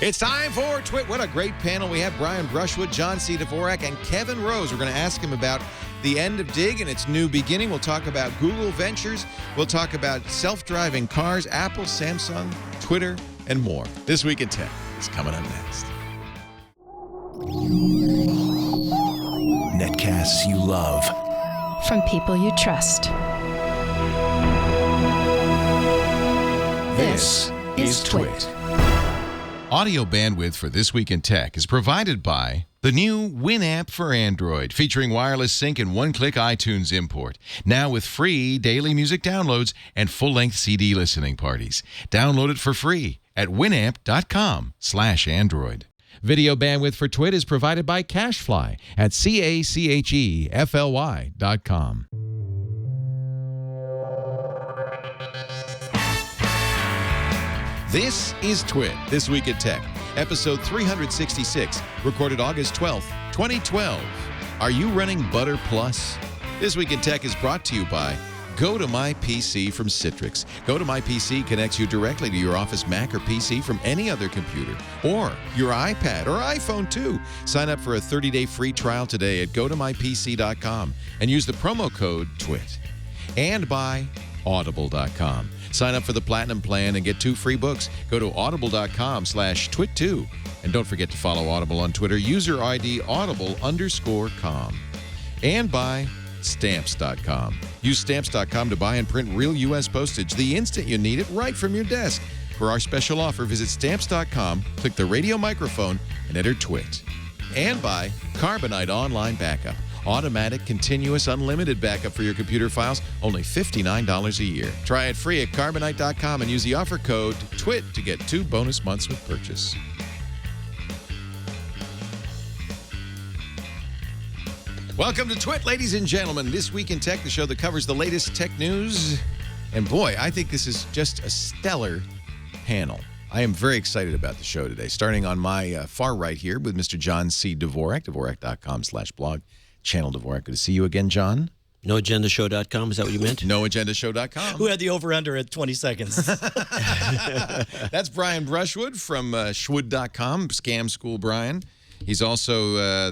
It's time for TWiT. What a great panel we have. Brian Brushwood, John C. Dvorak, and Kevin Rose. We're going to ask him about the end of Dig and its new beginning. We'll talk about Google Ventures. We'll talk about self-driving cars, Apple, Samsung, Twitter, and more. This Week in Tech is coming up next. Netcasts you love. From people you trust. This is TWiT. Audio bandwidth for This Week in Tech is provided by the new Winamp for Android, featuring wireless sync and one-click iTunes import. Now with free daily music downloads and full-length CD listening parties. Download it for free at winamp.com/Android. Video bandwidth for TWiT is provided by CacheFly at CacheFly.com. This is TWiT, This Week at Tech, episode 366, recorded August 12th, 2012. Are you running Butterplus? This Week in Tech is brought to you by Go to My PC from Citrix. Go to My PC connects you directly to your Office Mac or PC from any other computer, or your iPad or iPhone too. Sign up for a 30-day free trial today at gotomypc.com and use the promo code TWiT. And by Audible.com. Sign up for the Platinum Plan and get 2 free books. Go to audible.com/TWiT2. And don't forget to follow Audible on Twitter. User ID audible_com. And by Stamps.com. Use Stamps.com to buy and print real U.S. postage the instant you need it right from your desk. For our special offer, visit Stamps.com, click the radio microphone, and enter TWiT. And by Carbonite Online Backup. Automatic, continuous, unlimited backup for your computer files, only $59 a year. Try it free at Carbonite.com and use the offer code TWiT to get 2 bonus months with purchase. Welcome to TWiT, ladies and gentlemen. This Week in Tech, the show that covers the latest tech news. And boy, I think this is just a stellar panel. I am very excited about the show today, starting on my far right here with Mr. John C. Dvorak, Dvorak.com/blog. Channel Dvorak. Good to see you again, John. NoAgendaShow.com, is that what you meant? NoAgendaShow.com. Who had the over-under at 20 seconds? That's Brian Brushwood from Shwood.com, Scam School Brian. He's also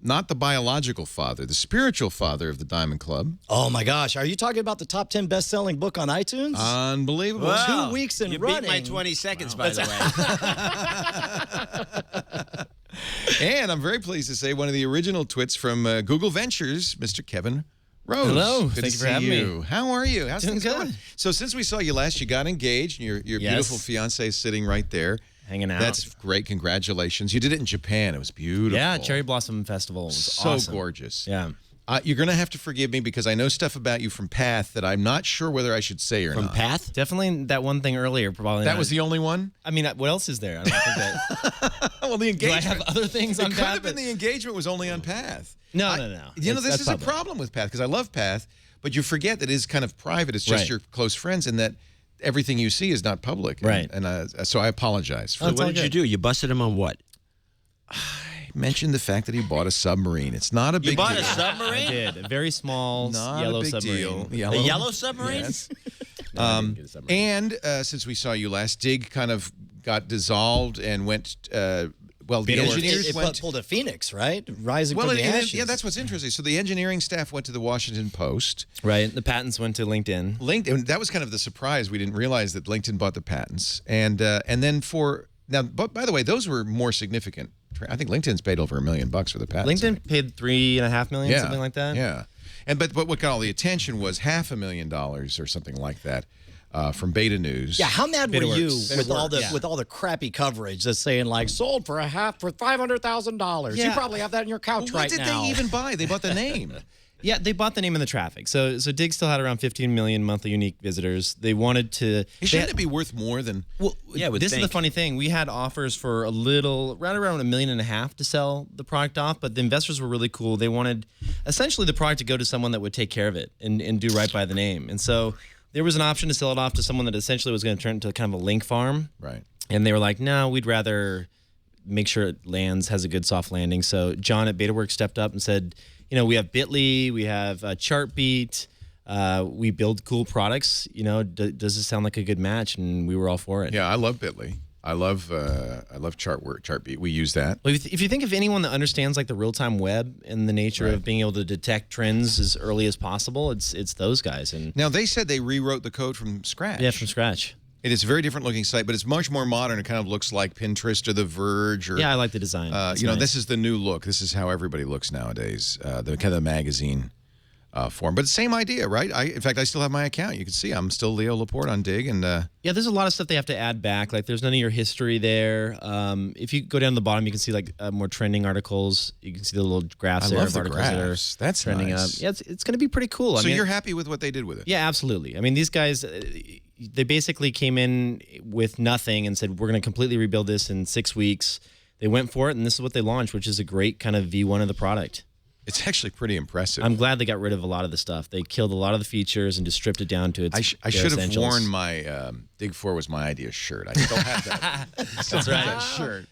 not the biological father, the spiritual father of the Diamond Club. Oh, my gosh. Are you talking about the top 10 best-selling book on iTunes? Unbelievable. Wow. 2 weeks in running. You beat my 20 seconds, by the way. And I'm very pleased to say one of the original twits from Google Ventures, Mr. Kevin Rose. Hello. Good Thank to you for see having you. me. How are you? How's Doing things good. going? So since we saw you last, you got engaged, and your beautiful fiance is sitting right there. Hanging out. That's great. Congratulations. You did it in Japan. It was beautiful. Yeah, Cherry Blossom Festival was so awesome. gorgeous. Yeah. You're going to have to forgive me because I know stuff about you from Path that I'm not sure whether I should say or From not. Path? Definitely that one thing earlier, probably That not. was the only one? I mean, what else is there? I don't think that. Well, the Do I engagement. have other things on It could Path? have been the engagement was only on Path. No. You know, this That's is a public. problem with Path because I love Path, but you forget that it is kind of private. It's just Right. your close friends, and that everything you see is not public. Right. And so I apologize for So That's what all did you good. do? You busted him on what? mentioned the fact that he bought a submarine. It's not a big deal. You bought a I submarine? did. A very small Not yellow a big submarine. deal. A yellow submarine? Yes. No, I didn't get a submarine. And since we saw you last, Dig kind of got dissolved and went. Well, the Beta work. engineers It went. pulled a phoenix, right? Rising from the ashes. Yeah, that's what's interesting. So the engineering staff went to the Washington Post. Right. The patents went to LinkedIn. LinkedIn. That was kind of the surprise. We didn't realize that LinkedIn bought the patents, and then for now. But by the way, those were more significant. I think LinkedIn's paid over $1 million for the patents. LinkedIn paid $3.5 million, something like that. Yeah, but what got all the attention was $500,000 or something like that from Beta News. Yeah, how mad were you Betaworks. with all the crappy coverage that's saying like sold for $500,000? You Yeah. probably have that in your couch What right did now. they even buy? They bought the name. Yeah, they bought the name and the traffic. So Dig still had around 15 million monthly unique visitors. They wanted to. Shouldn't it be worth more than? Well, Yeah, would this is think. the funny thing. We had offers for right around $1.5 million to sell the product off, but the investors were really cool. They wanted essentially the product to go to someone that would take care of it and do right by the name. And so there was an option to sell it off to someone that essentially was going to turn into kind of a link farm. Right. And they were like, no, we'd rather make sure it lands, has a good soft landing. So John at BetaWorks stepped up and said, we have Bitly, we have Chartbeat, we build cool products. Does this sound like a good match? And we were all for it. Yeah, I love Bitly. I love Chartbeat. We use that. Well, if you think of anyone that understands like the real-time web and the nature of being able to detect trends as early as possible, it's those guys. And now they said they rewrote the code from scratch. Yeah, from scratch. It is a very different looking site, but it's much more modern. It kind of looks like Pinterest or The Verge. Or, yeah, I like the design. You know, this is the new look. This is how everybody looks nowadays. The kind of the magazine form, but same idea, right? In fact, I still have my account. You can see I'm still Leo Laporte on Dig, and yeah, there's a lot of stuff they have to add back. Like, there's none of your history there. If you go down to the bottom, you can see like more trending articles. You can see the little graphs there of articles that are trending up. Yeah, it's going to be pretty cool. So you're happy with what they did with it? Yeah, absolutely. I mean, these guys, they basically came in with nothing and said, we're going to completely rebuild this in 6 weeks. They went for it, and this is what they launched, which is a great kind of V1 of the product. It's actually pretty impressive. I'm glad they got rid of a lot of the stuff. They killed a lot of the features and just stripped it down to its I should have worn my Dig 4 was my idea shirt. I still have that. That's right. That shirt.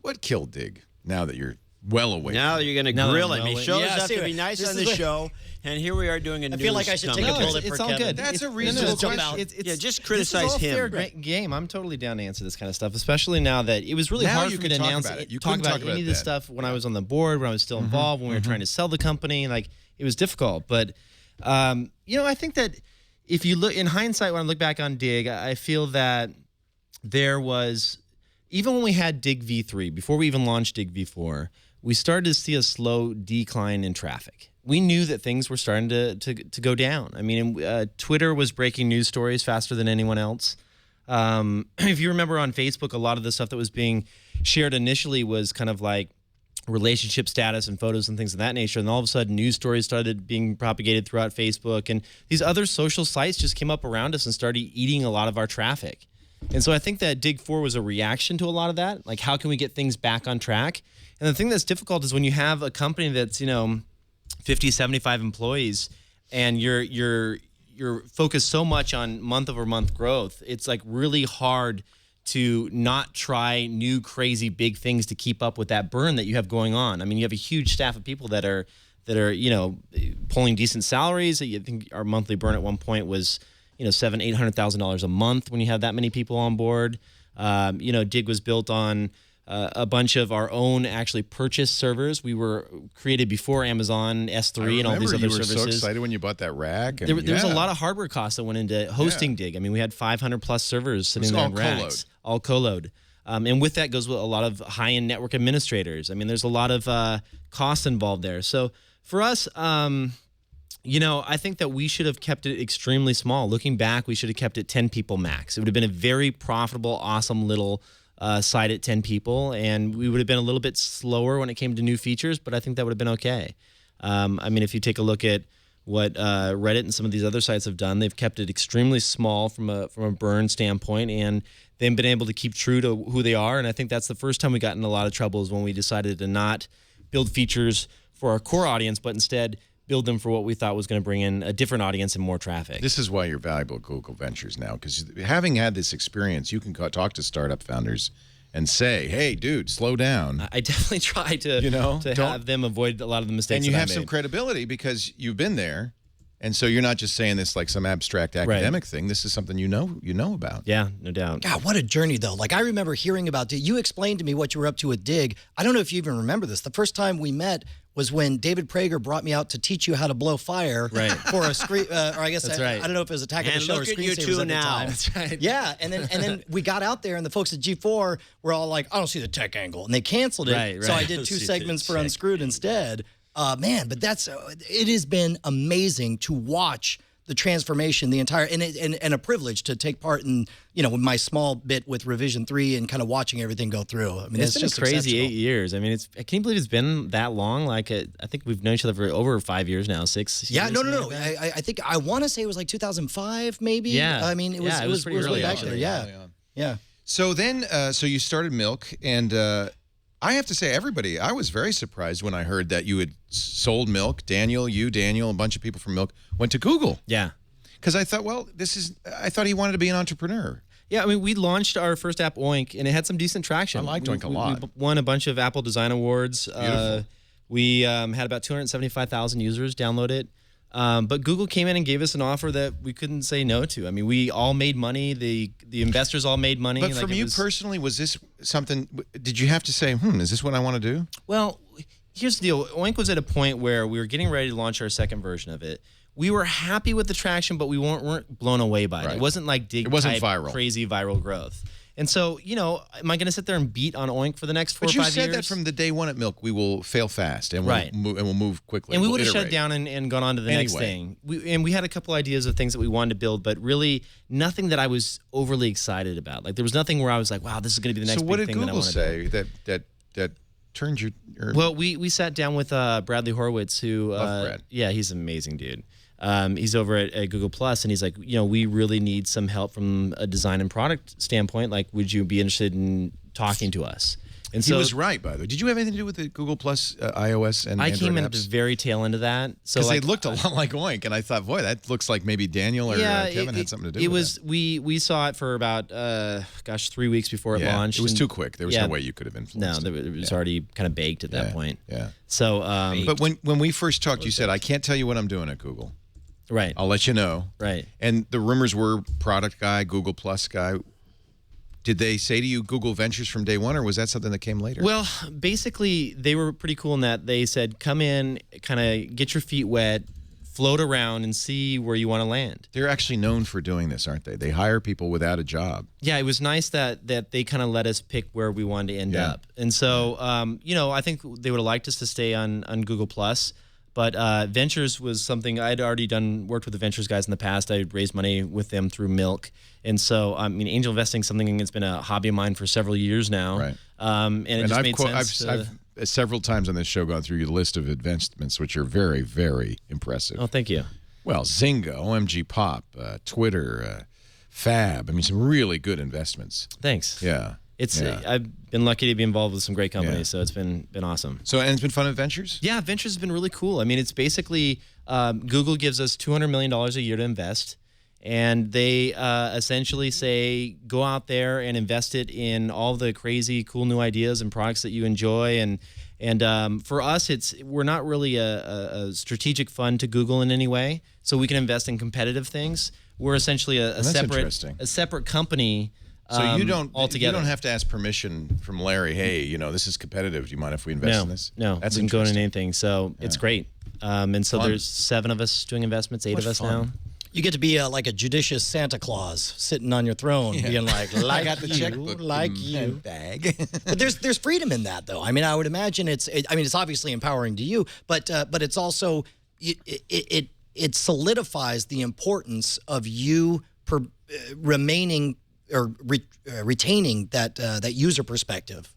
What killed Dig now that you're well away? Now you're going to grill him. He shows Yeah, up to be nice on the show, and here we are doing a news I feel like I should take a company. bullet for it's all Kevin. good. That's a It's- reasonable jump question. out. Yeah, just criticize this is all him. Fair game. I'm totally down to answer this kind of stuff, especially now that it was really Now hard you for me can to talk announce about it. You talk couldn't about talk about any of this that. stuff when I was on the board, when I was still involved, when we were trying to sell the company. Like, it was difficult. But you know, I think that if you look in hindsight, when I look back on Dig, I feel that there was, even when we had Dig V3, before we even launched Dig V4, we started to see a slow decline in traffic. We knew that things were starting to go down. I mean, Twitter was breaking news stories faster than anyone else. If you remember on Facebook, a lot of the stuff that was being shared initially was kind of like relationship status and photos and things of that nature. And all of a sudden, news stories started being propagated throughout Facebook. And these other social sites just came up around us and started eating a lot of our traffic. And so I think that Dig 4 was a reaction to a lot of that. Like, how can we get things back on track? And the thing that's difficult is when you have a company that's, 50, 75 employees, and you're focused so much on month-over-month growth, it's like really hard to not try new crazy big things to keep up with that burn that you have going on. I mean, you have a huge staff of people that are pulling decent salaries. I think our monthly burn at one point was $700,000-800,000 a month when you have that many people on board. Dig was built on a bunch of our own actually purchased servers. We were created before Amazon S3 and all these other services. You were so excited when you bought that rack. And there was a lot of hardware costs that went into hosting Dig. I mean, we had 500 plus servers sitting there in racks, all co-load. And with that goes a lot of high-end network administrators. I mean, there's a lot of costs involved there. So for us, I think that we should have kept it extremely small. Looking back, we should have kept it 10 people max. It would have been a very profitable, awesome little site at 10 people, and we would have been a little bit slower when it came to new features, but I think that would have been okay. I mean, if you take a look at what Reddit and some of these other sites have done, they've kept it extremely small from a burn standpoint, and they've been able to keep true to who they are. And I think that's the first time we got in a lot of trouble is when we decided to not build features for our core audience, but instead build them for what we thought was going to bring in a different audience and more traffic. This is why you're valuable at Google Ventures now, because having had this experience, you can talk to startup founders and say, "Hey, dude, slow down." I definitely try to have them avoid a lot of the mistakes. And you that have I some made. credibility because you've been there, and so you're not just saying this like some abstract academic thing. This is something you know about. Yeah, no doubt. God, what a journey, though. Like, I remember hearing about Dig. You explained to me what you were up to with Dig. I don't know if you even remember this. The first time we met was when David Prager brought me out to teach you how to blow fire for a screen, or I guess That's I right. don't know if it was Attack of the And Show or look at you Screensavers two at the now. time. That's right. Yeah, and then we got out there, and the folks at G4 were all like, "I don't see the tech angle," and they canceled it. Right. So I did 2 segments for Unscrewed instead. Man, but it has been amazing to watch the transformation, the entire, and a privilege to take part in, with my small bit with Revision 3 and kind of watching everything go through. I mean, It's been just a crazy exceptional. 8 years. I mean, can you believe it's been that long? Like, I think we've known each other for over 5 years now, 6 Yeah, years. no. I think I want to say it was like 2005, maybe. Yeah. I mean, it was pretty way early, back actually. there. Yeah. So then, so you started Milk, and I have to say, I was very surprised when I heard that you had sold Milk. Daniel, a bunch of people from Milk went to Google. Yeah. Because I thought, I thought he wanted to be an entrepreneur. Yeah, I mean, we launched our first app, Oink, and it had some decent traction. I liked Oink a lot. We won a bunch of Apple Design Awards. Beautiful. We had about 275,000 users download it. But Google came in and gave us an offer that we couldn't say no to. I mean, we all made money. The investors all made money. But from you personally, was this something? Did you have to say, is this what I want to do? Well, here's the deal. Oink was at a point where we were getting ready to launch our second version of it. We were happy with the traction, but we weren't blown away by it. It wasn't like crazy viral growth. And so, am I going to sit there and beat on Oink for the next 4 or 5 years? But you said that from the day one at Milk, we will fail fast and we'll move quickly. And we would have shut down and gone on to the next thing. We had a couple ideas of things that we wanted to build, but really nothing that I was overly excited about. Like there was nothing where I was like, wow, this is going to be the next big thing that I want to do. So what did Google say that turned your... Well, we sat down with Bradley Horowitz, who... Love Brad. Yeah, he's an amazing dude. He's over at Google Plus, and he's like, we really need some help from a design and product standpoint. Like, would you be interested in talking to us? And he was right, by the way. Did you have anything to do with the Google Plus iOS and Android came in apps? at the very tail end of that. Because they looked a lot like Oink, and I thought, boy, that looks like maybe Daniel or Kevin had something to do with it. We saw it for about, 3 weeks before it launched. It was too quick. There was no way you could have influenced it. It was already kind of baked at that point. Yeah. So, but when we first talked, you said, I can't tell you what I'm doing at Google. Right. I'll let you know. Right. And the rumors were product guy, Google Plus guy. Did they say to you Google Ventures from day one, or was that something that came later? Well, basically, they were pretty cool in that they said, come in, kind of get your feet wet, float around, and see where you want to land. They're actually known for doing this, aren't they? They hire people without a job. Yeah, it was nice that they kind of let us pick where we wanted to end up. And so, I think they would have liked us to stay on Google Plus. But Ventures was something I'd already worked with the Ventures guys in the past. I raised money with them through Milk. And so, angel investing is something that's been a hobby of mine for several years now. Right. And it just made sense. I've several times on this show gone through your list of investments, which are very, very impressive. Oh, thank you. Well, Zynga, OMG Pop, Twitter, Fab. I mean, some really good investments. Thanks. Yeah. I've been lucky to be involved with some great companies, so it's been awesome. So, and it's been fun at Ventures? Yeah, Ventures has been really cool. I mean, it's basically Google gives us $200 million a year to invest, and they essentially say, go out there and invest it in all the crazy, cool new ideas and products that you enjoy. And for us, we're not really a strategic fund to Google in any way, so we can invest in competitive things. We're essentially a separate company. So you don't altogether. have to ask permission from Larry. Hey, this is competitive. Do you mind if we invest in this? No, that's we can go into anything. So it's great. And so there's 7 of us doing investments, 8 of us now. You get to be like a judicious Santa Claus sitting on your throne, being like I got the checkbook, like you. Bag. But there's freedom in that, though. I mean, I would imagine it's obviously empowering to you, but it's also it solidifies the importance of you remaining or retaining that user perspective.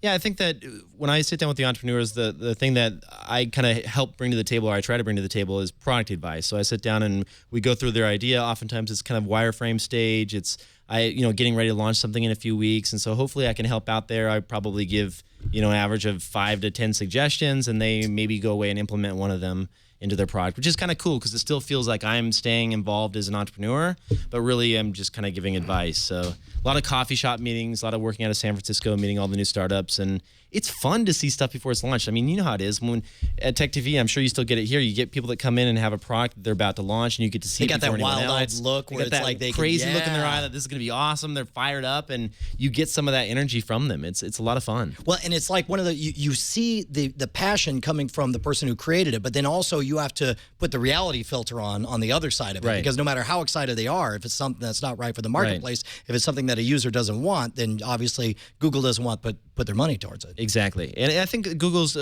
Yeah, I think that when I sit down with the entrepreneurs, the thing that I kind of help bring to the table, or I try to bring to the table, is product advice. So I sit down and we go through their idea. Oftentimes it's kind of wireframe stage. It's getting ready to launch something in a few weeks, and so hopefully I can help out there. I probably give an average of 5 to 10 suggestions, and they maybe go away and implement one of them into their product, which is kind of cool because it still feels like I'm staying involved as an entrepreneur, but really I'm just kind of giving advice. So a lot of coffee shop meetings, a lot of working out of San Francisco, meeting all the new startups, and it's fun to see stuff before it's launched. I mean, you know how it is. When at Tech TV, I'm sure you still get it here. You get people that come in and have a product that they're about to launch, and you get to see they it got before that anyone wild-eyed else. look where they got it's that like they crazy look in their eye that this is going to be awesome. They're fired up, and you get some of that energy from them. It's a lot of fun. Well, and it's like one of the you see the passion coming from the person who created it, but then also you have to put the reality filter on the other side of it, because no matter how excited they are, if it's something that's not right for the marketplace, if it's something that a user doesn't want, then obviously Google doesn't want to put their money towards it. Exactly. And I think Google's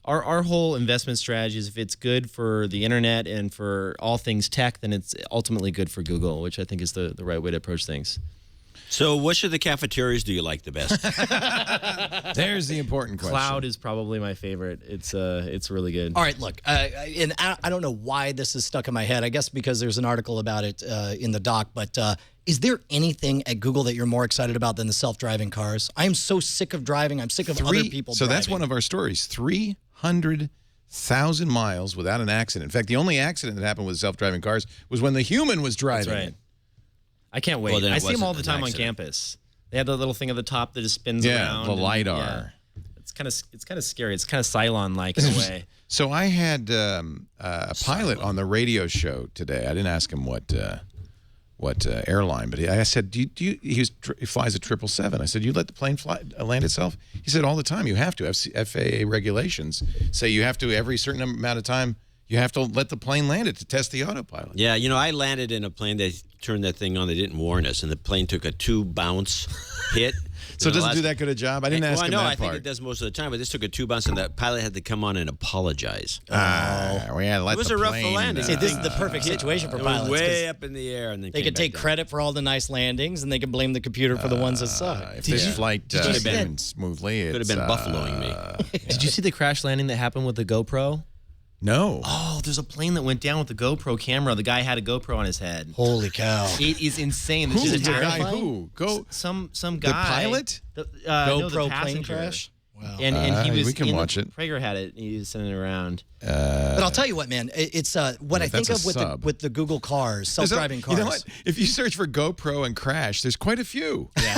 our whole investment strategy is if it's good for the internet and for all things tech, then it's ultimately good for Google, which I think is the right way to approach things. So which of the cafeterias do you like the best? There's the important question. Cloud is probably my favorite. It's really good. All right, look, and I don't know why this is stuck in my head. I guess because there's an article about it in the doc, but is there anything at Google that you're more excited about than the self-driving cars? I am so sick of driving. I'm sick of other people driving. So that's one of our stories. 300,000 miles without an accident. In fact, the only accident that happened with self-driving cars was when the human was driving. That's right. I can't wait. Well, I see them all the time on campus. They have the little thing at the top that just spins around. Yeah, the LiDAR. kind of scary. It's kind of Cylon-like in a way. So I had a pilot on the radio show today. I didn't ask him what airline, but I said, he flies a 777. I said, you let the plane land itself? He said, all the time. You have to. FAA regulations say you have to, every certain amount of time, you have to let the plane land it to test the autopilot. Yeah, you know, I landed in a plane. They turned that thing on. They didn't warn us, and the plane took a 2-bounce hit. So it doesn't do that good a job? I didn't ask him that part. I think it does most of the time, but this took a 2-bounce, and the pilot had to come on and apologize. It was a rough landing. See, this is the perfect situation for pilots. It was way up in the air, and then they could take credit for all the nice landings, and they could blame the computer for the ones that suck. If this flight been smoothly, could have been buffaloing me. Did you see the crash landing that happened with the GoPro? No. Oh, there's a plane that went down with the GoPro camera. The guy had a GoPro on his head. Holy cow! It is insane. Who's This the is guy? Who? Some guy. The pilot? GoPro the plane passenger. crash. Wow. And he was. We can watch it. Prager had it. He was sending it around. But I'll tell you what, man. It's what I think that's of a with the Google cars, self-driving cars. You know what? If you search for GoPro and crash, there's quite a few. Yeah.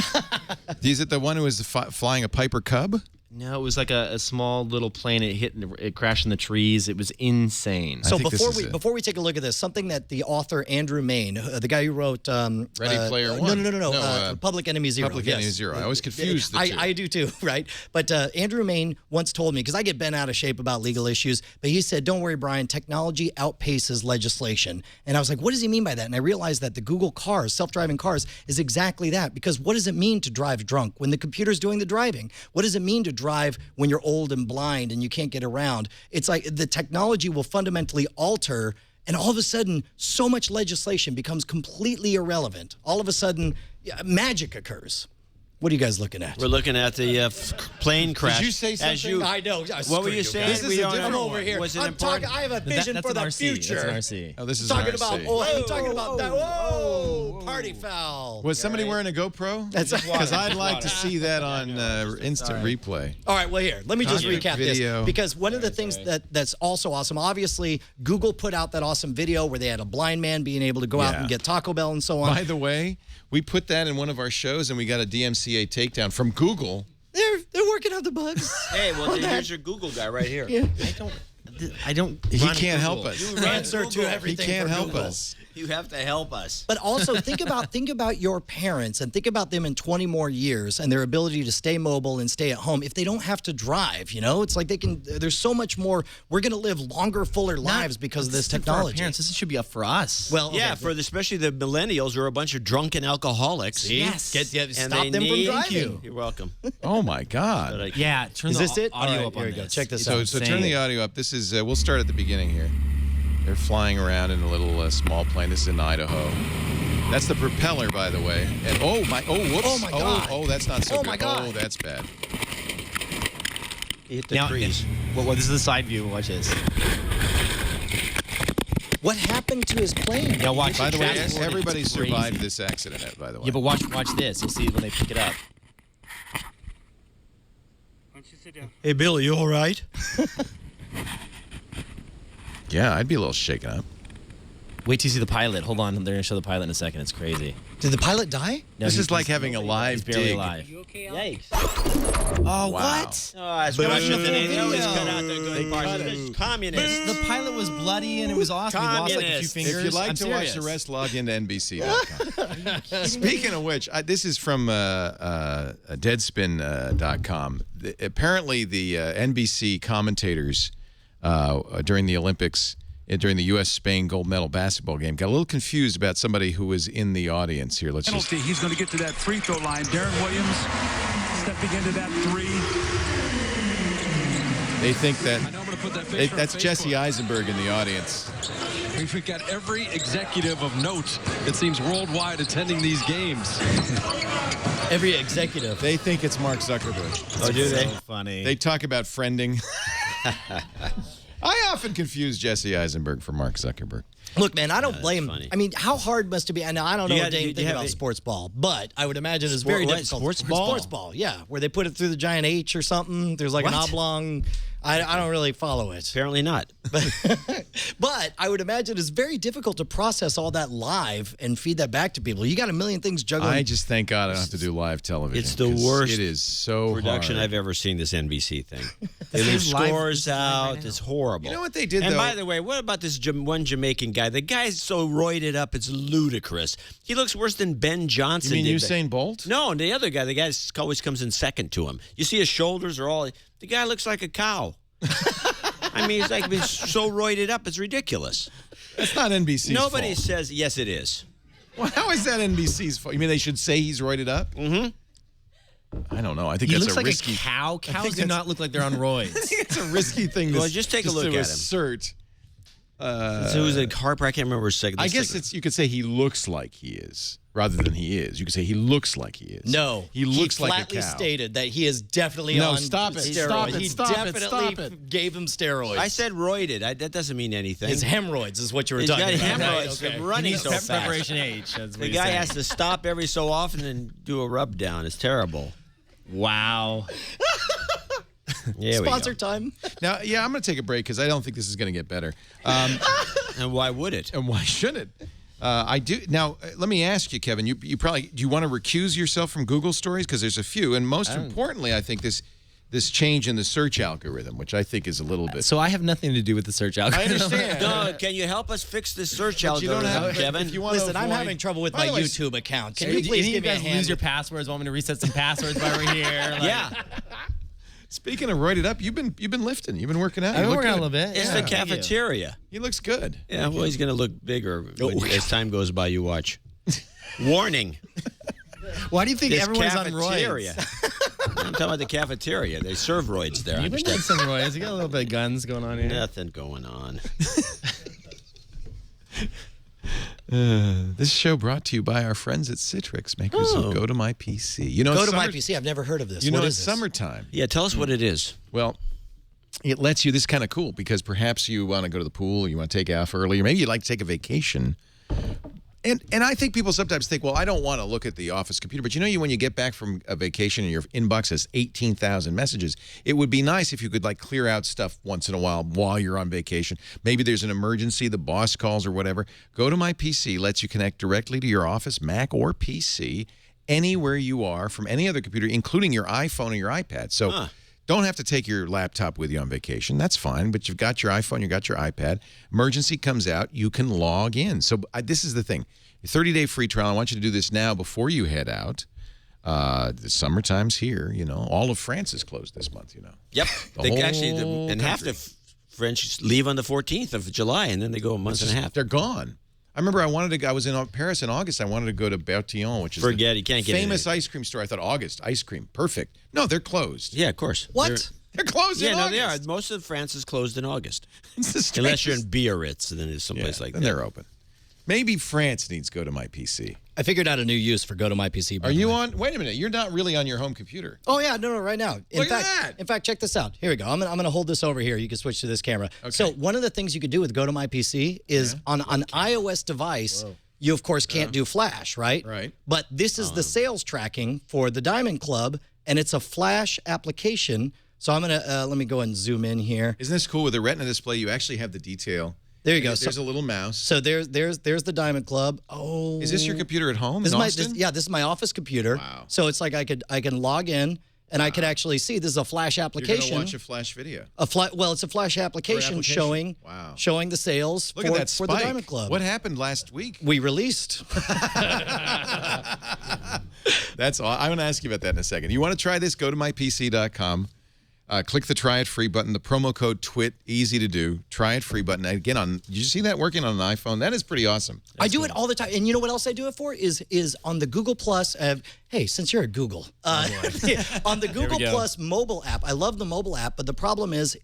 Is it the one who was flying a Piper Cub? No, it was like a small little plane. It crashed in the trees. It was insane. So think before we take a look at this, something that the author Andrew Main, the guy who wrote Ready Player One. No, Public Enemy Zero. Public Enemy Zero. I always confused the two. I do too, right? But Andrew Main once told me, because I get bent out of shape about legal issues, but he said, "Don't worry, Brian. Technology outpaces legislation." And I was like, "What does he mean by that?" And I realized that the Google cars, self-driving cars, is exactly that. Because what does it mean to drive drunk when the computer's doing the driving? What does it mean to drive when you're old and blind and you can't get around? It's like the technology will fundamentally alter, and all of a sudden, so much legislation becomes completely irrelevant. All of a sudden, magic occurs. What are you guys looking at? We're looking at the plane crash. Did you say something? I know. What were you saying? This is a different I'm over one. here. Was it I'm important? talking. I have a vision That's for the an RC. future. That's an RC. Oh, this is Talking an about. RC. Oh, I'm talking about that. Whoa, party foul. Was somebody wearing a GoPro? Because I'd like to see that on instant replay. All right, well, here, let me just recap Video. this. Because one of the things that's also awesome, obviously, Google put out that awesome video where they had a blind man being able to go out Yeah. and get Taco Bell and so on. By the way, we put that in one of our shows, and we got a DMCA takedown from Google. They're working out the bugs. Hey, well, here's your Google guy right here. I don't. He run can't Google. help us. Answer to He everything. can't for help Google. us. You have to help us. But also think about your parents and think about them in 20 more years and their ability to stay mobile and stay at home if they don't have to drive. You know, it's like they can. There's so much more. We're going to live longer, fuller lives because of this isn't for our technology. parents. This should be up for us. Well, Yeah, okay, for especially the millennials who are a bunch of drunken alcoholics. yes, And stop they them from need driving. You're welcome. Oh, my God. yeah, turn Is the this it? audio All right, up here on we go. this. Check this So, out. so turn the audio up. This is, we'll start at the beginning here. They're flying around in a little small plane. This is in Idaho. That's the propeller, by the way. And whoops. Oh, my God. Oh, that's not so Oh, good. my God. Oh, that's bad. Hit the Now, trees. well, this is the side view. Watch this. What happened to his plane? Now watch. By the way, Fast forward, everybody it's crazy. survived this accident, by the way. Yeah, but watch this. You'll see when they pick it up. Hey, Billy, you all right? Yeah, I'd be a little shaken up. Wait till you see the pilot. Hold on, they're gonna show the pilot in a second. It's crazy. Did the pilot die? No, This he's- is like he's- having a live He's barely dig. alive. Yikes. Oh, Wow. what? Oh, it's Russia. They always cut out the good parts. It's communists. The pilot was bloody and it was awesome. He lost like a few Communist. fingers. If you'd like I'm to watch serious. the rest, log into NBC.com. Speaking of which, this is from Deadspin.com. Apparently, the NBC commentators during the Olympics, during the U.S.-Spain gold medal basketball game, got a little confused about somebody who was in the audience here. Let's just... Penalty. He's going to get to that free throw line. Darren Williams stepping into that three. They think that... I know I'm going to put that picture That's on Jesse Facebook. Eisenberg in the audience. We've got every executive of note, it seems, worldwide attending these games. Every executive. They think it's Mark Zuckerberg. Oh, do they? So funny. They talk about friending. I often confuse Jesse Eisenberg for Mark Zuckerberg. Look, man, I don't blame. funny. I mean, how hard must it be? And I don't know You a got- damn you thing have about it- sports ball, but I would imagine it's very what? difficult. Sports ball? Sports ball, yeah, where they put it through the giant H or something. There's like an What? oblong. I don't really follow it. Apparently not. But I would imagine it's very difficult to process all that live and feed that back to people. You got a million things juggling. I just thank God I don't have to do live television. It's the worst It is so production hard. I've ever seen, this NBC thing. They leave scores out. It's horrible. You know what they did, and though? by the way, what about this one Jamaican guy? The guy's so roided up, it's ludicrous. He looks worse than Ben Johnson. You mean did Usain Bolt? No, and the other guy, the guy always comes in second to him. You see his shoulders are all... The guy looks like a cow. I mean, he's so roided up, it's ridiculous. That's not NBC's Nobody fault. says, yes, it is. Well, how is that NBC's fault? You mean they should say he's roided up? Mm-hmm. I don't know. I think He that's looks a like risky... a cow. Cows do that's- not look like they're on roids. I think it's a risky thing to, Well, just take a look to at him. assert. So who's a Harper? I can't remember his second. I guess you could say he looks like he is rather than he is. You could say he looks like he is. No, he looks like a flatly cow. stated that he is definitely No, on stop it. steroids. Stop it. He Stop it. definitely Stop it. gave him steroids. I said roided. That doesn't mean anything. His hemorrhoids is what you were He's talking got about. hemorrhoids Right, from okay. running so Pep fast. preparation H. That's what The he's guy saying. has to stop every so often and do a rub down. It's terrible. Wow. There Sponsor we go. time. Now, yeah, I'm going to take a break because I don't think this is going to get better. And why would it? And why should it? I do. Now, let me ask you, Kevin. You probably do you want to recuse yourself from Google Stories because there's a few, and most importantly, I think this change in the search algorithm, which I think is a little bit. So I have nothing to do with the search algorithm. I understand. No, can you help us fix this search But you don't algorithm, have- Kevin? if you want to Listen, I'm avoid- having trouble with By my the way, YouTube account. Can Any you please of you give me a guys hand? lose your passwords? Want me to reset some passwords while we're here? Like, Yeah, Speaking of roided up, you've been lifting, you've been working out. I've You been look working out a good. little bit. it's yeah. the cafeteria. He looks good. Yeah, well, he's going to look bigger as time goes by. You watch. Warning. Why do you think This everyone's cafeteria. on roids? I'm talking about the cafeteria. They serve roids there. I You've been doing understand. some roids. You got a little bit of guns going on here. Nothing going on. This show brought to you by our friends at Citrix, makers of Go to My PC. You know, Go it's to my summer- PC. I've never heard of this. You know, What it's is this? summertime. Yeah, tell us what it is. Well, it lets you. This is kind of cool because perhaps you want to go to the pool, or you want to take off early, or maybe you'd like to take a vacation. And I think people sometimes think, well, I don't want to look at the office computer. But you know, when you get back from a vacation and your inbox has 18,000 messages, it would be nice if you could like clear out stuff once in a while you're on vacation. Maybe there's an emergency, the boss calls or whatever. Go to My PC lets you connect directly to your office, Mac or PC, anywhere you are from any other computer, including your iPhone or your iPad. So don't have to take your laptop with you on vacation. That's fine. But you've got your iPhone, you've got your iPad. Emergency comes out, you can log in. So this is the thing. 30-day free trial. I want you to do this now before you head out. The summertime's here. You know, all of France is closed this month. You know. Yep. The whole And half the French leave on the 14th of July, and then they go a month and a half. They're gone. I remember I was in Paris in August. I wanted to go to Bertillon, which is Forget the it. You can't get famous in. ice cream store. I thought August ice cream, perfect. No, they're closed. Yeah, of course. What? They're closed Yeah, in no, August. they are. Most of France is closed in August. It's the Unless you're in strangest- Biarritz, and then it's someplace like then that. they're open. Maybe France needs Go to My PC. I figured out a new use for Go to My PC. by Are the you way. on? Wait a minute. You're not really on your home computer. Oh yeah, no, right now. Look at that. In fact, check this out. Here we go. I'm gonna hold this over here. You can switch to this camera. So one of the things you could do with Go to My PC is on an iOS device. You of course can't do Flash, right? Right. But this is the sales tracking for the Diamond Club, and it's a Flash application. So I'm gonna let me go and zoom in here. Isn't this cool? With the Retina display, you actually have the detail. There you go. There's a little mouse. So there's the Diamond Club. Oh, Is this your computer at home This in is Austin? this is my office computer. Wow. So it's like I can log in and I can actually see this is a Flash You're application. going to watch a Flash video. It's a Flash application, application? showing the sales Look for, at that for spike. the Diamond Club. What happened last week? We released. That's all. I'm going to ask you about that in a second. You want to try this? Go to mypc.com. Click the Try It Free button. The promo code TWiT, easy to do. Try It Free button. Again, did you see that working on an iPhone? That is pretty awesome. I do it all the time. And you know what else I do it for? Is on the Google Plus. Hey, since you're at Google, on the Google Plus mobile app. I love the mobile app, but the problem is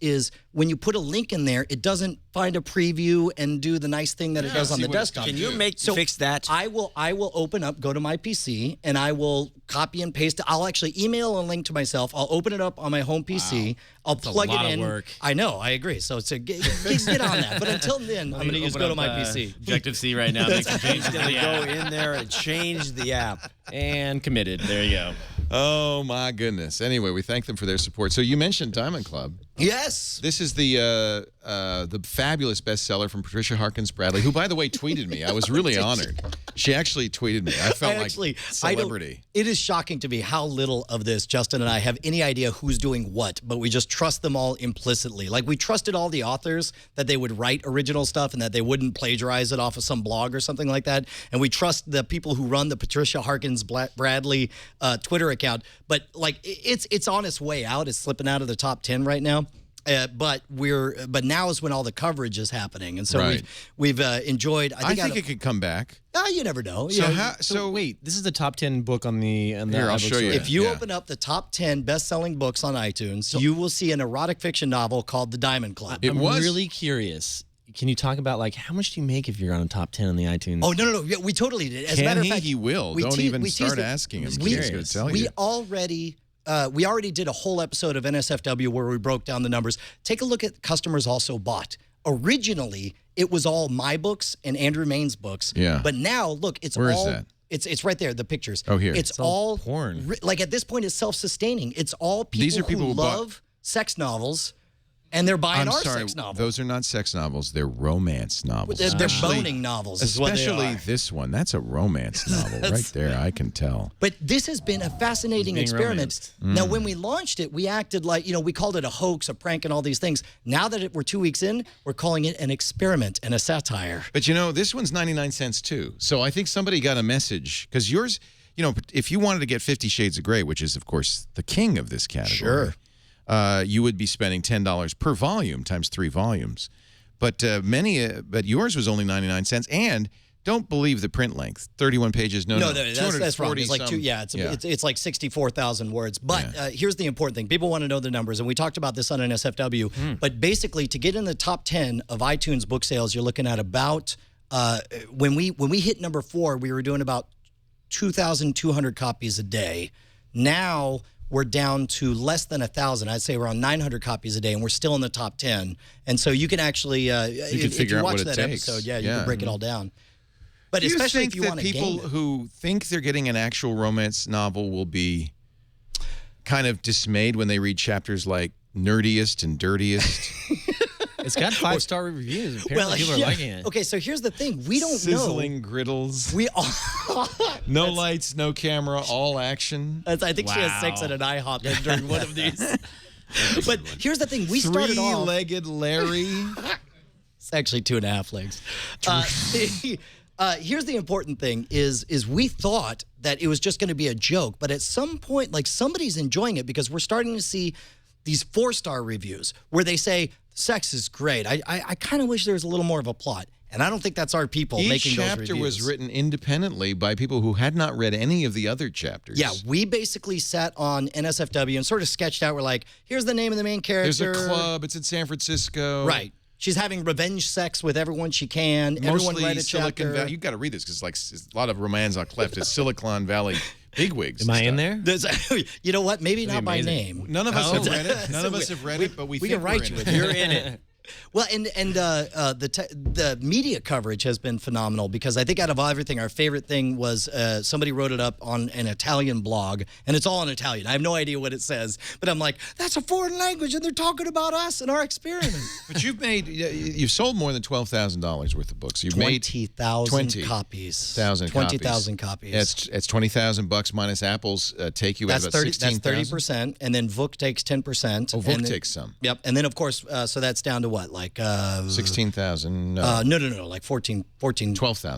when you put a link in there, it doesn't find a preview and do the nice thing that it does on the desktop. Can you fix that? I will open up, go to my PC, and I will copy and paste it. I'll actually email a link to myself. I'll open it up on my home PC. I'll plug a lot it in. of work. I know, I agree. So it's get on that. But until then, I'm going to use Go to My PC. Objective C right now. Make some changes to the Go app. in there and change the app. And committed. There you go. Oh, my goodness. Anyway, we thank them for their support. So you mentioned Diamond Club. Yes. This is the fabulous bestseller from Patricia Harkins Bradley, who, by the way, tweeted me. I was really honored. She actually tweeted me. I felt like celebrity. It is shocking to me how little of this Justin and I have any idea who's doing what, but we just trust them all implicitly. Like we trusted all the authors that they would write original stuff and that they wouldn't plagiarize it off of some blog or something like that. And we trust the people who run the Patricia Harkins Bradley Twitter account. But like it's on its way out. It's slipping out of the top 10 right now. But now is when all the coverage is happening, and so we've enjoyed. I think it could come back. You never know. So wait, this is the top 10 book on the. Here, I'll show you. If you open up the top 10 best-selling books on iTunes, you will see an erotic fiction novel called The Diamond Club. I'm really curious. Can you talk about like how much do you make if you're on a top 10 on the iTunes? Oh no, yeah, we totally did. As a Can matter of he? fact, He will. Don't even start asking him. He's going to tell you. We already did a whole episode of NSFW where we broke down the numbers. Take a look at customers also bought. Originally, it was all my books and Andrew Main's books. Yeah. But now, look, it's Where all. is that? It's right there, the pictures. Oh, here. It's all porn. Like at this point, it's self-sustaining. It's all people These are people who who bought- love sex novels, and they're buying our sex novels. Those are not sex novels. They're romance novels. They're boning novels, is what they Especially are. this one. That's a romance novel right there. I can tell. But this has been a fascinating experiment. Now, when we launched it, we acted like, we called it a hoax, a prank, and all these things. Now that we're 2 weeks in, we're calling it an experiment and a satire. But this one's 99 cents too. So I think somebody got a message because yours, if you wanted to get 50 Shades of Grey, which is of course the king of this category, you would be spending $10 per volume times 3 volumes. But but yours was only 99 cents. And don't believe the print length, 31 pages. No, that's wrong. It's like it's like 64,000 words. But here's the important thing: people want to know the numbers, and we talked about this on NSFW. But basically, to get in the top 10 of iTunes book sales, you're looking at about when we hit number 4, we were doing about 2,200 copies a day. Now we're down to less than 1,000. I'd say around 900 copies a day, and we're still in the top 10. And so you can actually, if you watch that episode, you can break it all down. But do you especially think if you that want to people who think they're getting an actual romance novel will be kind of dismayed when they read chapters like Nerdiest and Dirtiest? It's got 5-star reviews. Apparently people are liking it. Okay, so here's the thing. We don't Sizzling griddles. We all no lights, no camera, all action. I think she has sex at an IHOP during one of these. But here's the thing. We started off... Three-legged Larry. It's actually 2.5 legs. Here's the important thing is we thought that it was just going to be a joke, but at some point, like, somebody's enjoying it because we're starting to see these 4-star reviews where they say, sex is great. I kind of wish there was a little more of a plot. And I don't think that's our people making those reviews. Each chapter was written independently by people who had not read any of the other chapters. Yeah, we basically sat on NSFW and sort of sketched out. We're like, here's the name of the main character. There's a club. It's in San Francisco. Right. She's having revenge sex with everyone she can. Mostly everyone read a Silicon chapter. Valley. You've got to read this because like a lot of romance on cleft is Silicon Valley bigwigs. Am I in there? You know what? Maybe not by name. None of us have read it. None of us have read it, but we think can write you we're in it. it. You're in it. Well, and the media coverage has been phenomenal because I think out of everything, our favorite thing was somebody wrote it up on an Italian blog, and it's all in Italian. I have no idea what it says, but I'm like, that's a foreign language, and they're talking about us and our experiment. But you've sold more than $12,000 worth of books. You've made 20,000 copies. 20,000 copies. It's $20,000 minus Apple's take you that's at about 30. That's 30%, and then Vuk takes 10%. Oh, Vuk takes some. Yep, and then of course, so that's down to what, like 16,000? No, like 12,000.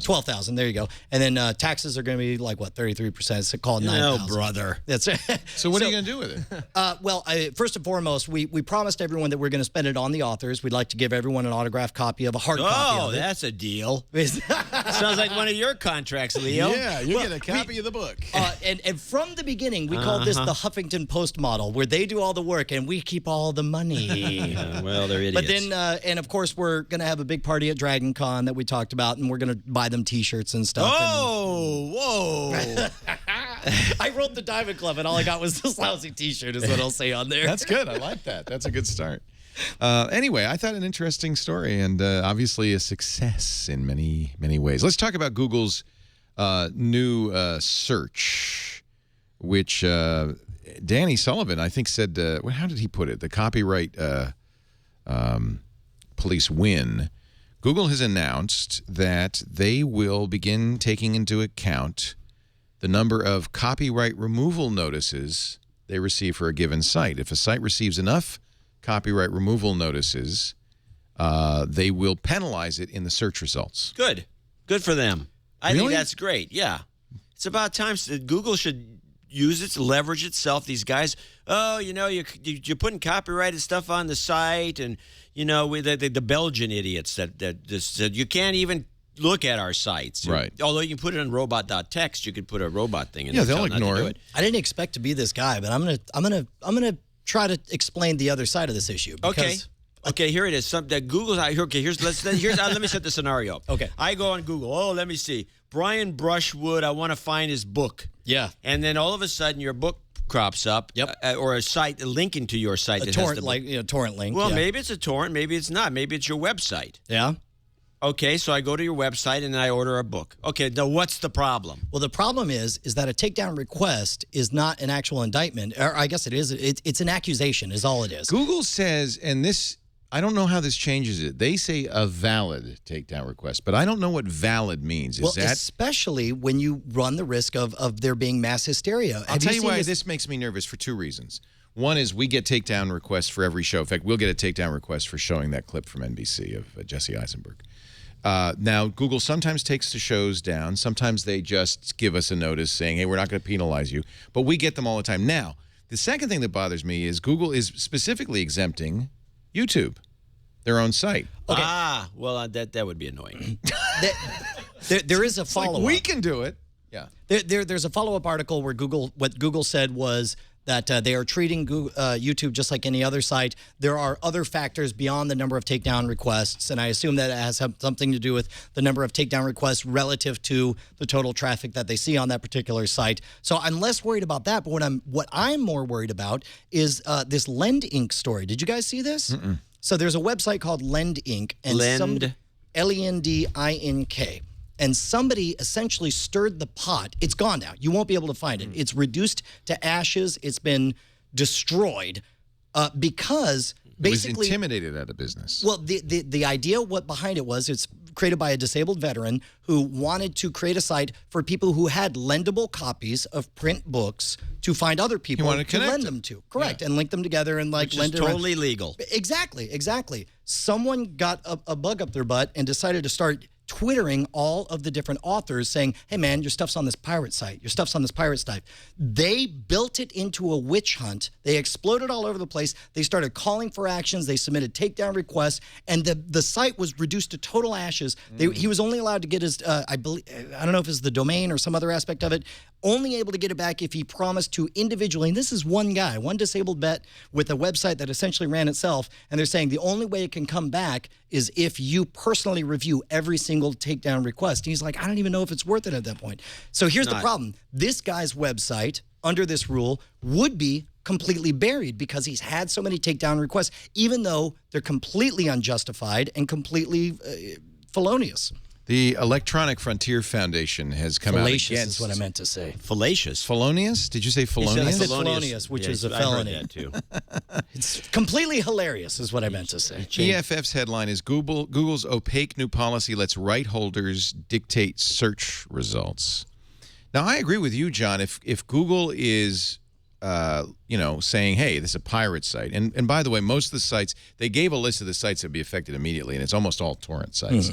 12,000. There you go. And then taxes are going to be like what, 33%. So called 9,000. No, brother. That's So what are you going to do with it? Well, first and foremost, we promised everyone that we're going to spend it on the authors. We'd like to give everyone an autographed copy of a hard copy. Oh, that's a deal. Sounds like one of your contracts, Leo. Yeah, you get a copy of the book. And from the beginning, we called this the Huffington Post model, where they do all the work and we keep all the money. Well, they're idiots. But then, and of course, we're going to have a big party at Dragon Con that we talked about, and we're going to buy them T-shirts and stuff. Oh, whoa. I wrote the Diamond Club, and all I got was this lousy T-shirt is what I'll say on there. That's good. I like that. That's a good start. Anyway, I thought an interesting story and obviously a success in many, many ways. Let's talk about Google's new search, which Danny Sullivan, I think, said, how did he put it? The copyright police win. Google has announced that they will begin taking into account the number of copyright removal notices they receive for a given site. If a site receives enough copyright removal notices, they will penalize it in the search results. Good. Good for them. I Really? think that's great. Yeah. It's about time Google should use it to leverage itself. These guys, you're putting copyrighted stuff on the site, and, the Belgian idiots that just said you can't even look at our sites. Right. Although you can put it on robot.txt, you could put a robot thing in Yeah, there. they'll ignore it. I didn't expect to be this guy, but I'm gonna try to explain the other side of this issue. Because Okay, here it is. Google's out here. Okay, let me set the scenario. Okay. I go on Google. Oh, let me see. Brian Brushwood, I want to find his book. Yeah. And then all of a sudden your book crops up. Yep. Or a site linking to your site. a that torrent, has the like torrent link. Well, yeah. maybe it's a torrent. Maybe it's not. Maybe it's your website. Yeah. Okay, so I go to your website and I order a book. Okay, now what's the problem? Well, the problem is that a takedown request is not an actual indictment, or I guess it is. It's an accusation, is all it is. Google says, and this, I don't know how this changes it. They say a valid takedown request, but I don't know what valid means. Well, especially when you run the risk of there being mass hysteria. I'll tell you why this makes me nervous for two reasons. One is we get takedown requests for every show. In fact, we'll get a takedown request for showing that clip from NBC of Jesse Eisenberg. Now, Google sometimes takes the shows down. Sometimes they just give us a notice saying, hey, we're not going to penalize you. But we get them all the time. Now, the second thing that bothers me is Google is specifically exempting YouTube, their own site. Okay. Well, that would be annoying. there is a follow-up. We can do it. Yeah. There's a follow-up article where what Google said was that they are treating YouTube just like any other site. There are other factors beyond the number of takedown requests, and I assume that it has something to do with the number of takedown requests relative to the total traffic that they see on that particular site. So I'm less worried about that, but what I'm more worried about is this Lend Inc. story. Did you guys see this? Mm-mm. So there's a website called Lend Inc. and Lendink. And somebody essentially stirred the pot. It's gone now. You won't be able to find it. It's reduced to ashes. It's been destroyed because basically it was intimidated out of business. Well, the idea behind it was it's created by a disabled veteran who wanted to create a site for people who had lendable copies of print books to find other people to lend them to. Correct. Yeah. And link them together and Which lend is totally legal. Exactly. Someone got a bug up their butt and decided to start twittering all of the different authors saying, hey, man, your stuff's on this pirate site. Your stuff's on this pirate site. They built it into a witch hunt. They exploded all over the place. They started calling for actions. They submitted takedown requests, and the site was reduced to total ashes. He was only allowed to get his, I don't know if it's the domain or some other aspect of it, only able to get it back if he promised to individually, and this is one guy, one disabled vet with a website that essentially ran itself, and they're saying the only way it can come back is if you personally review every single takedown request. And he's like, I don't even know if it's worth it at that point. So here's the problem. This guy's website, under this rule, would be completely buried because he's had so many takedown requests, even though they're completely unjustified and completely felonious. The Electronic Frontier Foundation has come out against... Fallacious is what I meant to say. Fallacious? Felonious? Did you say felonious? I said felonious, which is a felony. I heard that too. It's completely hilarious is what I meant to say. EFF's headline is Google's opaque new policy lets right holders dictate search results. Now, I agree with you, John. If Google is... saying, hey, this is a pirate site. And by the way, most of the sites, they gave a list of the sites that would be affected immediately, and it's almost all torrent sites.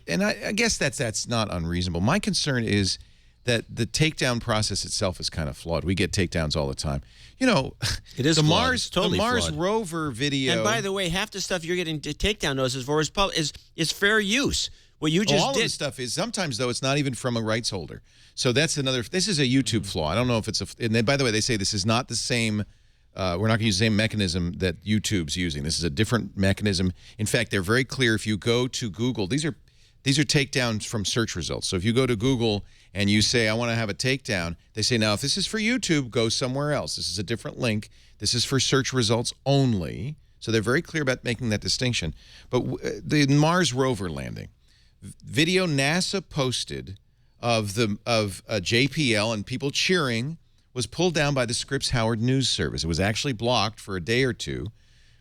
And I guess that's not unreasonable. My concern is that the takedown process itself is kind of flawed. We get takedowns all the time. It is the flawed. Mars, Totally the Mars flawed. rover video. And by the way, half the stuff you're getting takedown notices for is fair use. What you just all did. of the stuff is sometimes, though, it's not even from a rights holder. So that's another. This is a YouTube flaw. I don't know if it's a. And then, by the way, they say this is not the same. We're not going to use the same mechanism that YouTube's using. This is a different mechanism. In fact, they're very clear. If you go to Google, these are takedowns from search results. So if you go to Google and you say, I want to have a takedown, they say, now, if this is for YouTube, go somewhere else. This is a different link. This is for search results only. So they're very clear about making that distinction. But the Mars rover landing, video NASA posted of JPL and people cheering was pulled down by the Scripps Howard News Service. It was actually blocked for a day or two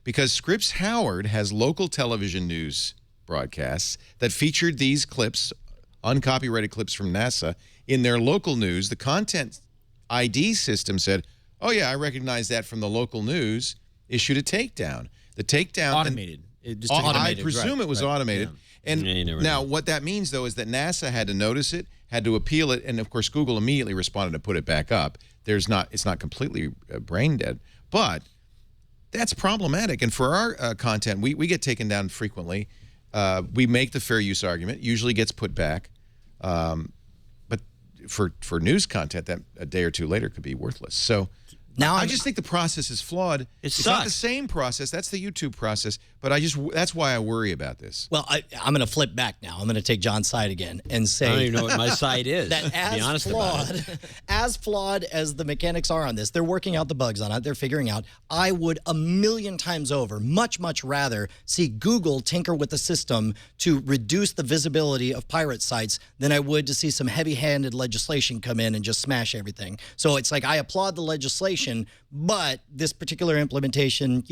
because Scripps Howard has local television news broadcasts that featured these clips, uncopyrighted clips from NASA, in their local news. The content ID system said, oh, yeah, I recognize that from the local news, issued a takedown. The takedown... Automated. It just automated. I presume it was automated. Yeah. And now what that means, though, is that NASA had to notice it, had to appeal it, and, of course, Google immediately responded to put it back up. It's not completely brain dead, but that's problematic. And for our content, we get taken down frequently. We make the fair use argument, usually gets put back. But for news content, that a day or two later could be worthless. So now I just think the process is flawed. It's not the same process. That's the YouTube process. But that's why I worry about this. Well, I'm going to flip back now. I'm going to take John's side again and say I don't even know what my side is. That as flawed as the mechanics are on this, they're working out the bugs on it. They're figuring out. I would a million times over, much rather see Google tinker with the system to reduce the visibility of pirate sites than I would to see some heavy-handed legislation come in and just smash everything. So it's like I applaud the legislation, but this particular implementation,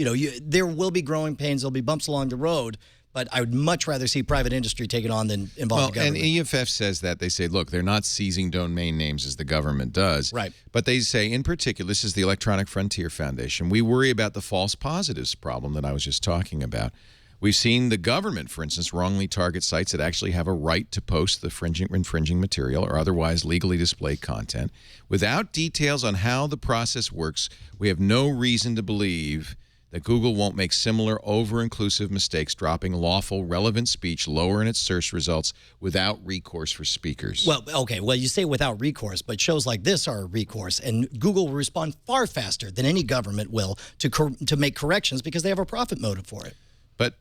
there will be growing pains. There'll be bumps along the road, but I would much rather see private industry take it on than involve the government. And EFF says that. They say, look, they're not seizing domain names as the government does. Right. But they say, in particular, this is the Electronic Frontier Foundation, we worry about the false positives problem that I was just talking about. We've seen the government, for instance, wrongly target sites that actually have a right to post the infringing material or otherwise legally display content. Without details on how the process works, we have no reason to believe that Google won't make similar over-inclusive mistakes, dropping lawful, relevant speech lower in its search results without recourse for speakers. Well, okay, well, you say without recourse, but shows like this are a recourse, and Google will respond far faster than any government will to make corrections because they have a profit motive for it. But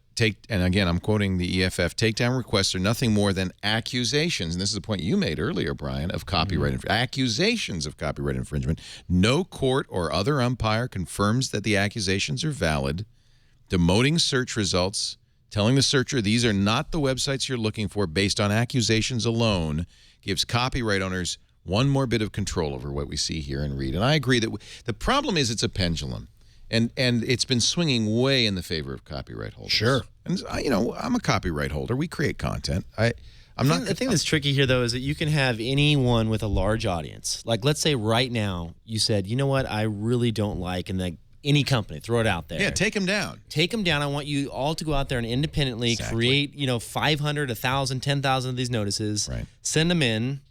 and again, I'm quoting the EFF, takedown requests are nothing more than accusations, and this is the point you made earlier, Brian, of copyright accusations of copyright infringement. No court or other umpire confirms that the accusations are valid, demoting search results, telling the searcher these are not the websites you're looking for based on accusations alone, gives copyright owners one more bit of control over what we see here and read. And I agree that the problem is it's a pendulum. And it's been swinging way in the favor of copyright holders. Sure. And I'm a copyright holder. We create content. The thing that's tricky here, though, is that you can have anyone with a large audience. Like, let's say right now you said, you know what, I really don't like, and any company, throw it out there. Yeah, take them down. Take them down. I want you all to go out there and independently create, 500, 1,000, 10,000 of these notices. Right. Send them in.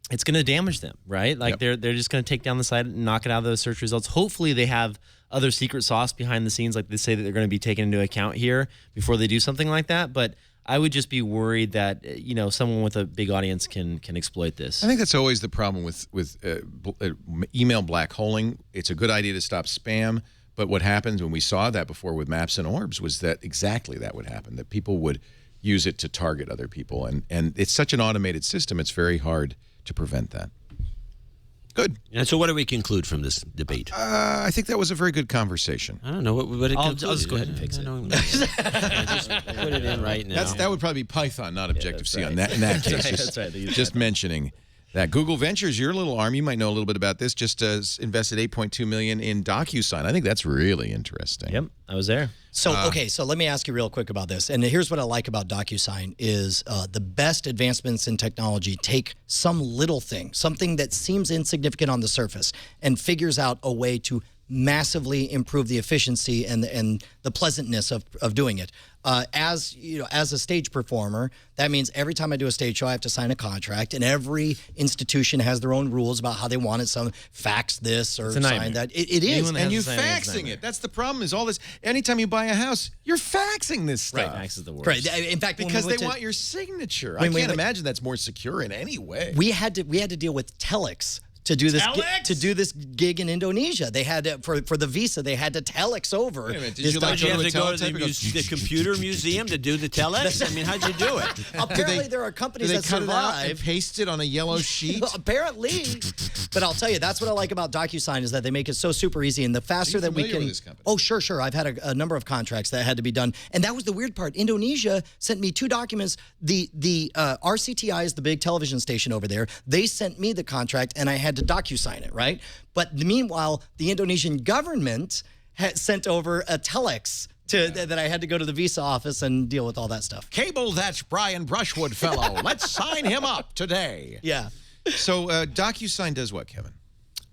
It's going to damage them, right? Like they're just going to take down the site and knock it out of those search results. Hopefully they have other secret sauce behind the scenes, like they say that they're going to be taken into account here before they do something like that. But I would just be worried that someone with a big audience can exploit this. I think that's always the problem with email black holing. It's a good idea to stop spam, but what happens when we saw that before with Maps and Orbs was that exactly that would happen, that people would use it to target other people. And it's such an automated system, it's very hard to prevent that. Good. And so what do we conclude from this debate? I think that was a very good conversation. I don't know what it concluded. I'll just go ahead and fix it. Just put it in right now. That would probably be Python, not Objective-C in that case. That's right. Just mentioning that. Google Ventures, your little arm, you might know a little bit about this, just invested $8.2 million in DocuSign. I think that's really interesting. Yep, I was there. So, okay, so let me ask you real quick about this. And here's what I like about DocuSign is the best advancements in technology take some little thing, something that seems insignificant on the surface, and figures out a way to massively improve the efficiency and the pleasantness of doing it. As a stage performer, that means every time I do a stage show, I have to sign a contract, and every institution has their own rules about how they want it. Some fax this or sign that. It is, and you're faxing it. That's the problem. Is all this? Anytime you buy a house, you're faxing this stuff. Right, fax is the worst. Right. In fact, because they want your signature. I can't imagine that's more secure in any way. We had to deal with telex. To do this gig in Indonesia, they had for the visa. They had to telex over. Wait a minute, did you have to go to the computer museum to do the telex? I mean, how'd you do it? Apparently, there are companies that cut survive. it out and paste it on a yellow sheet? Apparently, but I'll tell you, that's what I like about DocuSign is that they make it so super easy, and the faster that we can. With this company? Oh, sure. I've had a number of contracts that had to be done, and that was the weird part. Indonesia sent me 2 documents. The RCTI is the big television station over there. They sent me the contract, and I had had to DocuSign it, right? But meanwhile, the Indonesian government had sent over a telex that I had to go to the visa office and deal with all that stuff. Cable that Brian Brushwood fellow. Let's sign him up today. Yeah. So DocuSign does what, Kevin?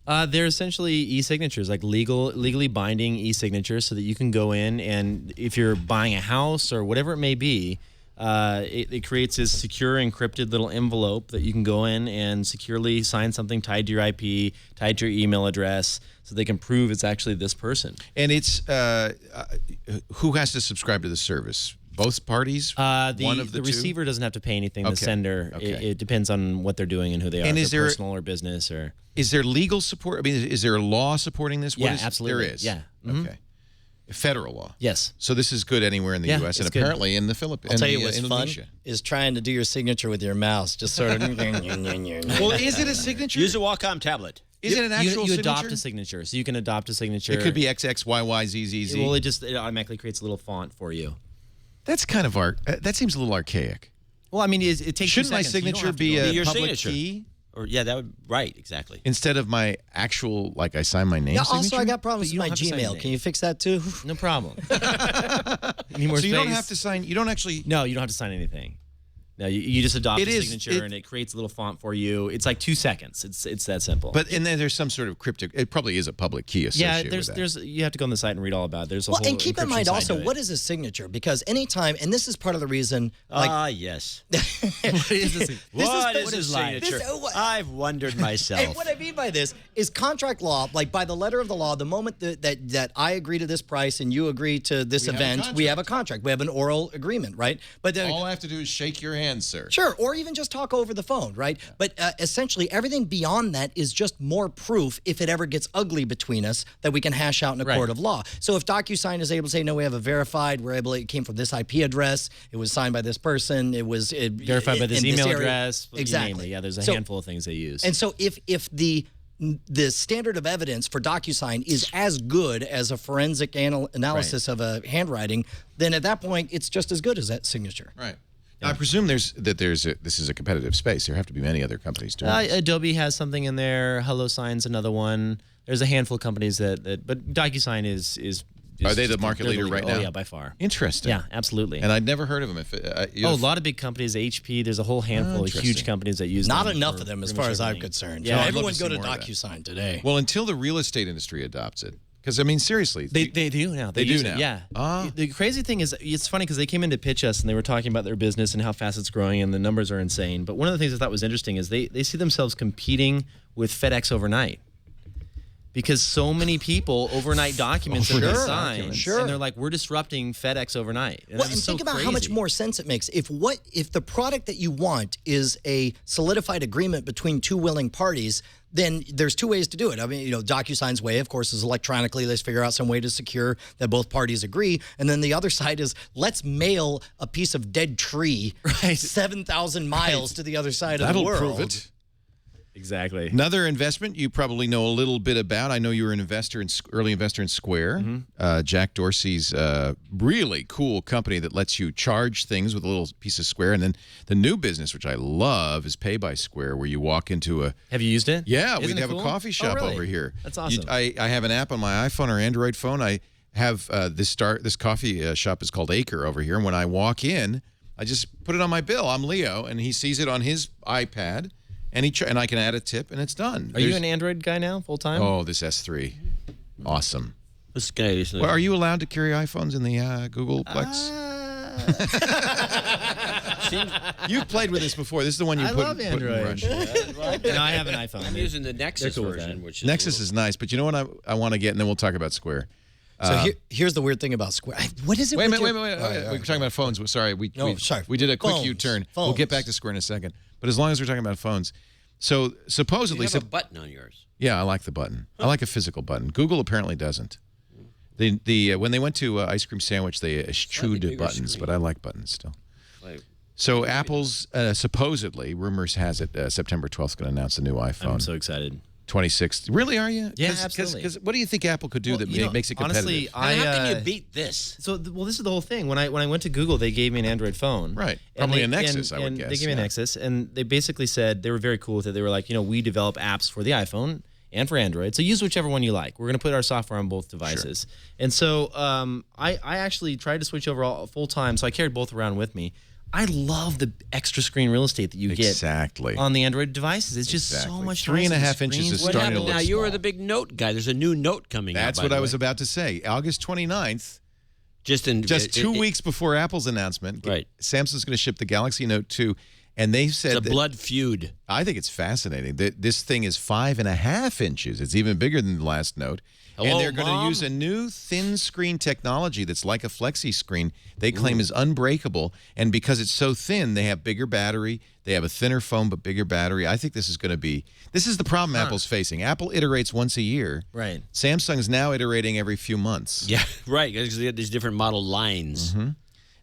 They're essentially e-signatures, like legally binding e-signatures, so that you can go in and if you're buying a house or whatever it may be, it creates this secure encrypted little envelope that you can go in and securely sign something tied to your IP, tied to your email address, so they can prove it's actually this person. And it's who has to subscribe to the service? Both parties? One of the two? Receiver doesn't have to pay anything. The sender, it depends on what they're doing and who they are. And if is they're there personal or business or? Is there legal support? I mean, is there a law supporting this? Yeah, absolutely. There is. Yeah. Okay. Federal law. Yes. So this is good anywhere in the U.S. and apparently in the Philippines. I'll tell you what's fun is trying to do your signature with your mouse. Just sort of. Well, is it a signature? Use a Wacom tablet. Is it an actual you signature? adopt a signature, so you can adopt a signature. It could be XXYYZZZ. Well, it automatically creates a little font for you. That's kind of that seems a little archaic. Well, I mean, it takes. Shouldn't my signature be a your public signature key? Or that would exactly. Instead of my actual, like I sign my name. Yeah, signature? also, I got problems with you my don't have to sign Gmail. your Can you fix that too? No problem. Need more So you don't space? have to sign. You don't actually. No, you don't have to sign anything. No, you just adopt It a is- signature and it creates a little font for you. It's like 2 seconds. It's that simple. But and then there's some sort of cryptic. It probably is a public key associated yeah, with that. there's you have to go on the site and read all about it. There's a whole And keep in encryption mind side also, to it. what is a signature? Because anytime, and this is part of the reason, like, Yes. What is this? What is a this- signature? I've wondered myself. And what I mean by this is contract law, like by the letter of the law, the moment that I agree to this price and you agree to this event, we have a contract. We have an oral agreement, right? But then, All I have to do is shake your hand, sir. sure, or even just talk over the phone, right? Yeah. But essentially, everything beyond that is just more proof, if it ever gets ugly between us, that we can hash out in a court of law. So if DocuSign is able to say, no, we have a verified, it came from this IP address, it was signed by this person, it was verified by this email address. Exactly. You name it. Yeah, there's a So- handful of things they use. And so if the standard of evidence for DocuSign is as good as a forensic analysis of a handwriting, then at that point, it's just as good as that signature. Right. Now, I presume this is a competitive space. There have to be many other companies doing this. Adobe has something in there. HelloSign's another one. There's a handful of companies but DocuSign is Are they the market leader right now? Oh yeah, by far. Interesting. Yeah, absolutely. And I'd never heard of them. a lot of big companies, HP. There's a whole handful of huge companies that use Not them enough for of them, as pretty far much as I'm everything. concerned. Yeah, Yeah, I'd everyone love to go see to more of that. DocuSign today. Well, until the real estate industry adopts it. Because, I mean, seriously. They do now. They use do it, now. Yeah. Ah. The crazy thing is, it's funny because they came in to pitch us and they were talking about their business and how fast it's growing and the numbers are insane. But one of the things I thought was interesting is they see themselves competing with FedEx overnight. Because so many people overnight documents are Sure. signed, Sure. and they're like, we're disrupting FedEx overnight. And Well, that and was so think about how much crazy. more sense it makes if the product that you want is a solidified agreement between two willing parties. Then there's two ways to do it. I mean, DocuSign's way, of course, is electronically. Let's figure out some way to secure that both parties agree. And then the other side is let's mail a piece of dead tree 7,000 miles to the other side of the That'll world. prove it. Exactly. Another investment you probably know a little bit about. I know you were an early investor in Square. Jack Dorsey's really cool company that lets you charge things with a little piece of Square. And then the new business, which I love, is Pay by Square, where you walk into a... Have you used it? Yeah, Isn't we it have cool? a coffee shop really? over here. That's awesome. I have an app on my iPhone or Android phone. I have this coffee shop is called Acre over here. And when I walk in, I just put it on my bill. I'm Leo, and he sees it on his iPad. And I can add a tip, and it's done. Are you an Android guy now, full time? Oh, this S3. Awesome. This guy is Well, are you allowed to carry iPhones in the Googleplex? You've played with this before. This is the one you I put, love put in Android. Russia. No, I have an iPhone. I'm using the Nexus cool with version, that. which is Nexus is nice, but you know what I want to get, and then we'll talk about Square. So here's the weird thing about Square. What is it? Wait a with minute, your- wait. We're talking about phones. Sorry, we did a quick Phones. U-turn. We'll get back to Square in a second. But as long as we're talking about phones, so supposedly, You have a button on yours. yeah, I like the button. I like a physical button. Google apparently doesn't. When they went to ice cream sandwich, they eschewed bigger buttons, screen. but I like buttons still. Like, So Apple's supposedly, rumors has it, September 12th, going to announce the new iPhone. I'm so excited. 26th. Really, are you? Yeah, absolutely. Because what do you think Apple could do that makes it competitive? Honestly, How can you beat this? So, this is the whole thing. When I went to Google, they gave me an Android phone. Right. And Probably they- a Nexus, and- I would and guess. They gave me a Nexus, and they basically said they were very cool with it. They were like, we develop apps for the iPhone and for Android, so use whichever one you like. We're going to put our software on both devices. Sure. And so I actually tried to switch over all full time, so I carried both around with me. I love the extra screen real estate that you get on the Android devices. It's just so much. 3.5 inches is what starting to happened look now? You were small. the big Note guy. There's a new Note coming out. That's what I was about to say. August 29th. Just 2 weeks before Apple's announcement, right? Samsung's going to ship the Galaxy Note 2, and they said it's a blood feud. I think it's fascinating that this thing is 5.5 inches. It's even bigger than the last Note. Hello, and they're going to Mom? use a new thin screen technology that's like a flexi screen. They claim is unbreakable, and because it's so thin, they have bigger battery. They have a thinner phone but bigger battery. I think this is going to be. This is the problem Apple's facing. Apple iterates once a year. Right. Samsung's now iterating every few months. Yeah, right. Because they have these different model lines.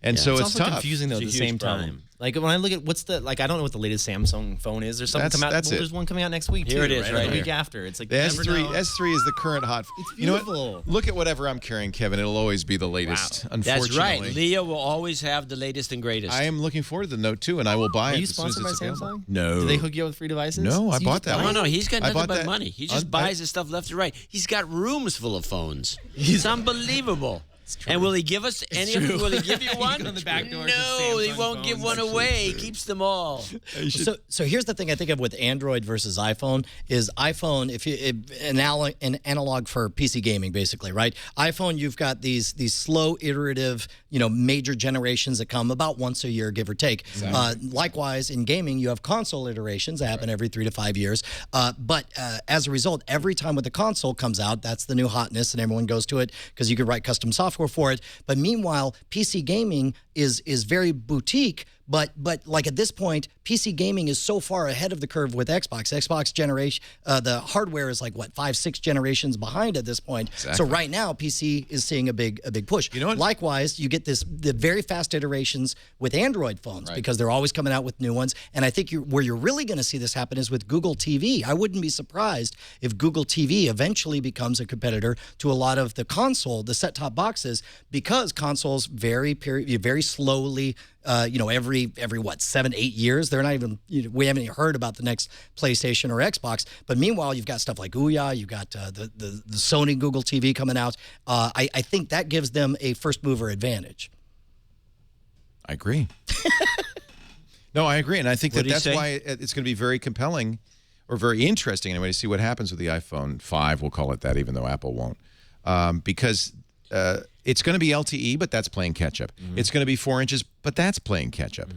And so it's it's also tough. confusing though at the same time. Like when I look at I don't know what the latest Samsung phone is. There's something There's one coming out next week. Here too, it is, right? right The week here. after. It's like The S3 is the current hot. It's You know beautiful. what? Look at whatever I'm carrying, Kevin. It'll always be the latest. Wow. Unfortunately, That's right. Leah will always have the latest and greatest. I am looking forward to the Note 2, and I will buy Are it you as soon as sponsored by it's available. Samsung? No. Do they hook you up with free devices? No, I So you bought just that buy one. No, he's got I nothing bought but that- money. He just buys his stuff left and right. He's got rooms full of phones. He's unbelievable. And will he give us any of them? Will he give you one? go to the back door, just No, he Samsung won't give phones. one away. He keeps them all. So here's the thing I think of with Android versus iPhone is iPhone, an analog for PC gaming, basically, right? iPhone, you've got these slow, iterative, major generations that come about once a year, give or take. Likewise, in gaming, you have console iterations that happen every 3 to 5 years. But as a result, every time when the console comes out, that's the new hotness, and everyone goes to it because you can write custom software for it. But meanwhile, PC gaming is very boutique. But like at this point, PC gaming is so far ahead of the curve with Xbox. Xbox generation, the hardware is like 5-6 generations behind at this point. Exactly. So right now, PC is seeing a big push. You know what? Likewise, you get the very fast iterations with Android phones because they're always coming out with new ones. And I think where you're really going to see this happen is with Google TV. I wouldn't be surprised if Google TV eventually becomes a competitor to a lot of the set-top boxes, because consoles very slowly. Every 7-8 years, they're not even. We haven't even heard about the next PlayStation or Xbox. But meanwhile, you've got stuff like Ouya, you've got the Sony Google TV coming out. I think that gives them a first mover advantage. I agree. No, I agree, and I think What did he that's say? why it's going to be very compelling, or very interesting anyway, to see what happens with the iPhone 5. We'll call it that, even though Apple won't, because. It's going to be LTE, but that's playing catch up. It's going to be 4 inches, but that's playing catch up.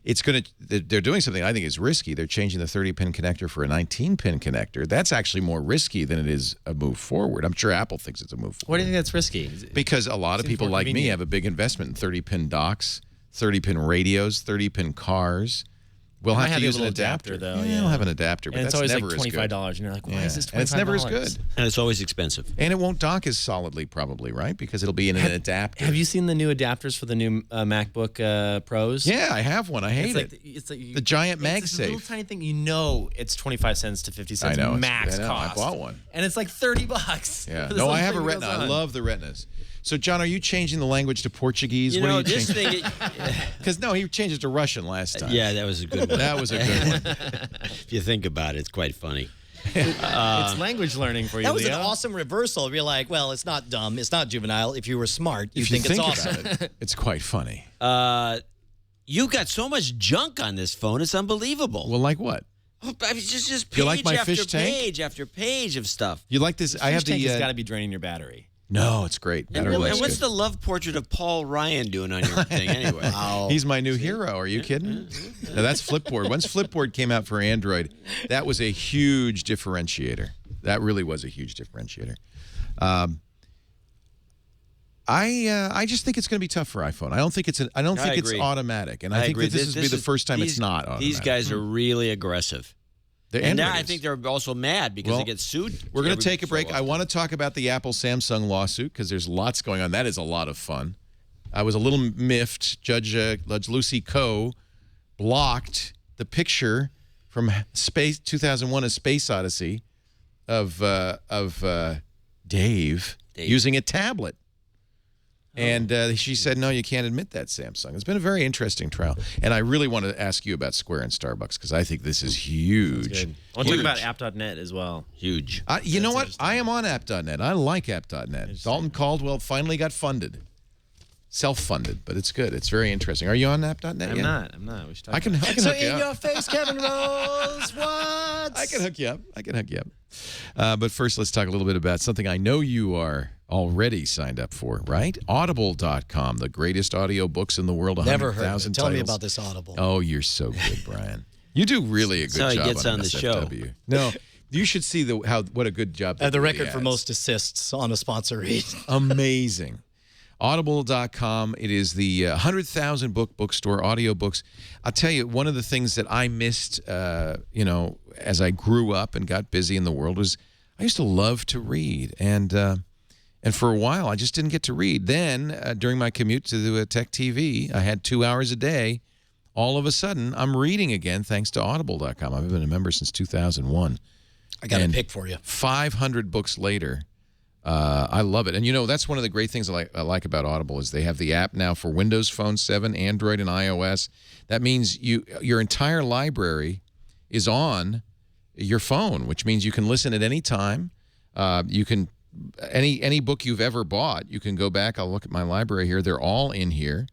It's going to. They're doing something I think is risky. They're changing the 30-pin connector for a 19-pin connector. That's actually more risky than it is a move forward. I'm sure Apple thinks it's a move forward. Why do you think that's risky? Because a lot of Seems people more like me convenient. have a big investment in 30-pin docks, 30-pin radios, 30-pin cars. We'll I have to have a use an little adapter. adapter, though, Yeah, yeah. I'll have an adapter, but And it's that's always never like as good. $25, and you're like, why is this $25? And it's never as good. And it's always expensive. And it won't dock as solidly, probably, right? Because it'll be in an adapter. Have you seen the new adapters for the new MacBook Pros? Yeah, I have one. I hate it. It's like The giant It's this little MagSafe. tiny thing. It's 25 cents to 50 cents I know, max I cost. bought one. And it's like $30. Yeah. for this No, little I have a thing that Retina. goes I on. love the Retinas. So, John, are you changing the language to Portuguese? You what know, are you this changing? thing. Because no, he changed it to Russian last time. Yeah, that was a good one. That was a good one. If you think about it, it's quite funny. It's language learning for you, That was an Leo. awesome reversal. You're like, well, it's not dumb, it's not juvenile. If you were smart, you If you think it's awesome. about it, it's quite funny. You got so much junk on this phone; it's unbelievable. Well, like what? I mean, just page You like my after fish tank? page after page of stuff. You like this? I have Fish tank the. has got to be draining your battery. No, it's great. And, Battery life's what's good. the love portrait of Paul Ryan doing on your thing anyway? He's my new hero. Are you kidding? No, that's Flipboard. Once Flipboard came out for Android, that was a huge differentiator. That really was a huge differentiator. I just think it's going to be tough for iPhone. I don't think it's agree. automatic, and I think agree. that this will be the first time it's not automatic. These guys are really aggressive. The And now Android I is. think they're also mad because Well, they get sued. We're going to every take a so break. I often. want to talk about the Apple-Samsung lawsuit because there's lots going on. That is a lot of fun. I was a little miffed. Judge Lucy Coe blocked the picture from Space 2001: A Space Odyssey of Dave using a tablet. And she said, no, you can't admit that, Samsung. It's been a very interesting trial. And I really want to ask you about Square and Starbucks because I think this is huge. I want to talk about app.net as well. Huge. You know what? I am on app.net. I like app.net. Dalton Caldwell finally got funded. Self-funded, but it's good. It's very interesting. Are you on app.net yet? I'm not. We should talk I can hook you up. in your face, Kevin Rose. What? I can hook you up. But first, let's talk a little bit about something I know you are already signed up for, right? Audible.com, the greatest audio books in the world. Never heard of it. 100,000 Tell me titles. about this Audible. Oh, you're so good, Brian. You do really a good That's how job he gets on the SFW. show. No, you should see what a good job. I have the record has. for most assists on a sponsor read. Amazing. Audible.com. It is the 100,000 bookstore, audiobooks. I'll tell you, one of the things that I missed, as I grew up and got busy in the world was I used to love to read. And for a while, I just didn't get to read. Then, during my commute to the Tech TV, I had 2 hours a day. All of a sudden, I'm reading again thanks to Audible.com. I've been a member since 2001. I got a pick for you. 500 books later. I love it. And, that's one of the great things I like about Audible is they have the app now for Windows Phone 7, Android, and iOS. That means your entire library is on your phone, which means you can listen at any time. You can any book you've ever bought, you can go back. I'll look at my library here. They're all in here.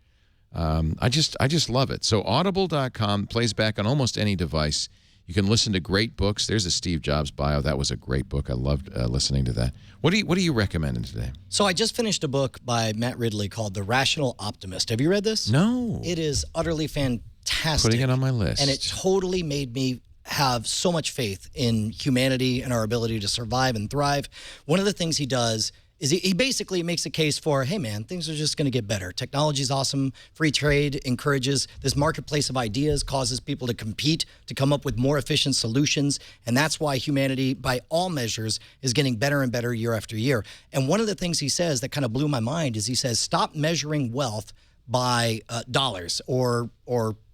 I just love it. So Audible.com plays back on almost any device. You can listen to great books. There's a Steve Jobs bio. That was a great book. I loved listening to that. What are you recommending today? So I just finished a book by Matt Ridley called The Rational Optimist. Have you read this? No. It is utterly fantastic. Putting it on my list. And it totally made me have so much faith in humanity and our ability to survive and thrive. One of the things he does is he basically makes a case for, hey, man, things are just going to get better. Technology's awesome. Free trade encourages this marketplace of ideas, causes people to compete, to come up with more efficient solutions. And that's why humanity, by all measures, is getting better and better year after year. And one of the things he says that kind of blew my mind is he says, stop measuring wealth by dollars or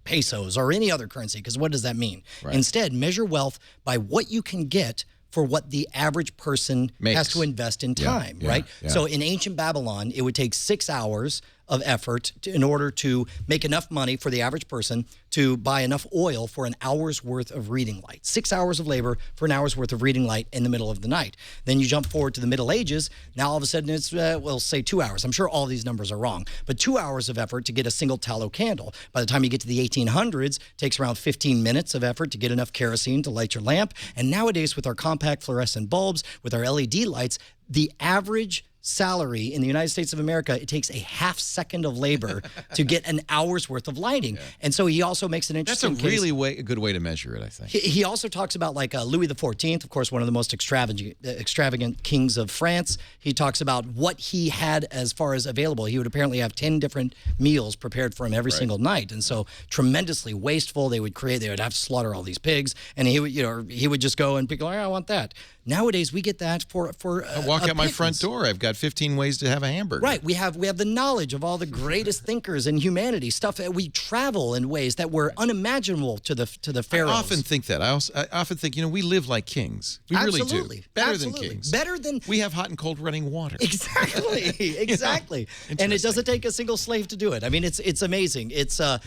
pesos or any other currency, because what does that mean? Right. Instead, measure wealth by what you can get for what the average person has to invest in time, right? Yeah. So in ancient Babylon, it would take 6 hours of effort in order to make enough money for the average person to buy enough oil for an hour's worth of reading light. 6 hours of labor for an hour's worth of reading light in the middle of the night. Then you jump forward to the Middle Ages. Now all of a sudden it's, we'll say 2 hours. I'm sure all these numbers are wrong, but 2 hours of effort to get a single tallow candle. By the time you get to the 1800s, it takes around 15 minutes of effort to get enough kerosene to light your lamp. And nowadays with our compact fluorescent bulbs, with our LED lights, the average salary in the United States of America, it takes a half second of labor to get an hour's worth of lighting. And so he also makes an interesting That's a really good way to measure it, I think. He also talks about like Louis XIV, of course, one of the most extravagant kings of France. He talks about what he had as far as available. He would apparently have 10 different meals prepared for him every single night. And so tremendously wasteful. They would have to slaughter all these pigs. And he would just go and people are like, I want that. Nowadays, we get that for I walk out my front door. I've got 15 ways to have a hamburger. Right. We have the knowledge of all the greatest thinkers in humanity. Stuff we travel in ways that were unimaginable to the pharaohs. I often think that. I often think, we live like kings. We really do. Better than kings. Better than we have hot and cold running water. Exactly. Exactly. And it doesn't take a single slave to do it. I mean, it's amazing. It's I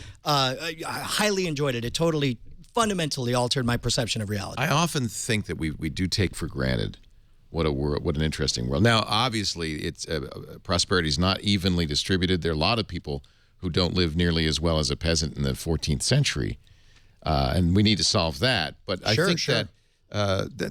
highly enjoyed it. It totally fundamentally altered my perception of reality. I often think that we do take for granted what an interesting world. Now, obviously, it's prosperity is not evenly distributed. There are a lot of people who don't live nearly as well as a peasant in the 14th century, and we need to solve that. But I think that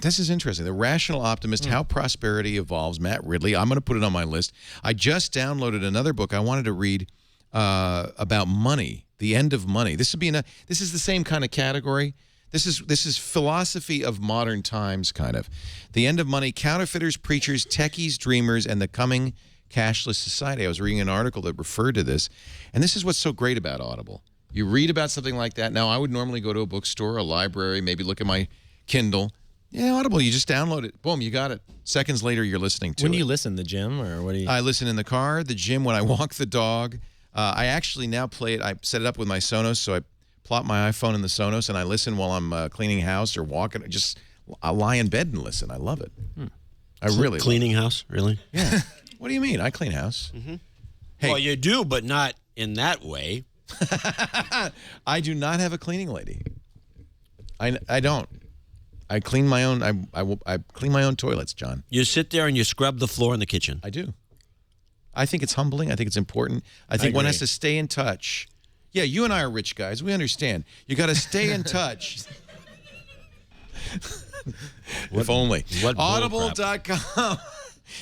this is interesting. The Rational Optimist, How Prosperity Evolves, Matt Ridley. I'm going to put it on my list. I just downloaded another book I wanted to read about money. The End of Money. This is the same kind of category. This is philosophy of modern times, kind of. The End of Money: Counterfeiters, Preachers, Techies, Dreamers, and the Coming Cashless Society. I was reading an article that referred to this, and this is what's so great about Audible. You read about something like that. Now, I would normally go to a bookstore, a library, maybe look at my Kindle. Yeah, Audible, you just download it. Boom, you got it. Seconds later, you're listening to it. When do you listen? The gym, or what do you? I listen in the car, the gym, when I walk the dog. I actually now play it. I set it up with my Sonos, so I plop my iPhone in the Sonos, and I listen while I'm cleaning house or walking, just I lie in bed and listen. I love it. I really Cleaning house, really? Yeah. What do you mean? I clean house. Hey. Well, you do, but not in that way. I do not have a cleaning lady. I don't. I clean my own. I clean my own toilets, John. You sit there and you scrub the floor in the kitchen. I do. I think it's humbling. I think it's important. I think one has to stay in touch. Yeah, you and I are rich guys. We understand. You got to stay in touch. If only. Audible.com.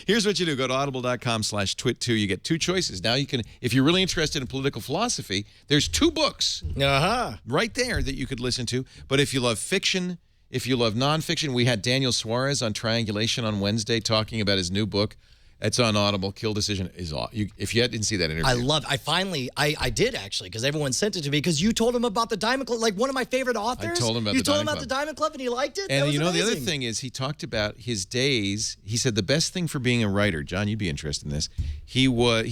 Here's what you do. Go to audible.com/twit2. You get 2 choices. Now you can, if you're really interested in political philosophy, there's 2 books right there that you could listen to. But if you love fiction, if you love nonfiction, we had Daniel Suarez on Triangulation on Wednesday talking about his new book. It's on Audible. Kill Decision is off. If you didn't see that interview. I did actually, because everyone sent it to me, because you told him about the Diamond Club, like one of my favorite authors. I told him about the Diamond Club and he liked it? And that was the other amazing. thing is he talked about his days. He said the best thing for being a writer, John, you'd be interested in this. He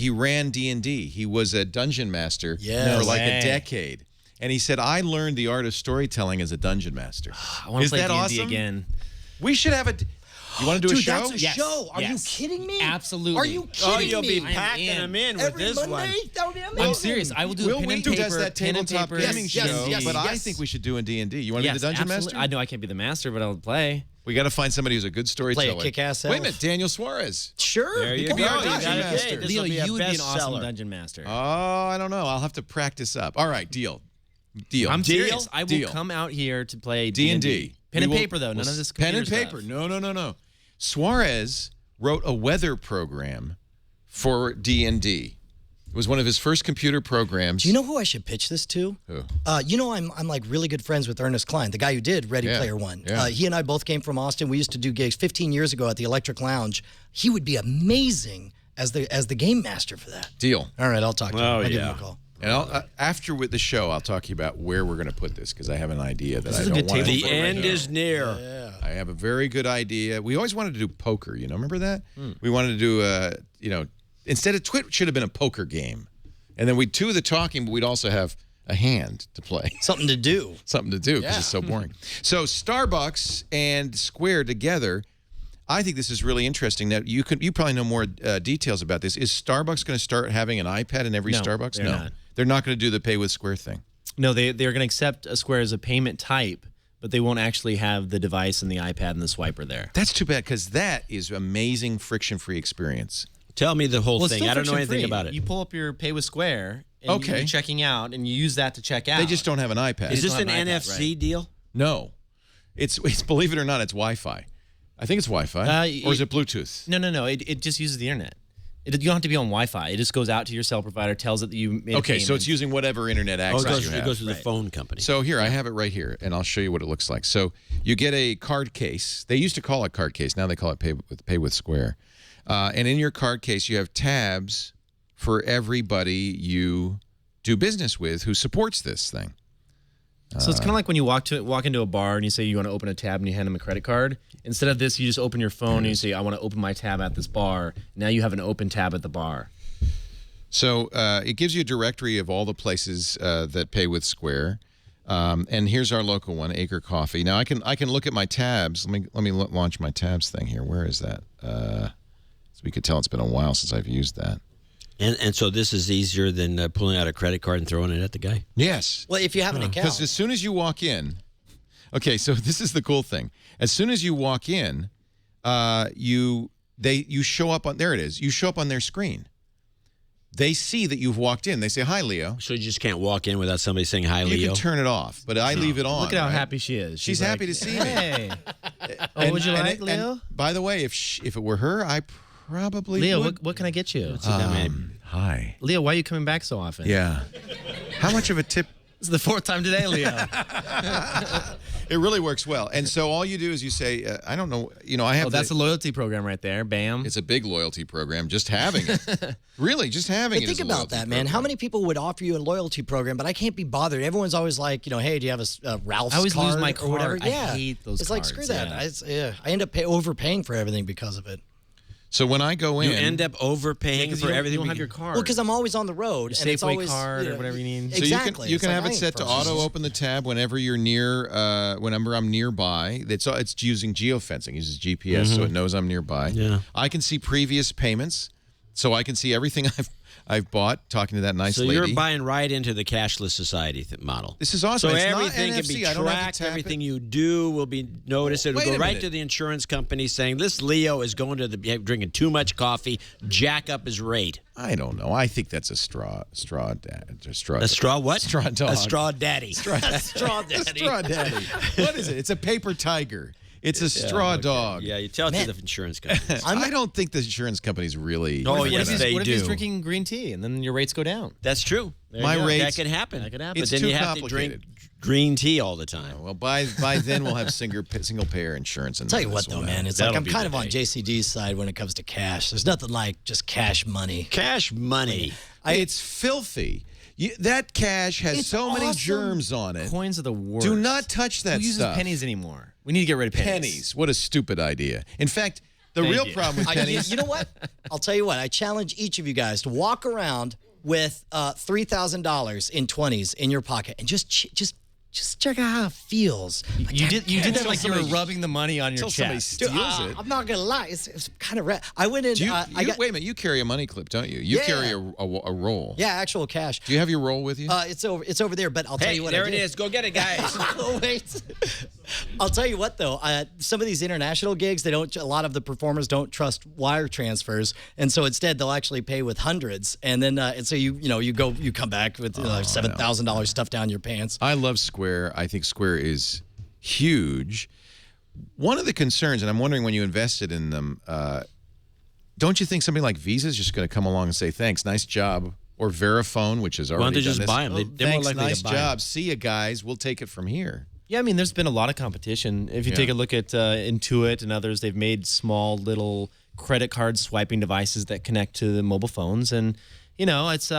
ran D&D. He was a dungeon master for like a decade. And he said, I learned the art of storytelling as a dungeon master. I want to play D&D awesome? Again. We should have a... You want to do a show? That's a show. Are you kidding me? Absolutely. Are you kidding me? You'll be packing them in with Every this Monday? one. That would be amazing. I'm serious. I will do a pen and paper. does that pen and tabletop paper. gaming show, but I think we should do a D&D. You want to be the dungeon master? I know I can't be the master, but I'll play. We got to find somebody who's a good storyteller. Play a kick-ass Wait a elf. minute, Daniel Suarez. Sure. There you Come go. on, You Dungeon got it. Master. Hey, this Leo, will be a you would be an awesome bestseller. dungeon master. Oh, I don't know. I'll have to practice up. All right, deal. I'm Deal? serious. I will Deal. come out here to play D&D. Pen and paper, though. None of this Pen and computer paper. stuff. No. Suarez wrote a weather program for D&D. It was one of his first computer programs. Do you know who I should pitch this to? Who? I'm like really good friends with Ernest Cline, the guy who did Ready Player One. Yeah. He and I both came from Austin. We used to do gigs 15 years ago at the Electric Lounge. He would be amazing as the game master for that. Deal. All right, I'll talk to him. I'll give him yeah. a call. And after with the show, I'll talk to you about where we're going to put this because I have an idea that I is a don't good want to table put The right end now. is near. I have a very good idea. We always wanted to do poker. Remember that? We wanted to do instead of TWiT should have been a poker game, and then we'd do the talking, but we'd also have a hand to play. Something to do. Something to do because it's so boring. So Starbucks and Square together. I think this is really interesting. That you probably know more details about this. Is Starbucks going to start having an iPad in every No, Starbucks? they're not. They're not going to do the pay with Square thing. No, they're going to accept a Square as a payment type, but they won't actually have the device and the iPad and the swiper there. That's too bad because that is amazing friction-free experience. Tell me the whole Well, it's thing. still I don't know anything friction-free. about it. You pull up your Pay with Square, and Okay. you're checking out, and you use that to check out. They just don't have an iPad. Is this don't an have an iPad, NFC deal? No, it's believe it or not, it's Wi-Fi. I think it's Wi-Fi, or is it Bluetooth? No. It just uses the internet. You don't have to be on Wi-Fi. It just goes out to your cell provider, tells it that you made a Okay, so payment. it's using whatever internet access you have. It goes to the phone company. So here, I have it right here, and I'll show you what it looks like. So you get a card case. They used to call it card case. Now they call it Pay with Square. And in your card case, you have tabs for everybody you do business with who supports this thing. So it's kind of like when you walk into a bar and you say you want to open a tab and you hand them a credit card. Instead of this, you just open your phone and you say, I want to open my tab at this bar. Now you have an open tab at the bar. So it gives you a directory of all the places that pay with Square. And here's our local one, Acre Coffee. Now I can look at my tabs. Let me launch my tabs thing here. Where is that? So we could tell it's been a while since I've used that. And so this is easier than pulling out a credit card and throwing it at the guy? Yes. Well, if you have an account. Because as soon as you walk in, okay, so this is the cool thing. As soon as you walk in, you show up on, there it is. You show up on their screen. They see that you've walked in. They say, hi, Leo. So you just can't walk in without somebody saying hi, You Leo? can turn it off, but I leave it on. Look at how right? happy she is. She's like, happy to see me. Hey. Oh, would you like, Leo? By the way, if it were her, I probably Leo, would. what can I get you? Hi. Leo, why are you coming back so often? Yeah. How much of a tip? This is the 4th time today, Leo. It really works well. And so all you do is you say, I don't know, I have. That's a loyalty program right there. Bam. It's a big loyalty program. Just having it, really, just having But it. think is a about loyalty that, man. program. How many people would offer you a loyalty program, but I can't be bothered. Everyone's always like, hey, do you have a Ralph's I always card lose my or whatever? card. I Yeah. hate those It's like, cards, screw that. yeah. I end up overpaying for everything because of it. So when I go in, You end up overpaying for everything. You don't have your card. Well, because I'm always on the road, and it's Safeway always card or whatever you need. So Exactly. you can It's have like, it I set to ain't auto first. open the tab whenever you're near, whenever I'm nearby. It's using geofencing, it uses GPS, so it knows I'm nearby. Yeah. I can see previous payments, so I can see everything I've bought. Talking to that nice So lady. you're buying right into the cashless society model. This is awesome. So It's not everything can NFC. be I don't have to tracked. tap it. Everything you do will be noticed. It'll Wait go a right minute. to the insurance company saying, this Leo is going to drinking too much coffee. Jack up his rate. I don't know. I think that's a straw dad. A straw what? Straw dog. A straw daddy. Straw daddy. Straw daddy. What is it? It's a paper tiger. It's a straw dog. Yeah, you tell it to the insurance company. I don't think the insurance companies really. Oh, What yes, if they what if do. he's drinking green tea and then your rates go down? That's true. My That rates- could happen. That could happen. It's But then too you have to complicated. drink green tea all the time. Well, by then we'll have single payer insurance. And Tell you this what, will though, happen. man, it's That'll like I'm be kind the of on day. JCD's side when it comes to cash. There's nothing like just cash money. Cash money. It's filthy. That cash has It's so many awesome. germs on it. Coins are the worst. Do not touch that Who uses stuff. pennies anymore? We need to get rid of pennies. Pennies. What a stupid idea. In fact, the Thank real you. problem with pennies. You know what? I'll tell you what. I challenge each of you guys to walk around with $3,000 in 20s in your pocket and just check out how it feels. Like, You did that Until like you were somebody- rubbing the money on your Until somebody chest. steals it. I'm not gonna lie, it's kind of rad. I went in. Do you, I got wait a minute. You carry a money clip, don't you? You Yeah. carry a roll. yeah, actual cash. Do you have your roll with you? It's over there. But I'll tell Hey, you what. there I it did. is. Go get it, guys. Oh, wait. I'll tell you what, though. Some of these international gigs, a lot of the performers don't trust wire transfers, and so instead they'll actually pay with hundreds, and then and so you come back with $7,000 stuffed down your pants. I love Square. I think Square is huge. One of the concerns, and I'm wondering when you invested in them, don't you think something like Visa is just going to come along and say, thanks, nice job? Or Verifone, which is already Why don't they done just this. buy 'em? They're more Thanks, likely to nice buy 'em. job. See you guys. We'll take it from here. Yeah, I mean, there's been a lot of competition. If you take a look at Intuit and others, they've made small little credit card swiping devices that connect to the mobile phones. And, you know, it's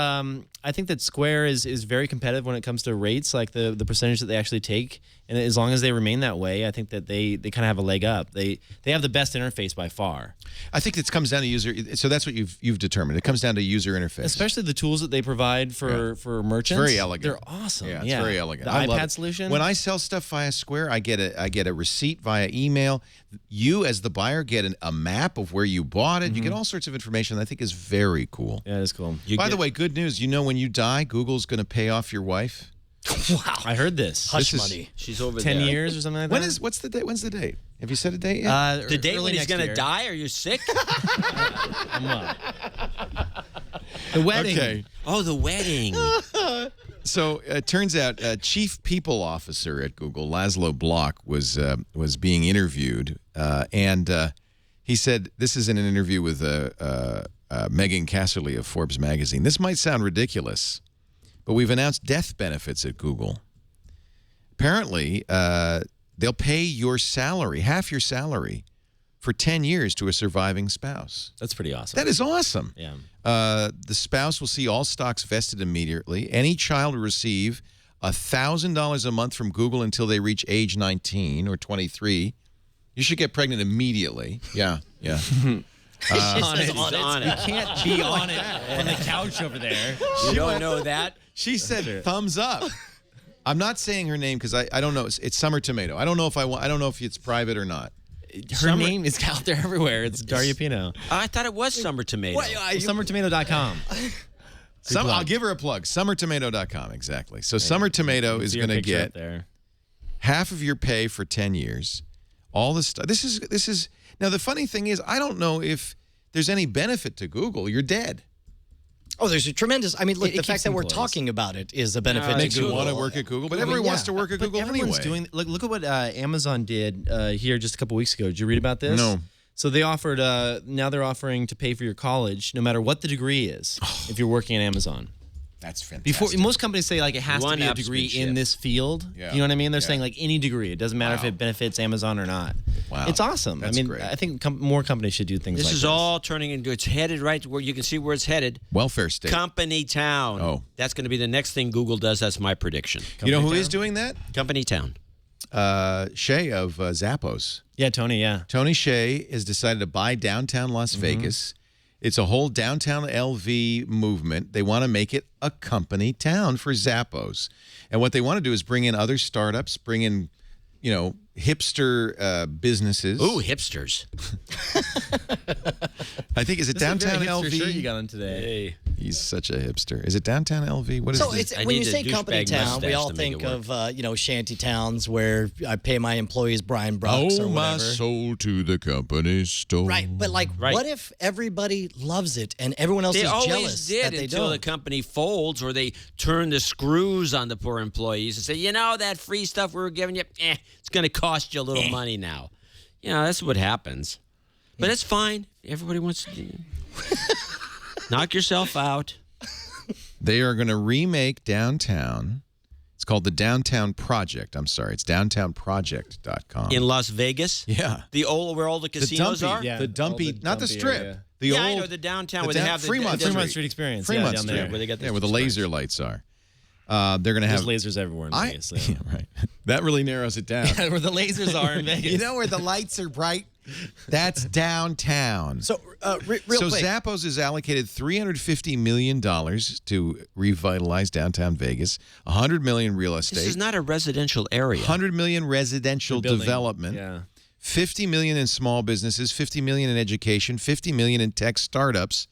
I think that Square is very competitive when it comes to rates, like the percentage that they actually take. And as long as they remain that way, I think that they kind of have a leg up. They have the best interface by far. I think it comes down to user. So that's what you've determined. It comes down to user interface. Especially the tools that they provide for merchants. Very elegant. They're awesome. Yeah, it's very elegant. The I love iPad it. solution. When I sell stuff via Square, I get a receipt via email. You, as the buyer, get a map of where you bought it. You get all sorts of information that I think is very cool. Yeah, that's cool. By the way, good news. You know when you die, Google's going to pay off your wife? Wow. I heard this. Hush money. She's over 10 there. years or something like that. What's the date? When's the date? Have you set a date yet? The date early when he's next going to year. die? Are you sick? The wedding. Okay. Oh, the wedding. So it turns out Chief People Officer at Google, Laszlo Block, was being interviewed, and he said, this is in an interview with Megan Casserly of Forbes magazine. This might sound ridiculous, but we've announced death benefits at Google. Apparently, they'll pay your salary, half your salary, for 10 years to a surviving spouse. That's pretty awesome. That is awesome. Yeah. The spouse will see all stocks vested immediately. Any child will receive $1,000 a month from Google until they reach age 19 or 23. You should get pregnant immediately. Yeah, yeah. on it. You can't be on it from the couch over there. You don't know that? She said thumbs up. I'm not saying her name because I don't know. It's Summer Tomato. I don't know if I don't know if it's private or not. Her name is out there everywhere. It's Daria Pino. I thought it was Summer Tomato. SummerTomato.com. I'll give her a plug. SummerTomato.com, exactly. So Summer Tomato is going to get there. half of your pay for 10 years. All this stuff. This is now the funny thing is I don't know if there's any benefit to Google. You're dead. Oh, there's a tremendous. I mean, look, It the fact keeps that we're employees. talking about it is a benefit. It to makes you Google. want to work at Google, but everyone wants to work at Google Everyone's anyway. doing. Look at what Amazon did here just a couple weeks ago. Did you read about this? No. So they offered. Now they're offering to pay for your college, no matter what the degree is, if you're working at Amazon. That's fantastic. Before most companies say like it has to be a degree in this field. Yeah. You know what I mean? They're Yeah. saying like any degree. It doesn't matter if Wow. it benefits Amazon or not. Wow. It's awesome. That's I mean, great. I think more companies should do things This like is this. all turning into, it's headed right to where you can see where it's headed. welfare state. Company Town. Oh. That's going to be the next thing Google does. That's my prediction. You know who is doing that? Company Town. Shea of Zappos. Yeah, Tony, yeah. Tony Shea has decided to buy downtown Las Vegas. It's a whole downtown LV movement. They want to make it a company town for Zappos. And what they want to do is bring in other startups, bring in, hipster businesses. Ooh, hipsters. I think, is it downtown LV? Shirt you got on today. He's such a hipster. Is it downtown LV? What is So this? it's, when you say company town, we all think of shanty towns where I pay my employees Brian Brooks or whatever. my soul to the company store. Right, but what if everybody loves it and everyone else They is always jealous did that they until the don't? company folds or they turn the screws on the poor employees and say, that free stuff we were giving you, it's going to cost you a little money now. That's what happens. But it's fine. Everybody wants to knock yourself out. They are going to remake downtown. It's called the Downtown Project. I'm sorry. It's downtownproject.com. In Las Vegas? Yeah. Where all the casinos are? Yeah, the dumpy, not the dumpy strip. area. The old, I know the downtown where they have Fremont the Fremont Street Experience. Fremont down Street. there. where they got where the laser lights are. They're going to have There's lasers everywhere in Vegas. So. Yeah, right. That really narrows it down. Where the lasers are in Vegas. You know where the lights are bright? That's downtown. So, real So quick. Zappos has allocated $350 million to revitalize downtown Vegas, $100 million real estate, This is not a residential area. $100 million residential development, Yeah. $50 million in small businesses, $50 million in education, $50 million in tech startups.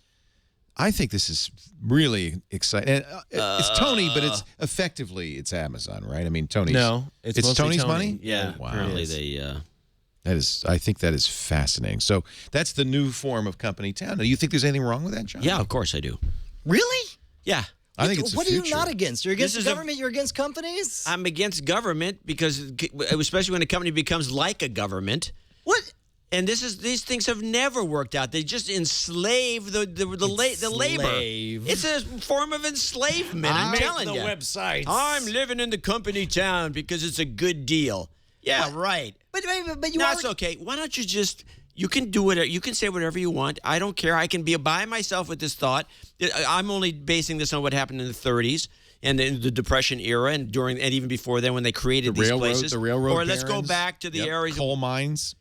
I think this is really exciting. And, it's Tony, but it's effectively it's Amazon, right? I mean, Tony's. No, it's mostly Tony's Tony. money. Yeah. Wow. Apparently they... I think that is fascinating. So that's the new form of company town. Do you think there's anything wrong with that, John? Yeah, of course I do. Really? Yeah. I think it's the What are you future. not against? You're against This the is a- government? You're against companies? I'm against government because, especially when a company becomes like a government. What? And these things have never worked out. They just enslave the labor. It's a form of enslavement. I'm telling you. websites. I'm living in the company town because it's a good deal. Yeah, right. But you No, are. it's okay. Why don't you just? You can do it. You can say whatever you want. I don't care. I can be by myself with this thought. I'm only basing this on what happened in the 30s and the Depression era, and even before then when they created these places. The railroad. Or let's go barons. back to the Yep. areas. Coal mines.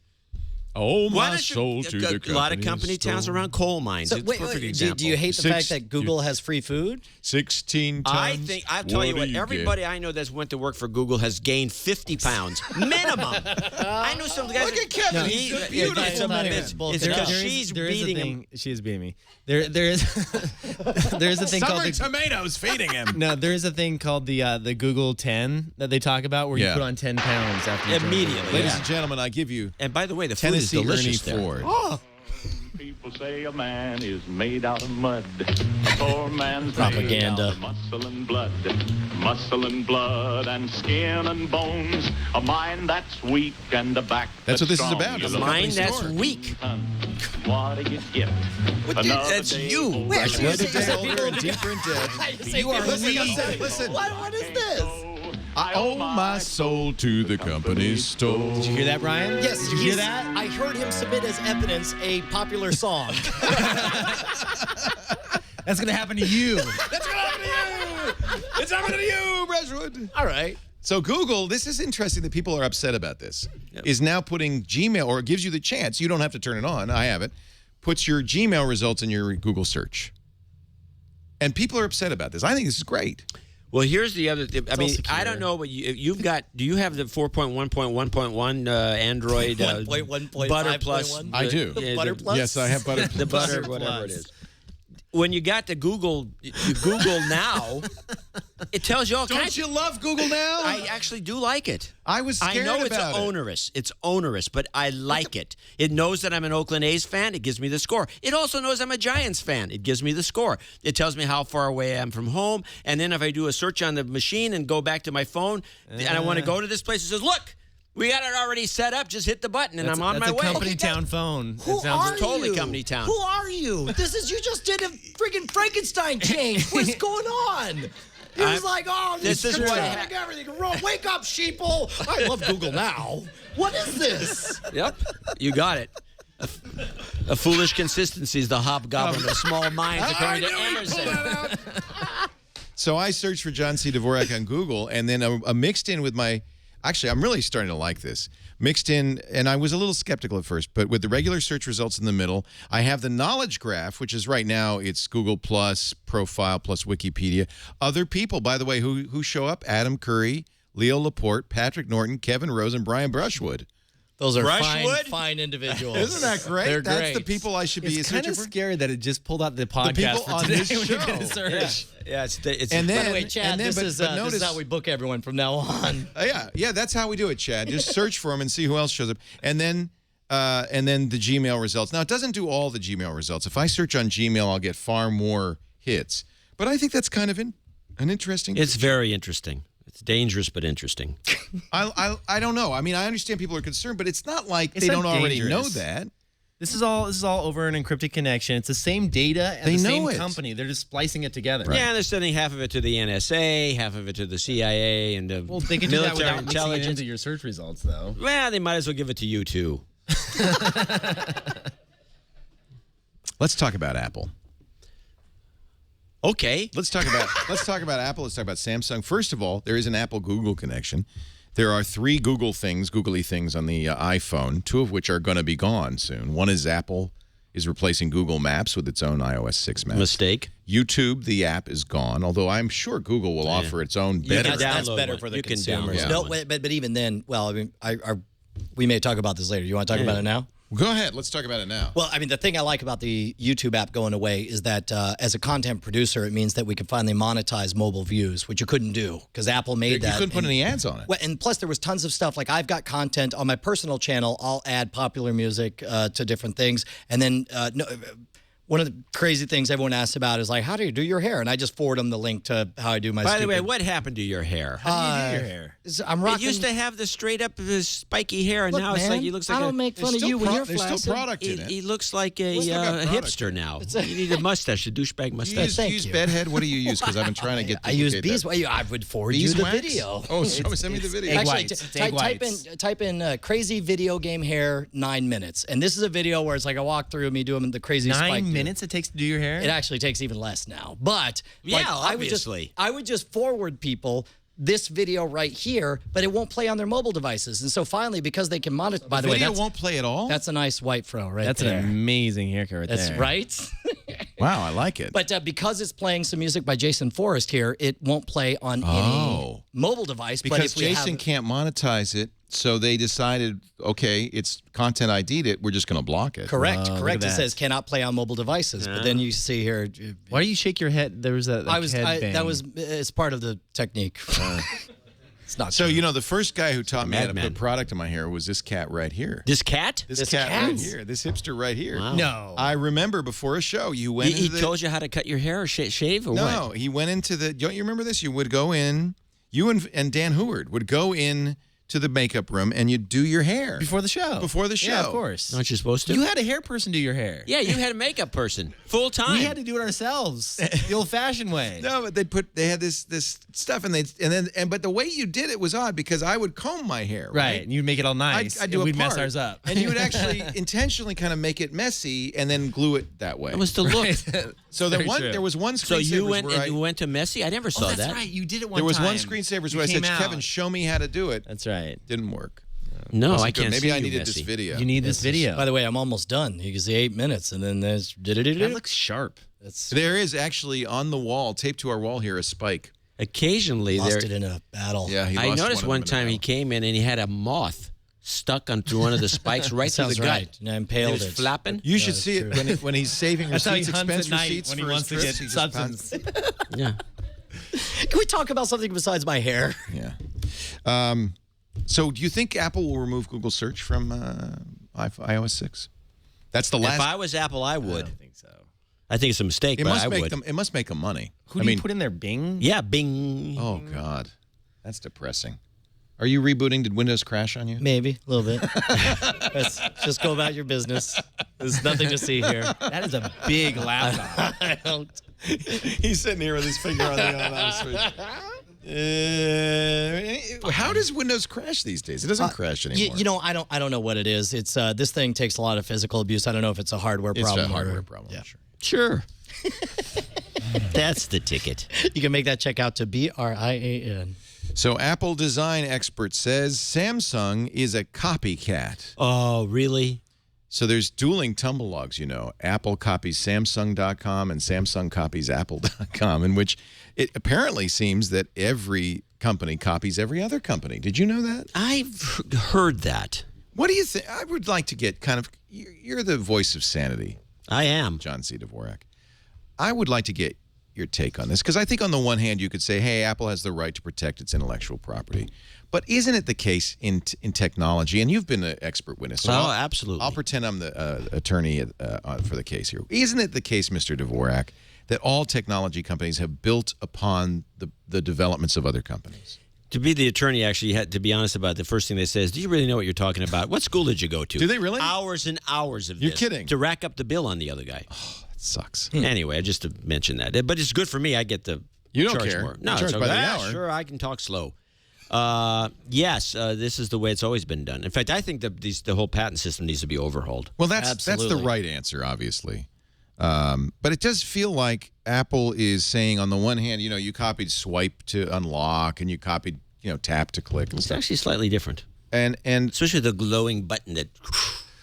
Oh, Why my don't you- soul to the a lot of company towns around coal mines. So, It's a perfect example. do you hate the fact that Google has free food? 16 tons. I'll tell you what, do get? everybody I know that's went to work for Google has gained 50 pounds minimum. I know some guys. Look at Kevin. He's It's beautiful. it's because she's beating him. She's beating me. There is a thing called Summer the, tomatoes feeding him. no. There is a thing called the Google 10 that they talk about where you Yeah. put on 10 pounds after you join Immediately. Google. Ladies Yeah. and gentlemen, I give you And by the way, the food is Tennessee Ernie delicious there. Ford. People say a man is made out of mud. A poor man's Propaganda. made out of muscle and blood and skin and bones. A mind that's weak and a back That's what this is strong. about. You It's A look a mind that's story. weak. What do you get? That's you. Wait, you Another said day people older are and deeper in debt. You are Listen. What is this? I owe my soul to the company store. Did you hear that, Brian? Yes, Did you hear that? I heard him submit as evidence a popular song. That's gonna happen to you. That's gonna happen to you. It's happening to you, Brushwood. All right. So Google, this is interesting that people are upset about this, is now putting Gmail, or it gives you the chance, you don't have to turn it on, I have it, puts your Gmail results in your Google search. And people are upset about this. I think this is great. Well, here's the other thing. I mean, secure. I don't know, but you've got. Do you have the 4.1.1.1 Android 1.1.5.1? Butterplus? I do. The Butterplus? Yes, I have Butterplus. The butter, whatever it is. When you got the Google Now, it tells you all kinds. Don't you love Google now? I actually do like it. I was scared I know it's about it. onerous. It's onerous, but I like it. It knows that I'm an Oakland A's fan. It gives me the score. It also knows I'm a Giants fan. It gives me the score. It tells me how far away I am from home. And then if I do a search on the machine and go back to my phone and I want to go to this place, it says, look, we got it already set up. Just hit the button and I'm on my That's way. a company town phone. Who It sounds are totally you? company town. Who are you? You just did a freaking Frankenstein change. What's going on? He was like, oh, This is what everything wrong. Wake up, sheeple. I love Google Now. What is this? Yep, you got it. A foolish consistency is the hobgoblin of small minds, according to Emerson. So I searched for John C. Dvorak on Google, and then a mixed in with my Actually, I'm really starting to like this. Mixed in, and I was a little skeptical at first, but with the regular search results in the middle, I have the knowledge graph, which is right now, it's Google Plus, Profile Plus Wikipedia. Other people, by the way, who show up, Adam Curry, Leo Laporte, Patrick Norton, Kevin Rose, and Brian Brushwood. Those are Brushwood? fine individuals. Isn't that great? They're That's great. the people I should be It's kind searching of for. scary that it just pulled out the podcast people for on today this when you're gonna show. search. Yeah, it's And By then, the way, Chad, and then, this but is notice, how we book everyone from now on. yeah, that's how we do it, Chad. Just search for them and see who else shows up, and then the Gmail results. Now, it doesn't do all the Gmail results. If I search on Gmail, I'll get far more hits. But I think that's kind of an interesting. It's very interesting. It's dangerous but interesting. I don't know. I mean, I understand people are concerned, but it's not like It's they not don't already know dangerous. that. This is all over an encrypted connection. It's the same data and They the know same it. company. They're just splicing it together. Yeah, and they're sending half of it to the NSA, half of it to the CIA, and the Well, they can do that military without mixing it intelligence. into your search results, though. Well, they might as well give it to you too. Let's talk about Apple. Okay. Let's talk about Apple. Let's talk about Samsung. First of all, there is an Apple-Google connection. There are 3 googly things on the iPhone, 2 of which are going to be gone soon. One is Apple is replacing Google Maps with its own iOS 6 maps. Mistake. YouTube, the app, is gone, although I'm sure Google will offer its own better. That's download better one. for the You can consumers. download No, one. wait, but even then, well, I mean, we may talk about this later. You want to talk about it now? Go ahead. Let's talk about it now. Well, I mean, the thing I like about the YouTube app going away is that as a content producer, it means that we can finally monetize mobile views, which you couldn't do because Apple made You that. couldn't put any ads on it. Well, and plus, there was tons of stuff. Like, I've got content on my personal channel. I'll add popular music to different things. And then one of the crazy things everyone asks about is, like, how do you do your hair? And I just forward them the link to how I do my By the way, stupid- what happened to your hair? How do you do your hair? I'm It rocking. used to have the straight up spiky hair, and Look, now it's like man, he looks like I don't make fun of you when you're There's flaccid. still product in he, it. he looks like a still got product hipster now. You need a mustache, a douchebag You mustache. use bedhead? What do you use? Because I've been trying to get I use duplicate bees. that. I would forward you the Beeswax? video. Oh, send me the video. egg Actually, whites. It's egg whites. type in crazy video game hair 9 minutes, and this is a video where it's like a walkthrough me doing the crazy 9 spike dude. minutes it takes to do your hair? It actually takes even less now, but Yeah, like, obviously. I would just forward people this video right here, but it won't play on their mobile devices, and so finally, because they can monitor. By the way, Video won't play at all? that's a nice white fro right That's there. an amazing haircut right That's there. right. Wow, I like it. But because it's playing some music by Jason Forrest here, it won't play on any mobile device. But Because if we Jason have, can't monetize it, so they decided, okay, it's content ID'd it, we're just going to block it. correct. look It at that. says cannot play on mobile devices. But then you see here, Why do you shake your head? There was that head bang. that was it's part of the technique. It's not So, true. you know, the first guy who taught me how to Madman. put product in my hair was this cat right here. This cat? This cat right here. This hipster right here. Wow. No. I remember before a show, you went He into the... told you how to cut your hair or shave or what? No, he went into the... Don't you remember this? You would go in... You and Dan Heward would go in to the makeup room and you'd do your hair. before the show. Before the Yeah, show. of course. Aren't you supposed to? You had a hair person do your hair. Yeah, you had a makeup person full time. We had to do it ourselves, the old-fashioned way. No, but they had this stuff but the way you did it was odd because I would comb my hair, Right, and you'd make it all nice. I'd do and we'd a mess part, ours up. and you would actually intentionally kind of make it messy and then glue it that way. It was the look. So Very true. there was one So screensaver you went where and I, you went to Messi? I never saw Oh, that's that. right. You did it one there was time. one screensaver You where I said, came Kevin, out. show me how to do it. That's right. Didn't work. No, Wasn't I good. can't Maybe see I you, needed this Messi. video. You need this video. By the way, I'm almost done. You can see 8 minutes, and then there's That looks sharp. There is actually on the wall, taped to our wall here, a spike. Occasionally, lost there. it in a battle. Yeah, he I lost noticed one one of them in time a he battle. came in and he had a moth stuck onto one of the spikes right through the Sounds gut. right. And I impaled He was it. flapping. You should see it when he's saving That's how he receipts, hunts expense at night receipts when he for his wants to trips. get He just substance. Yeah. Can we talk about something besides my hair? Yeah. So do you think Apple will remove Google Search from iOS 6? That's the last. If I was Apple, I would. I don't think so. I think it's a mistake, it but must I make would. them. It must make them money. Who do you put in there? Bing? Yeah, Bing. Oh God, that's depressing. Are you rebooting? Did Windows crash on you? Maybe a little bit. Let's just go about your business. There's nothing to see here. That is a big laptop. I don't. He's sitting here with his finger on the on-off switch. How does Windows crash these days? It doesn't crash anymore. You know, I don't know what it is. It's this thing takes a lot of physical abuse. I don't know if it's a hardware it's problem. a hardware or, problem. Yeah. Sure. Sure. That's the ticket. You can make that check out to BRIAN. So Apple design expert says Samsung is a copycat. Oh, really? So there's dueling tumble logs, Apple copies Samsung.com and Samsung copies Apple.com, in which it apparently seems that every company copies every other company. Did you know that? I've heard that. What do you think? I would like to get you're the voice of sanity. I am. John C. Dvorak. I would like to get your take on this, because I think on the one hand you could say, hey, Apple has the right to protect its intellectual property. But isn't it the case in technology, and you've been an expert witness. So absolutely. I'll pretend I'm the attorney for the case here. Isn't it the case, Mr. Dvorak, that all technology companies have built upon the developments of other companies? To be the attorney, actually, you had to be honest about it. The first thing they say is, do you really know what you're talking about? What school did you go to? Do they really? Hours and hours of this. You're kidding. To rack up the bill on the other guy. Oh, that sucks. Anyway, just to mention that. But it's good for me. I get the You don't charge care. more. You No, charge it's by the okay. hour. Sure, I can talk slow. Yes, this is the way it's always been done. In fact, I think the whole patent system needs to be overhauled. Well, that's the right answer, obviously. But it does feel like Apple is saying, on the one hand, you copied swipe to unlock, and you copied, tap to click. It's actually slightly different. And especially the glowing button that...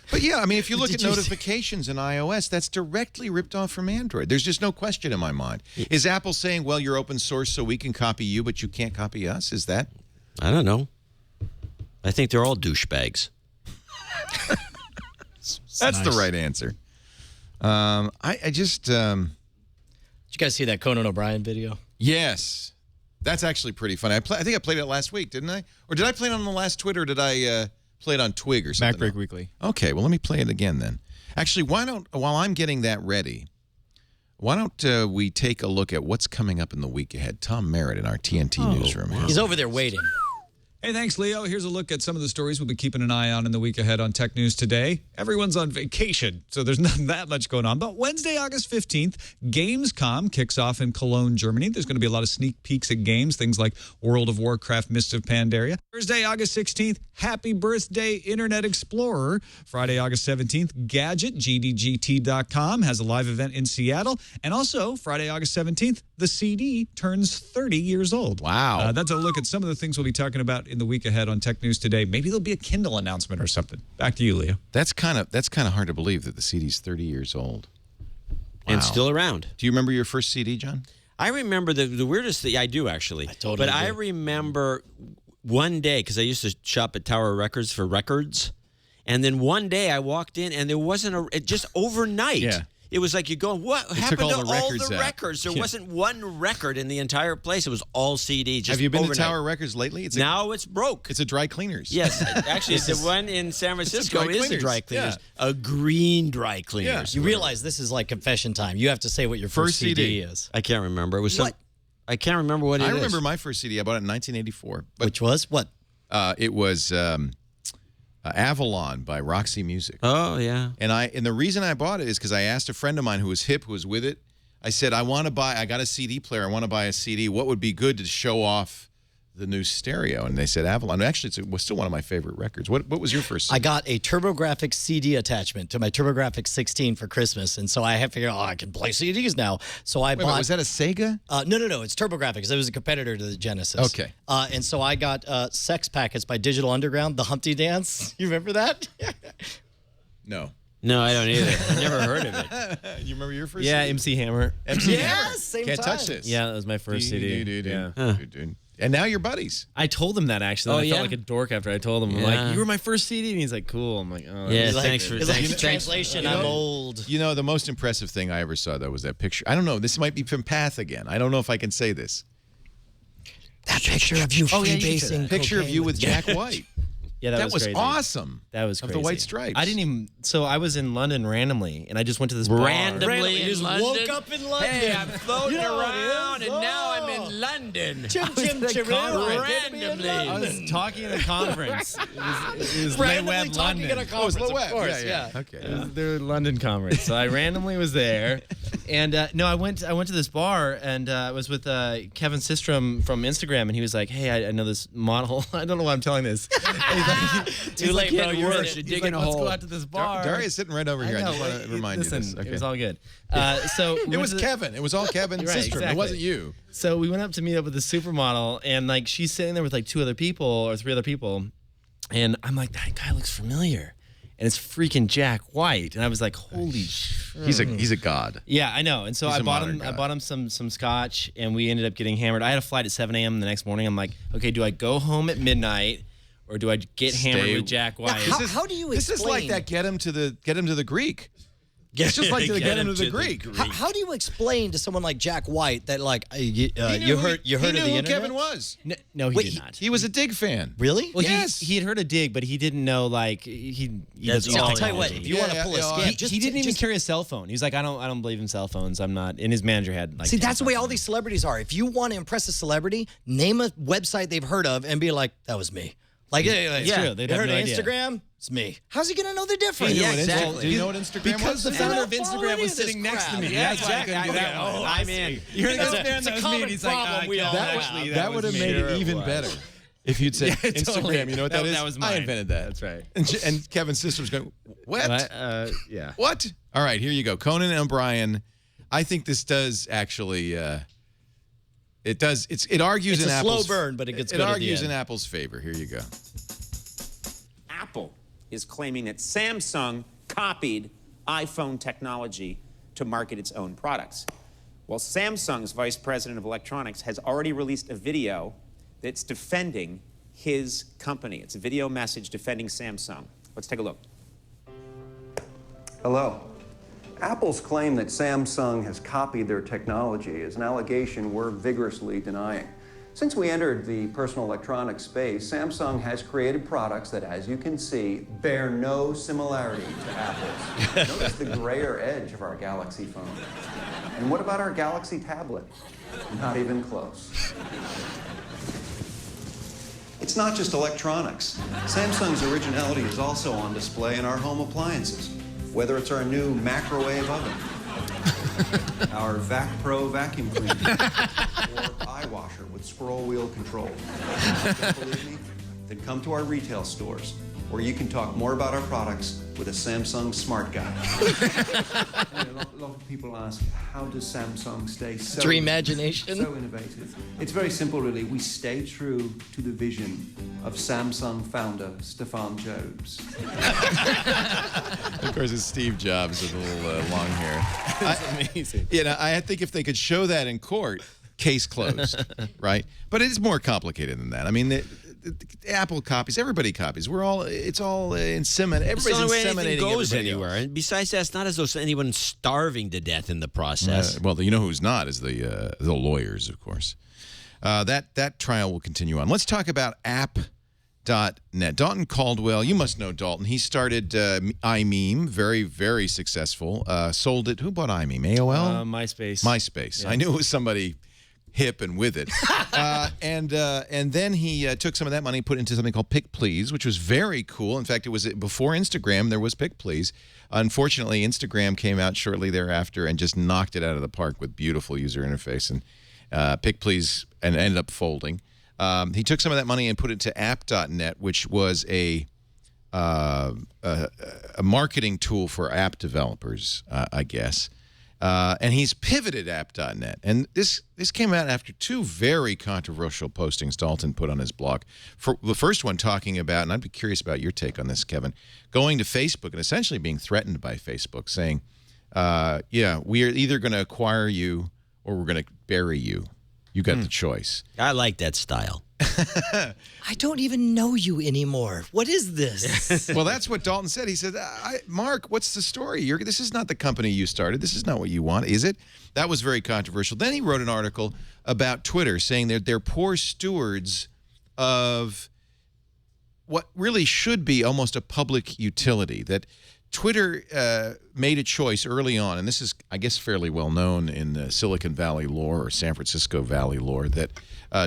But yeah, I mean, if you look at notifications in iOS, that's directly ripped off from Android. There's just no question in my mind. Is Apple saying, well, you're open source, so we can copy you, but you can't copy us? Is that? I don't know. I think they're all douchebags. That's the right answer. I just... Did you guys see that Conan O'Brien video? Yes. That's actually pretty funny. I think I played it last week, didn't I? Or did I play it on the last Twitter, or did I play it on Twig or something? MacBreak Weekly. Okay, well, let me play it again then. Actually, while I'm getting that ready, why don't we take a look at what's coming up in the week ahead? Tom Merritt in our TNT newsroom. Wow. He's over there waiting. Hey, thanks, Leo. Here's a look at some of the stories we'll be keeping an eye on in the week ahead on Tech News Today. Everyone's on vacation, so there's not that much going on. But Wednesday, August 15th, Gamescom kicks off in Cologne, Germany. There's going to be a lot of sneak peeks at games, things like World of Warcraft, Mists of Pandaria. Thursday, August 16th, Happy Birthday, Internet Explorer. Friday, August 17th, Gadget, GDGT.com, has a live event in Seattle. And also, Friday, August 17th, the CD turns 30 years old. Wow. That's a look at some of the things we'll be talking about in the week ahead on Tech News Today. Maybe there'll be a Kindle announcement or something. Back to you, Leo. That's kind of hard to believe that the CD's 30 years old. Wow. And still around. Do you remember your first CD, John? I remember the weirdest thing. I do, actually. I remember one day, because I used to shop at Tower Records for records, and then one day I walked in, and there wasn't just overnight. Yeah. It was like you go, what happened to all the out. records? There wasn't one record in the entire place. It was all CDs. Just Have you been overnight. to Tower Records lately? Now it's broke. It's a dry cleaners. Yes, actually, the one in San Francisco is a dry cleaners. Yeah. A green dry cleaners. You realize this is like confession time. You have to say what your first CD is. I can't remember. It was I can't remember what it is. I remember my first CD. I bought it in 1984. Which was what? It was Avalon by Roxy Music. Oh, yeah. And the reason I bought it is because I asked a friend of mine who was hip, who was with it. I said, I got a CD player. I want to buy a CD. What would be good to show off the new stereo? And they said Avalon. Actually, it was still one of my favorite records. What was your first CD? I got a TurboGrafx CD attachment to my TurboGrafx 16 for Christmas, and so I have figured, I can play CDs now. So I bought. Was that a Sega? No. It's TurboGrafx. It was a competitor to the Genesis. Okay. And so I got Sex Packets by Digital Underground, the Humpty Dance. You remember that? No. No, I don't either. I never heard of it. You remember your first Yeah, CD? MC Hammer. MC Hammer. Yes, same Can't time. touch this. Yeah, that was my first CD. Yeah. And now you're buddies. I told him that, actually. Oh, I yeah? felt like a dork after I told him. I'm Yeah. like, you were my first CD? And he's like, cool. I'm like, oh. Yeah, he's like, thanks for It's like thanks. translation, I'm old. You know, the most impressive thing I ever saw, though, was that picture. I don't know. This might be from Path again. I don't know if I can say this. That picture of you freebasing. Picture of you with Jack White. Yeah, that was crazy. awesome. That was of crazy. the White Stripes. I didn't even. So I was in London randomly, and I just went to this Randomly You in just London. woke up in London. Hey, I'm floating You know what it around, is. and now I'm Oh. in London. Chim chim chiroo. Randomly. I was talking at a conference. It was Randomly Web talking London. at a conference, Low of Web. course, Yeah. It was their London conference. So I randomly was there, And no, I went to this bar, and I was with Kevin Systrom from Instagram, and he was like, "Hey, I know this model. I don't know why I'm telling this." Too late, bro. You're worse. You're digging a hole. Let's go out to this bar. Daria's sitting right over here. I just want to remind you this. It was all good. So it was Kevin. It was all Kevin Systrom. Exactly. It wasn't you. So we went up to meet up with the supermodel, and like she's sitting there with like 2 other people or 3 other people, and I'm like, that guy looks familiar. And it's freaking Jack White, and I was like, "Holy shit!" He's a god. Yeah, I know. And so He's I a bought modern him. I god. bought him some scotch, and we ended up getting hammered. I had a flight at 7 a.m. the next morning. I'm like, okay, do I go home at midnight, or do I get hammered with Jack White? How do you This explain? is like that. Get him to the Greek. It's just like to get him to the Greek. How do you explain to someone like Jack White that like you heard He of the knew who internet? Kevin was. No, he did not. He was a Dig fan. Really? Well, yes. he had heard of Dig, but he didn't know like he doesn't I'll know tell you what. technology. If you want to pull a scam, He didn't even carry a cell phone. He was like, I don't believe in cell phones. I'm not. And his manager had like. See, that's the way all these celebrities are. If you want to impress a celebrity, name a website they've heard of and be like, "That was me." Like, It's true. They'd you have heard no of idea. Instagram? It's me. How's he gonna know the difference? Yeah, exactly. Do you know what Instagram Because was? the founder of I don't follow Instagram any was of this sitting next to crap. me. Yeah, That's why I exactly. couldn't do that one. I'm in. You heard It's this a- man it's a that was me, and common he's like, problem we all that have. actually, That would have was made me. it even better if you'd said Yeah, Instagram. totally. You know what that is? That was I mine. invented that. That's right. And Kevin Systrom's going, what? Yeah. What? All right, here you go. Conan O'Brien. I think this does actually. It does. It argues It's in a slow Apple's. burn, but it gets It good at the argues end. in Apple's favor. Here you go. Apple is claiming that Samsung copied iPhone technology to market its own products. Well, Samsung's vice president of electronics has already released a video that's defending his company. It's a video message defending Samsung. Let's take a look. Hello. Apple's claim that Samsung has copied their technology is an allegation we're vigorously denying. Since we entered the personal electronics space, Samsung has created products that, as you can see, bear no similarity to Apple's. Notice the grayer edge of our Galaxy phone. And what about our Galaxy tablet? Not even close. It's not just electronics. Samsung's originality is also on display in our home appliances. Whether it's our new microwave oven, our Vac Pro vacuum cleaner, or eye washer with scroll wheel control. Don't believe me? Then come to our retail stores, where you can talk more about our products with a Samsung smart guy. A lot of people ask, how does Samsung stay so Your imagination. so innovative? It's very simple, really. We stay true to the vision of Samsung founder Stefan Jobs. Of course, it's Steve Jobs with a little long hair. That's amazing. You know, I think if they could show that in court, case closed, right? But it's more complicated than that. I mean, the Apple copies. Everybody copies. It's all inseminated. It's the Everybody's only way inseminating anything goes everybody anywhere. else. And besides that, it's not as though anyone's starving to death in the process. Well, you know who's not is the lawyers, of course. That trial will continue on. Let's talk about app.net. Dalton Caldwell, you must know Dalton. He started iMeme, very, very successful. Sold it. Who bought iMeme? AOL? MySpace. MySpace. Yeah. I knew it was somebody hip and with it. And then he took some of that money and put it into something called Pick Please, which was very cool. In fact, it was before Instagram, there was Pick Please. Unfortunately, Instagram came out shortly thereafter and just knocked it out of the park with beautiful user interface. And Pick Please and ended up folding. He took some of that money and put it to app.net, which was a marketing tool for app developers, I guess. And he's pivoted app.net. And this came out after 2 very controversial postings Dalton put on his blog. For the first one talking about, and I'd be curious about your take on this, Kevin, going to Facebook and essentially being threatened by Facebook, saying, yeah, we are either going to acquire you or we're going to bury you. You got the choice. I like that style. I don't even know you anymore. What is this? Well, that's what Dalton said. He said, Mark, what's the story? This is not the company you started. This is not what you want, is it? That was very controversial. Then he wrote an article about Twitter saying that they're poor stewards of what really should be almost a public utility, that Twitter made a choice early on, and this is, I guess, fairly well known in the Silicon Valley lore or San Francisco Valley lore, that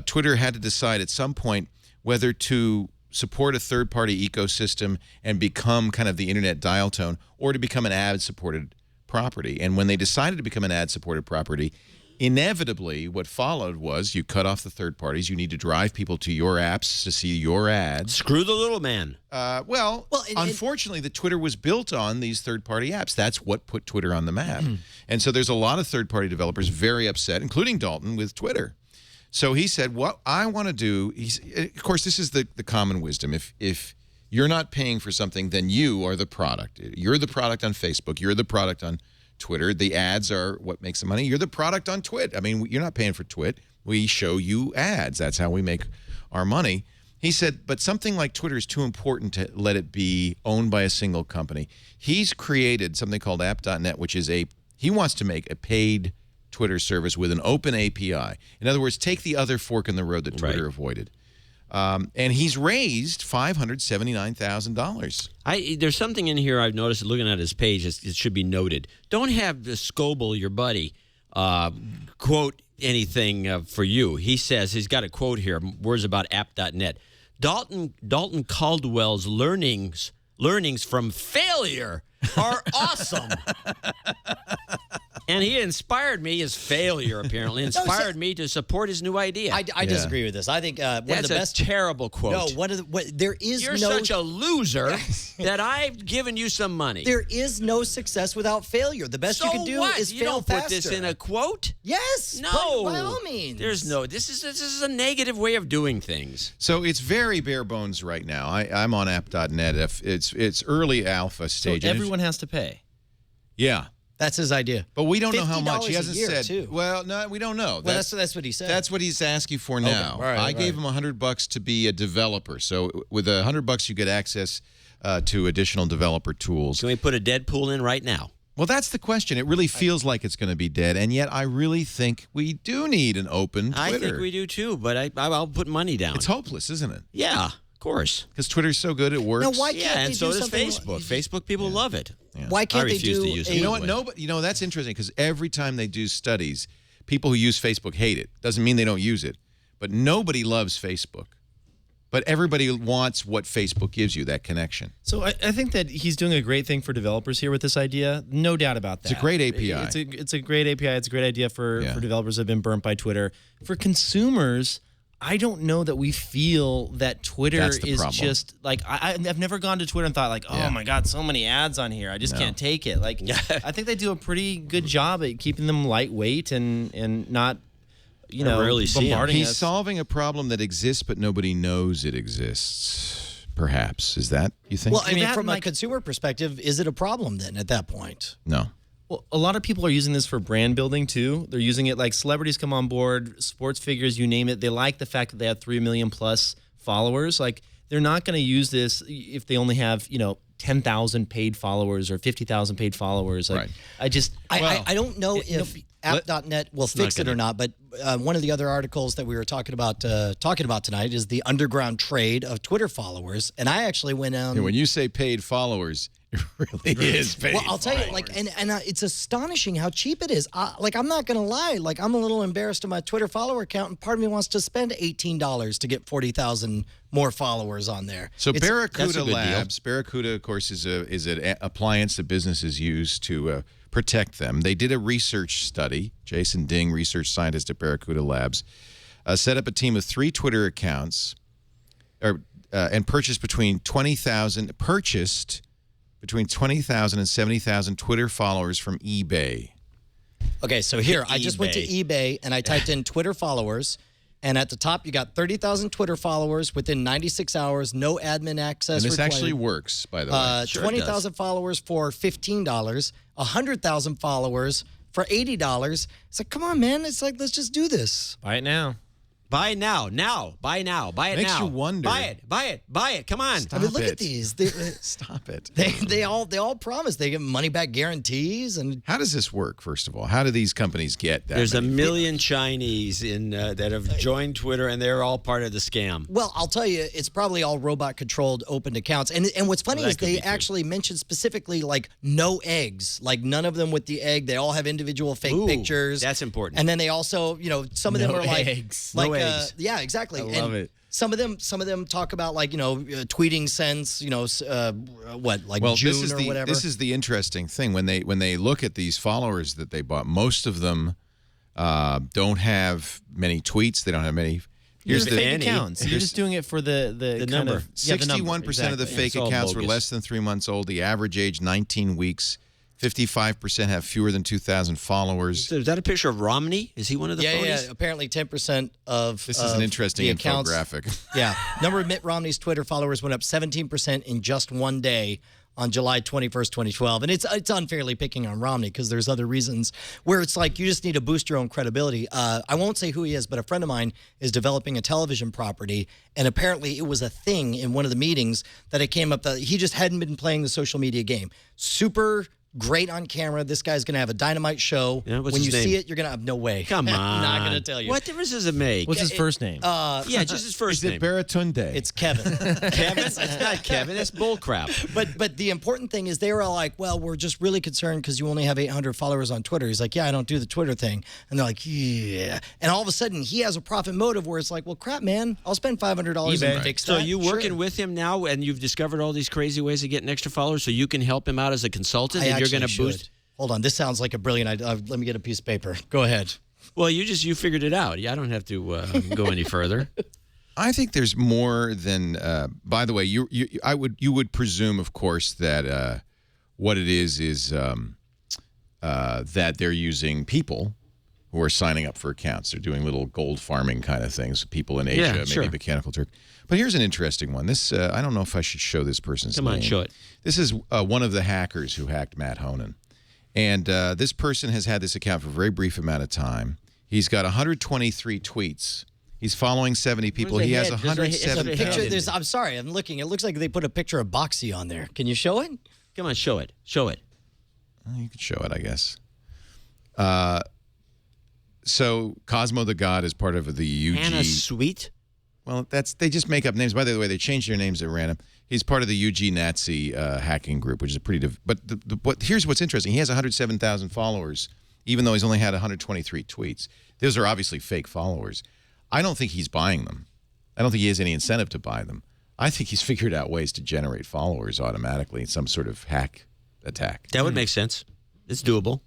Twitter had to decide at some point whether to support a third-party ecosystem and become kind of the internet dial tone or to become an ad-supported property. And when they decided to become an ad-supported property, inevitably what followed was you cut off the third parties. You need to drive people to your apps to see your ads. Screw the little man. Unfortunately, the Twitter was built on these third-party apps. That's what put Twitter on the map. And so there's a lot of third-party developers very upset, including Dalton, with Twitter. So he said, what I want to do, of course, this is the common wisdom. If you're not paying for something, then you are the product. You're the product on Facebook. You're the product on Twitter. The ads are what makes the money. You're the product on TWiT. I mean, you're not paying for TWiT. We show you ads. That's how we make our money. He said, but something like Twitter is too important to let it be owned by a single company. He's created something called app.net, which is he wants to make a paid Twitter service with an open API. In other words, take the other fork in the road that Twitter avoided. And he's raised $579,000. There's something in here I've noticed looking at his page. It should be noted. Don't have Scoble, your buddy, quote anything for you. He says, he's got a quote here, words about app.net. Dalton Caldwell's learnings from failure are awesome. And he inspired me, his failure apparently, inspired me to support his new idea. I disagree with this. I think one of the best. That's a terrible quote. No, there is You're such a loser that I've given you some money. There is no success without failure. The best you can do is you fail don't faster. put this in a quote? Yes. No. By all means. There's no. This is a negative way of doing things. So it's very bare bones right now. I'm on app.net. It's early alpha stage. So everyone has to pay. Yeah. That's his idea. But we don't know how much. He $50 hasn't a year, said. too. Well, no, we don't know. Well, that's what he said. That's what he's asking for now. Okay. I gave him $100 to be a developer. So with $100, you get access to additional developer tools. Can we put a Deadpool in right now? Well, that's the question. It really feels like it's going to be dead, and yet I really think we do need an open Twitter. I think we do too, but I'll put money down. It's hopeless, isn't it? Yeah, of course. Because Twitter's so good, it works. Now, why can't and they so do does something Facebook. like- Facebook people love it. Yeah. Why can't they refuse do to use it. You know what? Anyway. That's interesting because every time they do studies, people who use Facebook hate it. Doesn't mean they don't use it, but nobody loves Facebook. But everybody wants what Facebook gives you, that connection. So I think that he's doing a great thing for developers here with this idea. No doubt about that. It's a great API. It's a great API. It's a great idea for developers that have been burnt by Twitter. For consumers, I don't know that we feel that Twitter is problem. just like I've never gone to Twitter and thought like, oh my God, so many ads on here. I just can't take it. Like I think they do a pretty good job at keeping them lightweight and not rarely bombarding He's us. solving a problem that exists, but nobody knows it exists. Perhaps. Is that, you think? Well, I mean, from a consumer perspective, is it a problem then at that point? No. Well, a lot of people are using this for brand building too. They're using it like celebrities come on board, sports figures, you name it. They like the fact that they have 3 million plus followers. Like they're not going to use this if they only have 10,000 paid followers or 50,000 paid followers. Like, right. I don't know if app.net will fix it or not, but one of the other articles that we were talking about tonight is the underground trade of Twitter followers. And I actually went on. When you say paid followers, it really is paid. Well, I'll tell you, it's astonishing how cheap it is. I'm not going to lie. Like, I'm a little embarrassed of my Twitter follower count, and part of me wants to spend $18 to get 40,000 more followers on there. So That's a Barracuda good Labs, Barracuda, of course, is an appliance that businesses use to protect them. They did a research study. Jason Ding, research scientist at Barracuda Labs, set up a team of 3 Twitter accounts, and purchased between 20,000 and 70,000 Twitter followers from eBay. Okay, so here, I just went to eBay and I typed in Twitter followers, and at the top you got 30,000 Twitter followers within 96 hours, no admin access And this required. actually works, by the way. 20,000 followers for $15, 100,000 followers for $80. It's like, come on, man. It's like, let's just do this. Buy it now. Buy now. Buy it now. Makes you wonder. Buy it. Come on. I mean, look at these. Stop it. They all promise they get money back guarantees. And how does this work? First of all, how do these companies get that? There's a million Chinese in that have joined Twitter, and they're all part of the scam. Well, I'll tell you, it's probably all robot-controlled, opened accounts. And what's funny is they actually mentioned specifically like no eggs, like none of them with the egg. They all have individual fake pictures. That's important. And then they also, some of them are like eggs. like no eggs. yeah, exactly. I love it. Some of them talk about like tweeting since June or whatever. This is the interesting thing when they look at these followers that they bought. Most of them don't have many tweets. They don't have many. Here's the fake accounts. You're just doing it for the number. 61% exactly. of the fake accounts were less than 3 months old. The average age 19 weeks. 55% have fewer than 2,000 followers. Is that a picture of Romney? Is he one of the phonies? Yeah. Apparently 10% of This is an interesting infographic. Yeah. Number of Mitt Romney's Twitter followers went up 17% in just one day on July 21st, 2012. And it's unfairly picking on Romney because there's other reasons where it's like you just need to boost your own credibility. I won't say who he is, but a friend of mine is developing a television property, and apparently it was a thing in one of the meetings that it came up that he just hadn't been playing the social media game. Super great on camera. This guy's going to have a dynamite show. Yeah, when you see it, you're going to have no way. Come on. I'm not going to tell you. What difference does it make? What's his first name? Yeah, just his first name. Is it Baratunde? It's Kevin. Kevin? It's not Kevin. That's bullcrap. But the important thing is they were all like, well, we're just really concerned because you only have 800 followers on Twitter. He's like, yeah, I don't do the Twitter thing. And they're like, yeah. And all of a sudden, he has a profit motive where it's like, well, crap, man, I'll spend $500 and fix that. So you working with him now, and you've discovered all these crazy ways of getting extra followers, so you can help him out as a consultant, and you're going to boost. Hold on, this sounds like a brilliant idea. Let me get a piece of paper. Go ahead. Well, you figured it out. I don't have to go any further. I think there's more than. By the way, you would presume, of course, that what it is that they're using people who are signing up for accounts. They're doing little gold farming kind of things. People in Asia, maybe Mechanical Turk. But here's an interesting one. This I don't know if I should show this person's name. Come on, show it. This is one of the hackers who hacked Matt Honan. And this person has had this account for a very brief amount of time. He's got 123 tweets. He's following 70 people. He has 107. I'm sorry, I'm looking. It looks like they put a picture of Boxy on there. Can you show it? Come on, show it. Show it. You can show it, I guess. So Cosmo the God is part of the UG. Hannah Sweet? Well, they just make up names. By the way, they changed their names at random. He's part of the UG Nazi hacking group, which is a pretty. But here's what's interesting: he has 107,000 followers, even though he's only had 123 tweets. Those are obviously fake followers. I don't think he's buying them. I don't think he has any incentive to buy them. I think he's figured out ways to generate followers automatically in some sort of hack attack. That would make sense. It's doable.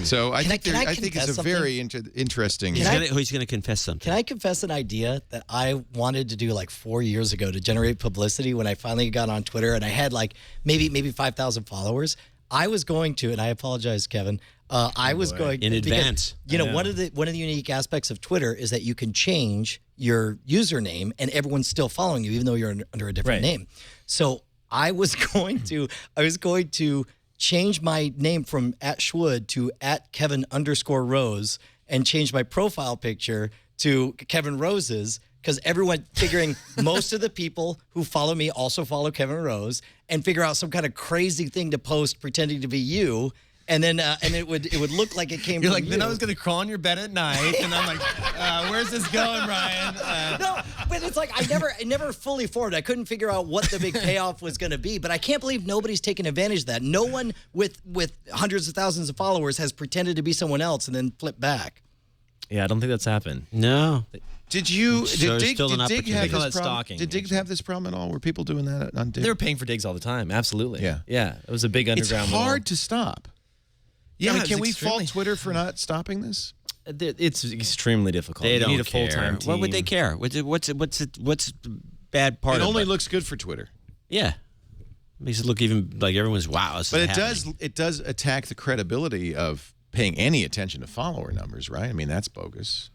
So I think it's a very interesting. He's going to confess something. Can I confess an idea that I wanted to do like 4 years ago to generate publicity when I finally got on Twitter and I had like maybe 5,000 followers? I was going to, and I apologize, Kevin. I was going in advance. One of the unique aspects of Twitter is that you can change your username and everyone's still following you, even though you're under a different name. So I was going to change my name from @Schwood to @Kevin_Rose and change my profile picture to Kevin Rose's because everyone figuring most of the people who follow me also follow Kevin Rose and figure out some kind of crazy thing to post pretending to be you. And then and it would look like it came You're from like, you. then I was going to crawl in your bed at night, and I'm like, where's this going, Ryan? No, but it's like I never fully formed. I couldn't figure out what the big payoff was going to be. But I can't believe nobody's taken advantage of that. No one with hundreds of thousands of followers has pretended to be someone else and then flipped back. Yeah, I don't think that's happened. No. Did Dig Dig have this problem at all? Were people doing that on Dig? They were paying for digs all the time. Absolutely. Yeah. Yeah. It was a big underground. It's hard to stop. Yeah, I mean, can we fault Twitter for not stopping this? It's extremely difficult. They you don't need a care. full-time team. What would they care? What's the bad part? It of only it? looks good for Twitter. Yeah, makes it look even like everyone's wow. But it does attack the credibility of paying any attention to follower numbers, right? I mean, that's bogus.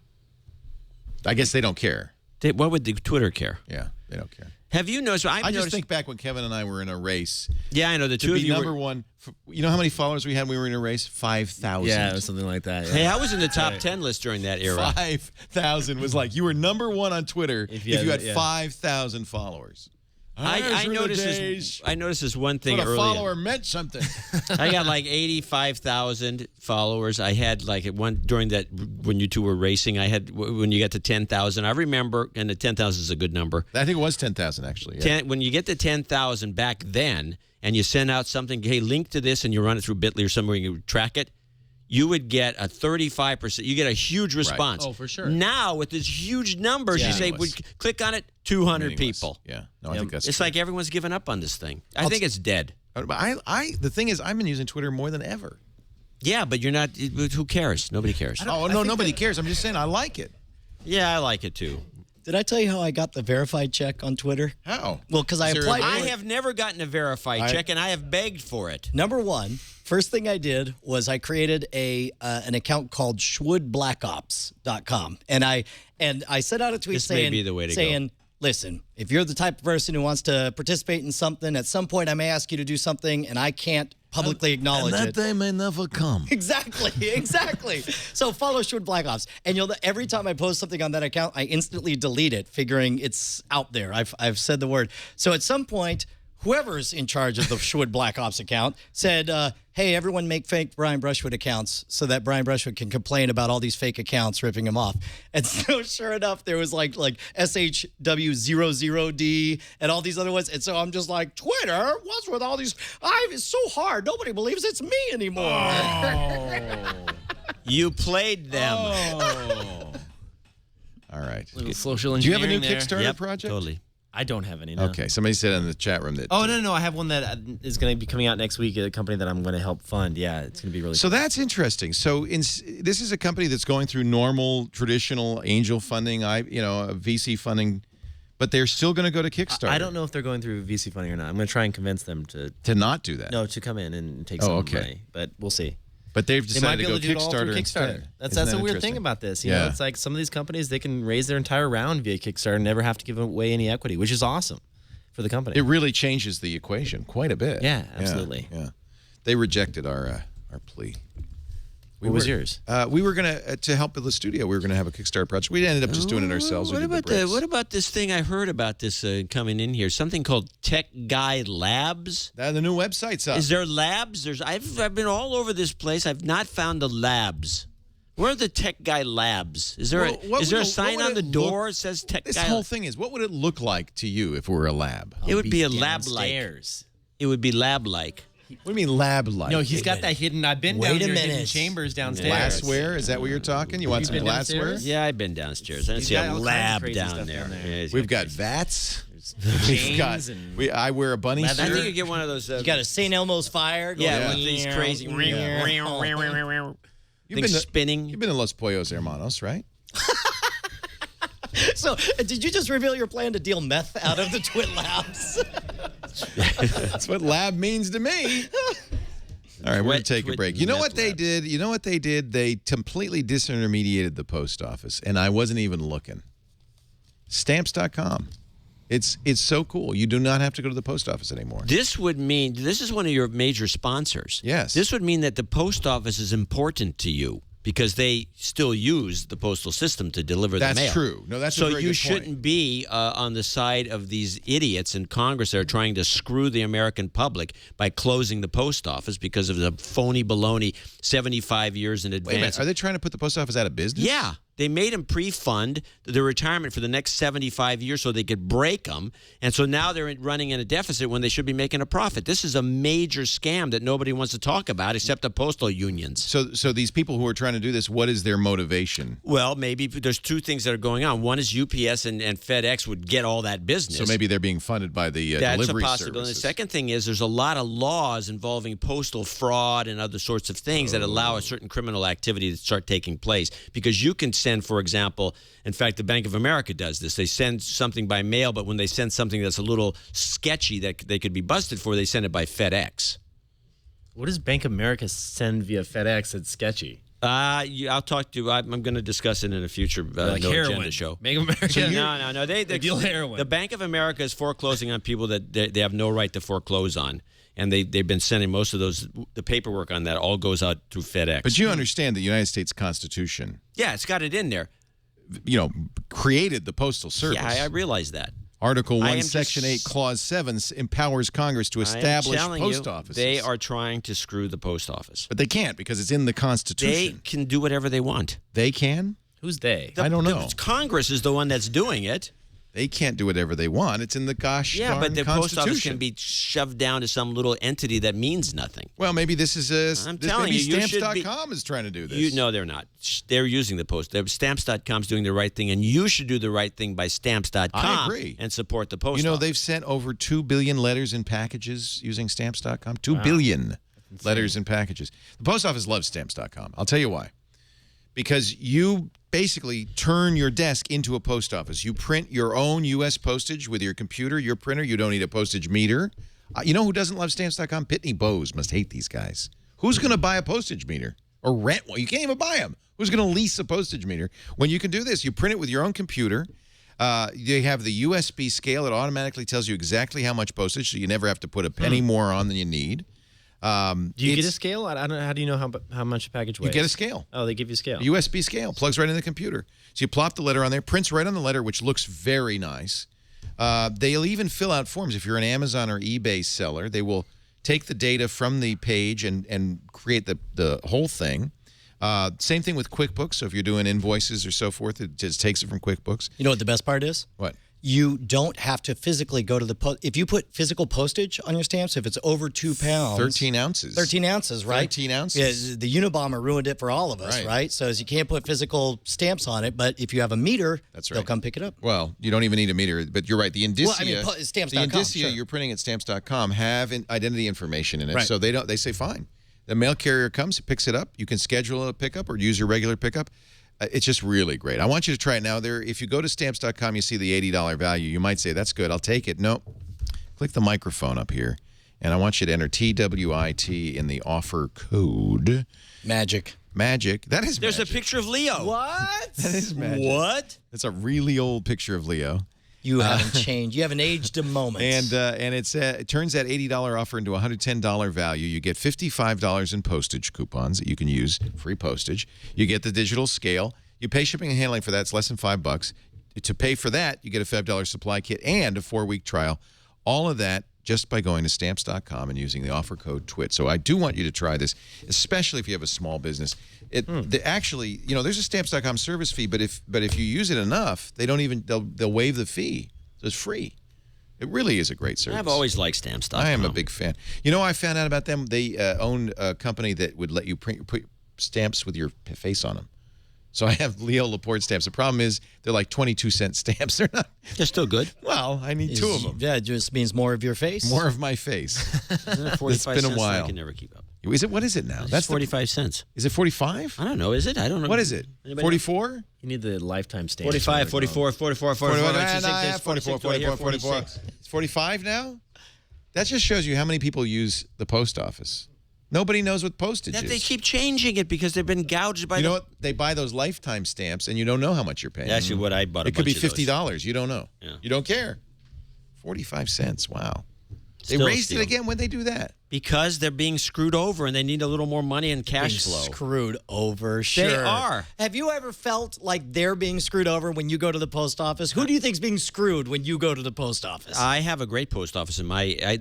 I guess they don't care. What would the Twitter care? Yeah, they don't care. Have you noticed? I just think back when Kevin and I were in a race. Yeah, I know the two of you number one. You know how many followers we had when we were in a race? 5,000. Yeah, it was something like that. Yeah. Hey, I was in the top 10 list during that era. 5,000 was like you were number one on Twitter if you had 5,000 followers. I noticed this one thing earlier. A follower meant something. I got like 85,000 followers. I had like during that when you two were racing. I had when you got to 10,000. I remember, and the 10,000 is a good number. I think it was 10,000 actually. Yeah. When you get to 10,000 back then, and you send out something, hey, link to this, and you run it through Bitly or somewhere, and you track it. you would get a 35%. You get a huge response. Oh, for sure. Now, with this huge numbers, you say, click on it, 200 people. Yeah. No, I think that's It's true. like everyone's given up on this thing. I think it's dead. But the thing is, I've been using Twitter more than ever. Yeah, but you're not. Who cares? Nobody cares. Oh, no, nobody cares. I'm just saying I like it. Yeah, I like it too. Did I tell you how I got the verified check on Twitter? How? Well, because I applied. I have never gotten a verified check, and I have begged for it. Number one, first thing I did was I created an account called ShwoodBlackOps.com, and I sent out a tweet This may be the way to go. Listen, if you're the type of person who wants to participate in something, at some point I may ask you to do something, and I can't publicly acknowledge and that it. day may never come. Exactly. So follow Shwood Black Ops, and every time I post something on that account, I instantly delete it, figuring it's out there. I've said the word. So at some point, whoever's in charge of the Shwood Black Ops account said, hey, everyone make fake Brian Brushwood accounts so that Brian Brushwood can complain about all these fake accounts ripping him off. And so sure enough, there was like SHW00D and all these other ones. And so I'm just like, Twitter, what's with all these? It's so hard. Nobody believes it's me anymore. Oh. You played them. Oh. All right. Little social Do you have a new engineering there. Kickstarter project? Totally. I don't have any. No. Okay, somebody said in the chat room that. Oh no, I have one that is going to be coming out next week at a company that I'm going to help fund. Yeah, it's going to be really. So that's interesting. So this is a company that's going through normal, traditional angel funding, VC funding, but they're still going to go to Kickstarter. I don't know if they're going through VC funding or not. I'm going to try and convince them to not do that. No, to come in and take some money, but we'll see. But they've They might decided be to able go to do it all through Kickstarter Kickstarter. instead. That's Isn't a that weird interesting? thing about this. You know, it's like some of these companies, they can raise their entire round via Kickstarter and never have to give away any equity, which is awesome for the company. It really changes the equation quite a bit. Yeah, absolutely. Yeah. They rejected our plea. What was yours? We were going to help with the studio. We were going to have a Kickstarter project. We ended up just doing it ourselves. What about this thing I heard about this coming in here? Something called Tech Guy Labs. The new website's up. Is there labs? I've been all over this place. I've not found the labs. Where are the Tech Guy Labs? Is there a sign on the door that says Tech Guy? This whole thing is, what would it look like to you if we were a lab? It would be a lab-like. It would be lab-like. What do you mean lab-like? No, he's got that hidden. I've been down here, hidden chambers downstairs. Glassware? Is that what you're talking? You want some glassware? Yeah, I've been downstairs. I didn't see a lab down there. Yeah, We've got vats. We've got. I wear a bunny suit. I think you get one of those. You got a St. Elmo's fire. Yeah, with these crazy. Things spinning. You've been in Los Pollos Hermanos, right? So, did you just reveal your plan to deal meth out of the TWiT labs? That's what lab means to me. All right, we're going to take a break. You know what they did? You know what they did? They completely disintermediated the post office, and I wasn't even looking. Stamps.com. It's so cool. You do not have to go to the post office anymore. This would mean, this is one of your major sponsors. Yes. This would mean that the post office is important to you because they still use the postal system to deliver the mail. That's true. No, that's so a very you good shouldn't point. be on the side of these idiots in Congress that are trying to screw the American public by closing the post office because of the phony baloney 75 years in advance. Wait a minute. Are they trying to put the post office out of business? Yeah. They made them pre-fund their retirement for the next 75 years so they could break them. And so now they're running in a deficit when they should be making a profit. This is a major scam that nobody wants to talk about except the postal unions. So these people who are trying to do this, what is their motivation? Well, maybe there's two things that are going on. One is UPS and FedEx would get all that business. So maybe they're being funded by the That's delivery a possibility. services. The second thing is there's a lot of laws involving postal fraud and other sorts of things that allow a certain criminal activity to start taking place. Because you can send, for example, in fact, the Bank of America does this. They send something by mail, but when they send something that's a little sketchy that they could be busted for, they send it by FedEx. What does Bank of America send via FedEx that's sketchy? I'll talk to you. I'm going to discuss it in a future like No heroin. Agenda show. Bank of America. No. They deal heroin. The Bank of America is foreclosing on people that they have no right to foreclose on. And they've been sending most of the paperwork on that all goes out through FedEx. But you understand the United States Constitution, yeah, it's got it in there. Created the Postal Service. Yeah, I realize that. Article 1, I am Section just- 8, Clause 7 empowers Congress to establish post offices. They are trying to screw the post office. But they can't because it's in the They Constitution. can do whatever they want. They can? Who's they? I don't know. Congress is the one that's doing it. They can't do whatever they want. It's in the gosh Yeah, darn but the post office Constitution. can be shoved down to some little entity that means nothing. Well, maybe this is I'm telling you, you should be- Stamps.com is trying to do this. No, they're not. They're using the post. Stamps.com's doing the right thing, and you should do the right thing by Stamps.com. I agree. And support the post You know, office. they've sent over 2 billion letters and packages using Stamps.com. 2 billion letters and packages. The post office loves Stamps.com. I'll tell you why. Because you basically turn your desk into a post office. You print your own U.S. postage with your computer, your printer. You don't need a postage meter. You know who doesn't love Stamps.com? Pitney Bowes must hate these guys. Who's going to buy a postage meter or rent one? You can't even buy them. Who's going to lease a postage meter? When you can do this, you print it with your own computer. They have the USB scale. It automatically tells you exactly how much postage, so you never have to put a penny more on than you need. Do you get a scale? I don't know. How do you know how much a package weighs? You get a scale. Oh, they give you a scale. A USB scale. Plugs right in the computer. So you plop the letter on there, prints right on the letter, which looks very nice. They'll even fill out forms. If you're an Amazon or eBay seller, they will take the data from the page and create the whole thing. Same thing with QuickBooks. So if you're doing invoices or so forth, it just takes it from QuickBooks. You know what the best part is? What? You don't have to physically go to the post. If you put physical postage on your stamps, if it's over 2 pounds. 13 ounces. 13 ounces, right? 13 ounces. Yeah, the Unabomber ruined it for all of us, right? So you can't put physical stamps on it, but if you have a meter, they'll come pick it up. Well, you don't even need a meter, but you're right. The indicia, Stamps.com, the indicia sure. you're printing at Stamps.com have identity information in it, Right. so they say fine. The mail carrier comes, picks it up. You can schedule a pickup or use your regular pickup. It's just really great. I want you to try it now. If you go to Stamps.com, you see the $80 value. You might say, that's good. I'll take it. No. Click the microphone up here, and I want you to enter TWiT in the offer code. Magic. That is There's magic. a picture of Leo. What? That is magic. What? It's a really old picture of Leo. You haven't changed. You haven't aged a moment. And it turns that $80 offer into a $110 value. You get $55 in postage coupons that you can use, free postage. You get the digital scale. You pay shipping and handling for that. It's less than $5. To pay for that, you get a $5 supply kit and a 4-week trial. All of that just by going to Stamps.com and using the offer code TWiT. So I do want you to try this, especially if you have a small business. Actually, there's a Stamps.com service fee, but if you use it enough, they'll waive the fee. So it's free. It really is a great service. I've always liked Stamps.com. I am a big fan. You know, I found out about them. They own a company that would let you put stamps with your face on them. So I have Leo Laporte stamps. The problem is they're like 22-cent stamps. They're not. They're still good. Well, I need 2 of them. Yeah, it just means more of your face. More of my face. It's been a while. I can never keep up. What is it now? That's 45 cents. Is it 45? I don't know. Is it? I don't know. What is it? 44? You need the lifetime stamp. 45, 44, 44, 44, 44. It's 45 now? That just shows you how many people use the post office. Nobody knows what postage is. They keep changing it because they've been gouged by You know what? They buy those lifetime stamps, and you don't know how much you're paying. That's what I bought. It could be bunch of those. $50. You don't know. Yeah. You don't care. 45 cents. Wow. They Still raised steal. it again. When they do that? Because they're being screwed over and they need a little more money and cash flow. Screwed over, sure. They are. Have you ever felt like they're being screwed over when you go to the post office? Who do you think's being screwed when you go to the post office? I have a great post office in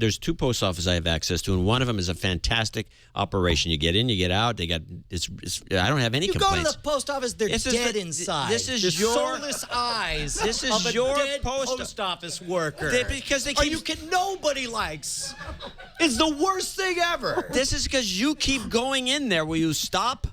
there's 2 post offices I have access to, and one of them is a fantastic operation. You get in, you get out. I don't have any you complaints. go to the post office, they're dead inside. This is There's your soulless eyes. This is of a your dead post office worker. Because they keep. Nobody likes. It's the worst thing ever. This is because you keep going in there. Will you stop?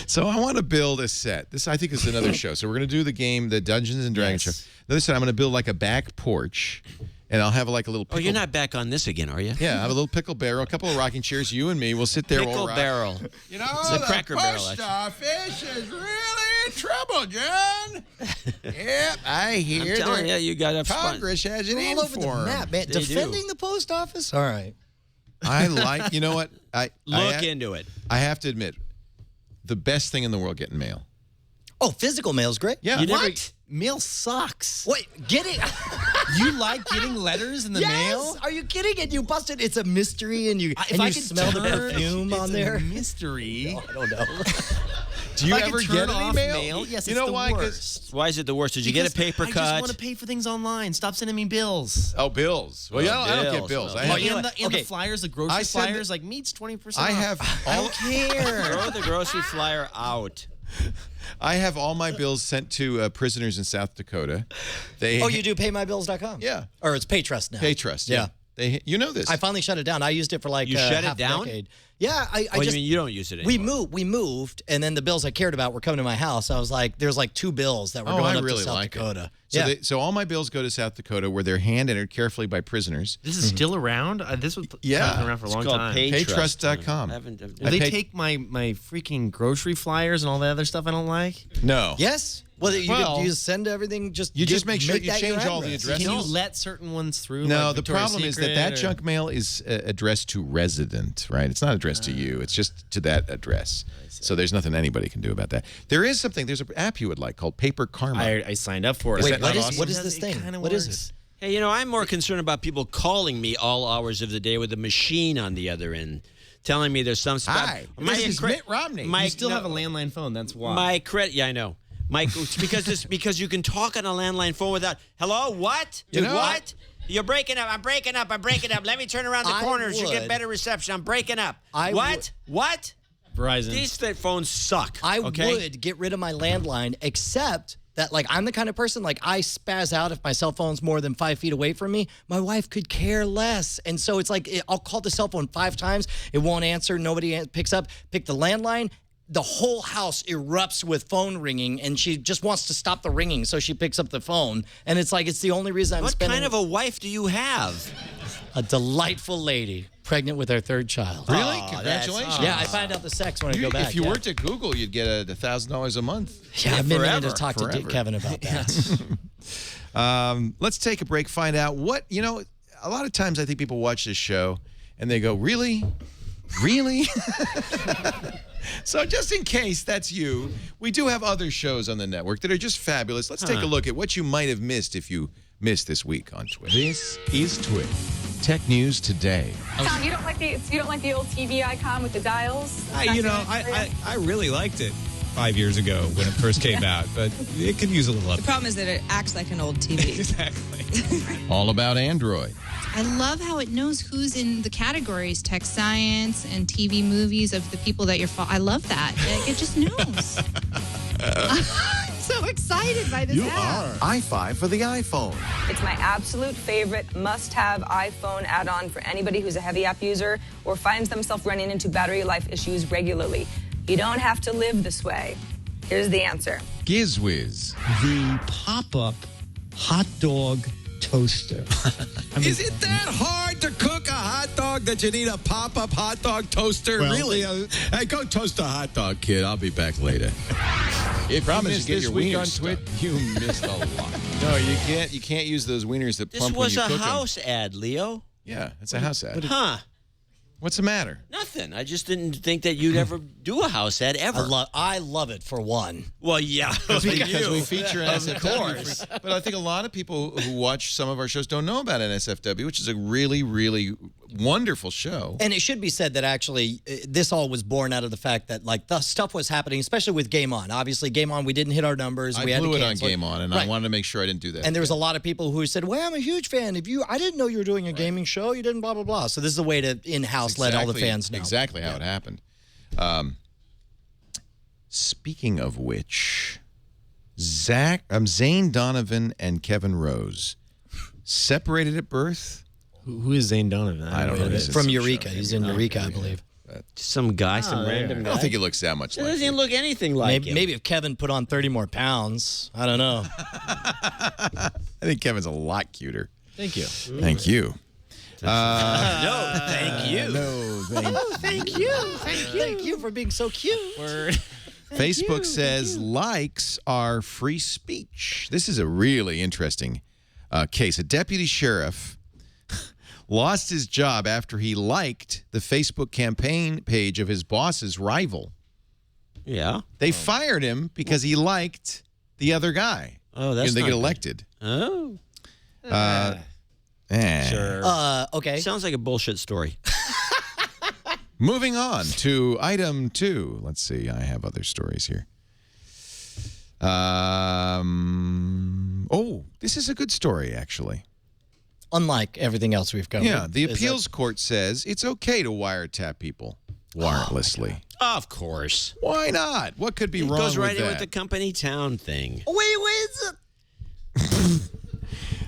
So I want to build a set. This, I think, is another show. So we're going to do the game, the Dungeons and Dragons show. Another set, I'm going to build like a back porch, and I'll have like a little pickle. Oh, you're not back on this again, are you? Yeah, I have a little pickle barrel, a couple of rocking chairs. You and me, we'll sit there. Pickle barrel. You know, it's a cracker barrel. Post office is really in trouble, John. Yep, I hear. I'm telling you, you got a Congress has it in all over the for 'em. map, man. Defending the post office. All right. I like. You know what? Look into it. I have to admit, the best thing in the world getting mail. Oh, physical mail's great. Yeah. What? Mail sucks. Wait, getting. You like getting letters in the mail? Are you kidding? And you busted. It's a mystery, and you If I could smell the turn- perfume on there. It's a mystery. I don't know. Do you If I could ever turn get any off mail? Yes, you it's know the why? worst. Why is it the worst? Did you get a paper I cut? just want to pay for things online. Stop sending me bills. Oh, bills. Well, yeah, I don't get bills. I have, And the flyers, the grocery I said flyers, like meats 20% I off. have I all. don't care. Throw the grocery flyer out. I have all my bills sent to prisoners in South Dakota. You do paymybills.com? Yeah. Or it's Paytrust now. Paytrust, yeah. You know this. I finally shut it down. I used it for like You shut half it down? a decade. Yeah, I You just mean you don't use it anymore? we moved, and then the bills I cared about were coming to my house. I was like, there's like 2 bills that were going up to South Dakota. So all my bills go to South Dakota, where they're hand entered carefully by prisoners. This is still around? This was been around for a long time. Paytrust.com. Will they take my freaking grocery flyers and all the other stuff I don't like? No. Yes. Well, you just send everything. You just make sure you change all the addresses. Can you let certain ones through? No, like the Victoria's problem is Secret that or- junk mail is addressed to resident, right? It's not addressed to you. It's just to that address. So there's nothing anybody can do about that. There's an app you would like called Paper Karma. I signed up for it. Wait, what is this thing? What is this? Hey, I'm more concerned about people calling me all hours of the day with a machine on the other end, telling me there's some stuff. Hi, this is Mitt Romney. You still have a landline phone. That's why. My credit. Yeah, I know. Because you can talk on a landline phone without. Hello, what? What? You're breaking up. I'm breaking up. Let me turn around the corners. You get better reception. I'm breaking up. What? Verizon. These phones suck. I would get rid of my landline, except that, like, I'm the kind of person, like, I spaz out if my cell phone's more than 5 feet away from me. My wife could care less. And so it's like, I'll call the cell phone 5 times. It won't answer. Nobody picks up. Pick the landline. The whole house erupts with phone ringing, and she just wants to stop the ringing, so she picks up the phone. And it's like, it's the only reason I'm spending... What kind of a wife do you have? A delightful lady, pregnant with her 3rd child. Really? Congratulations. Yeah, I find out the sex when I go back. If you worked at Google, you'd get $1,000 a month. Yeah, I've been meaning to talk to Kevin about that. Let's take a break, find out what, a lot of times I think people watch this show, and they go, really? Really? So just in case that's you, we do have other shows on the network that are just fabulous. Let's take a look at what you might have missed if you missed this week on TWiT. This is TWiT. Tech News Today. Tom, you don't like the old TV icon with the dials? I really liked it 5 years ago when it first came out, but it could use a little The problem is that it acts like an old TV. Exactly. All about Android. I love how it knows who's in the categories, tech science and TV movies of the people that you're I love that. It just knows. I'm so excited by this app. i5 for the iPhone. It's my absolute favorite must-have iPhone add-on for anybody who's a heavy app user or finds themselves running into battery life issues regularly. You don't have to live this way. Here's the answer. GizWiz. The pop-up hot dog toaster. Is it that hard to cook a hot dog that you need a pop-up hot dog toaster? Well, really? Hey, go toast a hot dog, kid. I'll be back later. If you missed get this your week wieners on stuck. TWiT, you missed a lot. No, you can't. You can't use those wieners that This plump when was you a cook them. house ad, Leo. Yeah, it's a house ad. Huh. What's the matter? Nothing. I just didn't think that you'd ever do a house ad ever. I love it, for one. Well, yeah. Because we feature NSFW. But I think a lot of people who watch some of our shows don't know about NSFW, which is a really, really wonderful show. And it should be said that actually this all was born out of the fact that, like, the stuff was happening, especially with Game On. Obviously, Game On, we didn't hit our numbers. I we had blew to it on cancel Game On, and I wanted to make sure I didn't do that. And there was a lot of people who said, well, I'm a huge fan. I didn't know you were doing a gaming show. You didn't blah, blah, blah. So this is a way to in-house let all the fans know. Exactly how it happened. Speaking of which, Zane Donovan and Kevin Rose separated at birth. Who is Zane Donovan? I don't know. From Eureka. He's in Eureka, I believe. Some guy, some random guy. I don't think he looks that much It like doesn't you. look anything like him. Maybe if Kevin put on 30 more pounds. I don't know. I think Kevin's a lot cuter. Thank you. Thank you. No, thank you. No, thank you. Thank you. Thank you for being so cute. Facebook says likes are free speech. This is a really interesting case. A deputy sheriff lost his job after he liked the Facebook campaign page of his boss's rival. Yeah. They fired him because he liked the other guy. Oh, that's and they not get good. elected. Oh. Sure. Okay. Sounds like a bullshit story. Moving on to item 2. Let's see. I have other stories here. Oh, this is a good story, actually. Unlike everything else we've covered. Yeah, the appeals court says it's okay to wiretap people. warrantlessly. Of course. Why not? What could be It wrong goes right with in that? with the company town thing.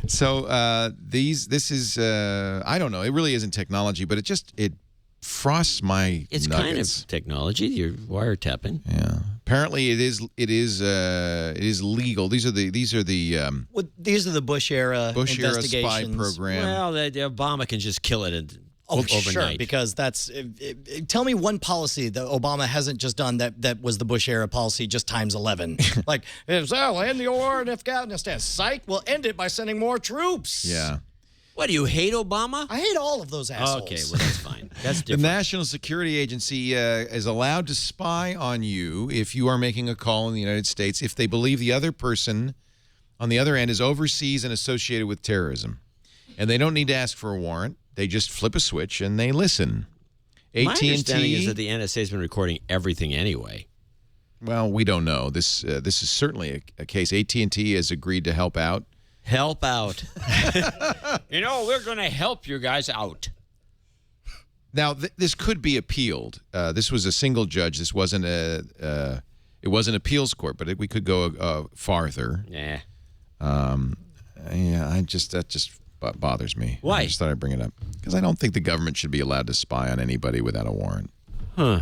So this is I don't know. It really isn't technology, but it frosts my It's nuggets. kind of technology. You're wiretapping. Yeah. Apparently, it is legal. These are the Well, these are the Bush era Bush era spy investigations. program. Well, the Obama can just kill it overnight. Sure, because that's. Tell me one policy that Obama hasn't just done that was the Bush era policy just times 11. Like, we'll end the war in Afghanistan. Psych, we'll end it by sending more troops. Yeah. What, do you hate Obama? I hate all of those assholes. Okay, well, that's fine. That's The different. National Security Agency is allowed to spy on you if you are making a call in the United States if they believe the other person on the other end is overseas and associated with terrorism. And they don't need to ask for a warrant. They just flip a switch and they listen. My AT&T, understanding is that the NSA has been recording everything anyway. well, we don't know. This is certainly a case. AT&T has agreed to help out. Help out. We're going to help you guys out. Now, this could be appealed. This was a single judge. This wasn't it wasn't appeals court, but we could go farther. Yeah. That just bothers me. Why? I just thought I'd bring it up because I don't think the government should be allowed to spy on anybody without a warrant. Huh.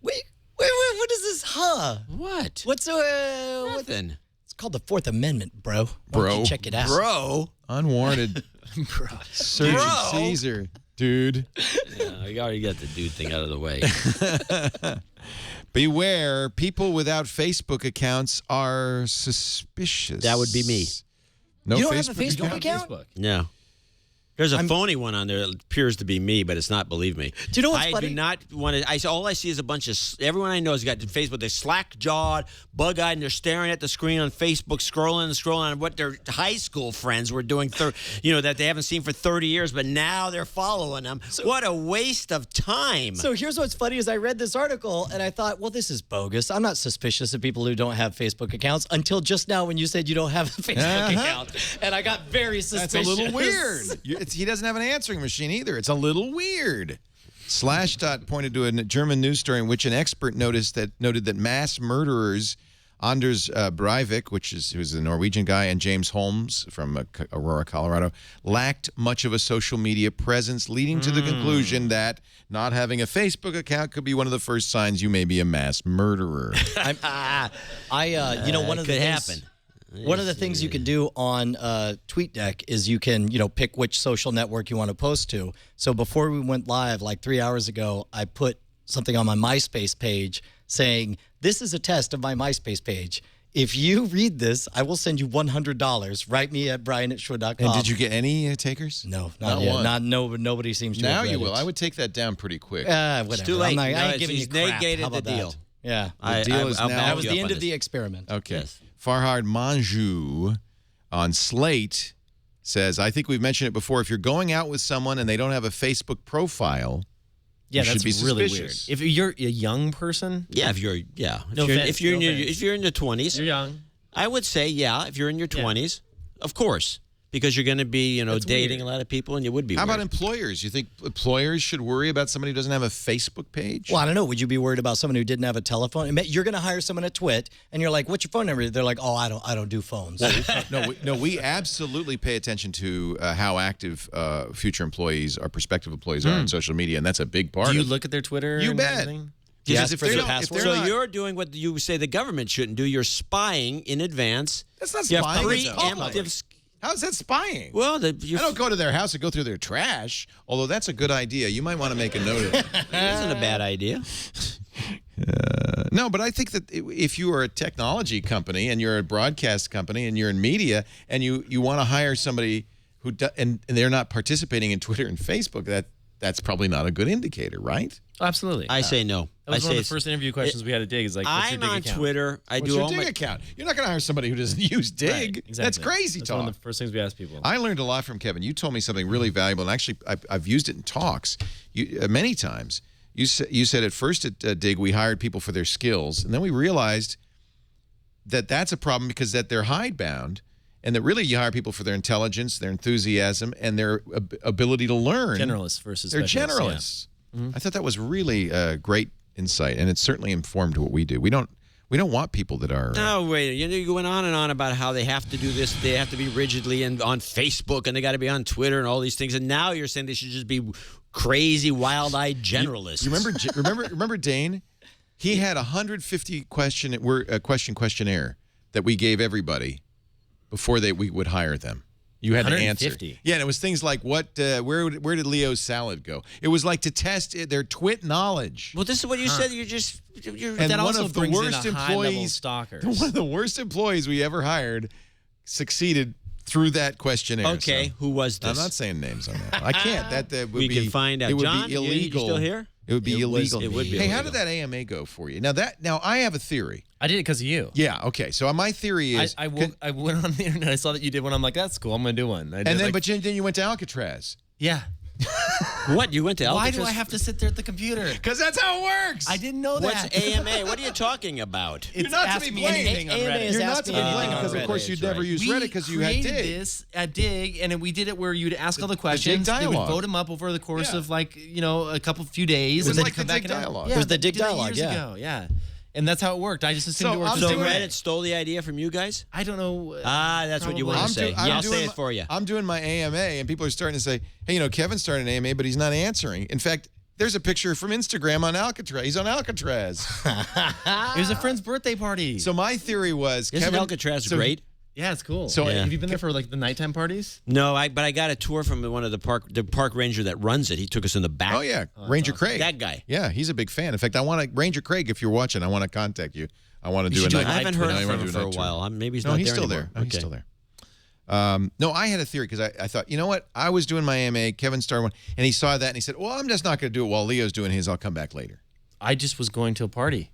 Wait, what is this? Huh? What? What's Nothing. It's called the Fourth Amendment, bro. Why don't you check it out, Bro. Unwarranted search and seizure, dude. Yeah, we already got the dude thing out of the way. Beware, people without Facebook accounts are suspicious. That would be me. No You don't Facebook have a Facebook account? No. There's a phony one on there that appears to be me, but it's not, believe me. Do you know what's I funny? do not want to. All I see is a bunch of. Everyone I know has got Facebook. They're slack-jawed, bug-eyed, and they're staring at the screen on Facebook, scrolling on what their high school friends were doing, that they haven't seen for 30 years, but now they're following them. What a waste of time. So here's what's funny is I read this article and I thought, well, this is bogus. I'm not suspicious of people who don't have Facebook accounts until just now when you said you don't have a Facebook account. And I got very suspicious. That's a little weird. He doesn't have an answering machine either. It's a little weird. Slashdot pointed to a German news story in which an expert noted that mass murderers Anders Breivik, who's a Norwegian guy, and James Holmes from Aurora, Colorado, lacked much of a social media presence, leading to the conclusion that not having a Facebook account could be one of the first signs you may be a mass murderer. one of the things. One of the things you can do on TweetDeck is you can, pick which social network you want to post to. So before we went live, like 3 hours ago, I put something on my MySpace page saying, this is a test of my MySpace page. If you read this, I will send you $100. Write me at brian@shore.com. And did you get any takers? No, not yet. One. Nobody seems to Now have read you will. it. I would take that down pretty quick. Whatever. It's too late. I ain't giving you He's crap. negated How about the deal. that? Yeah. The deal is now. That was the end of the experiment. Okay. Yes. Farhad Manjoo on Slate says, I think we've mentioned it before. If you're going out with someone and they don't have a Facebook profile, you should be really suspicious. weird. If you're a young person, If you're in your 20s, you're young. I would say, if you're in your 20s, of course, because you're going to be, dating a lot of people, and you would be. How weird. about employers? You think employers should worry about somebody who doesn't have a Facebook page? Well, I don't know. Would you be worried about someone who didn't have a telephone? You're going to hire someone at TWiT, and you're like, "What's your phone number?" They're like, "Oh, I don't do phones." We absolutely pay attention to how active future employees or prospective employees are on social media, and that's a big part. Do you of look at their Twitter? You and bet. everything? Because if You're doing what you say the government shouldn't do. You're spying in advance. That's not You spying. have It's preemptive. How's that spying? Well, I don't go to their house and go through their trash, although that's a good idea. You might want to make a note of it. That isn't a bad idea. No, but I think that if you are a technology company and you're a broadcast company and you're in media and you want to hire somebody who and they're not participating in Twitter and Facebook, that's probably not a good indicator, right? Absolutely. I say no. That was one of the first interview questions we had at Dig. Is like, what's your I'm Dig on account? Twitter. What's your Dig account? You're not going to hire somebody who doesn't use Dig. Right, exactly. That's crazy That's talk. one of the first things we ask people. I learned a lot from Kevin. You told me something really valuable, and actually I've used it in talks many times. You said at first at Dig we hired people for their skills, and then we realized that that's a problem because that they're hidebound, and that really you hire people for their intelligence, their enthusiasm, and their ability to learn. Generalists versus they're specialists, generalists. yeah. I thought that was really great insight, and it's certainly informed what we do. We don't want people that are. No, wait. You went on and on about how they have to do this. They have to be rigidly on Facebook, and they got to be on Twitter and all these things. And now you're saying they should just be crazy, wild-eyed generalists. You remember Dane? He had a 150 questionnaire that we gave everybody before we would hire them. You had to answer. Yeah, and it was things like where did Leo's salad go? It was like to test their TWiT knowledge. Well, this is what you said. And that one also of the brings in worst a high-level employees, stalkers. one of the worst employees we ever hired, succeeded through that questionnaire. Okay, so. who was this? I'm not saying names on that. I can't. That would we be. can find out. It would John, be illegal. You still here? It would be illegal. It would be. Hey, illegal. how did that AMA go for you? Now I have a theory. I did it because of you. Yeah. Okay. So my theory is I went on the internet. I saw that you did one. I'm like, that's cool. I'm going to do one. But then you went to Alcatraz. Yeah. What? You went to Alcatraz? Why do I have to sit there at the computer? Because that's how it works. I didn't know that. What's AMA? What are you talking about? You're not to be blamed. You're not to be blamed because, of course, you'd never use Reddit because you had Dig. We created this at Dig, and we did it where you'd ask all the questions. Dig they would dialogue. vote them up over the course of a few days. It was and like come the back Dig and dialogue. Yeah, It was the Dig did it dialogue, years yeah. ago, yeah. And that's how it worked. I just assumed it worked. So Reddit stole the idea from you guys? I don't know. That's what you want to say. I'll say it for you. I'm doing my AMA, and people are starting to say, hey, Kevin started an AMA, but he's not answering. In fact, there's a picture from Instagram on Alcatraz. He's on Alcatraz. It was a friend's birthday party. So my theory was, Isn't Alcatraz great? Yeah, it's cool. So have you been there for the nighttime parties? No, but I got a tour from one of the park ranger that runs it. He took us in the back. Oh yeah, Ranger Craig. That guy. Yeah, he's a big fan. In fact, Ranger Craig. If you're watching, I want to contact you. I want to do a night. I haven't heard I from wanna him do for a night tour. while. Maybe he's No, not he's there still anymore. there. He's still there. No, I had a theory because I thought, you know what? I was doing my AMA. Kevin started one, and he saw that and he said, "Well, I'm just not going to do it while Leo's doing his. I'll come back later." I just was going to a party.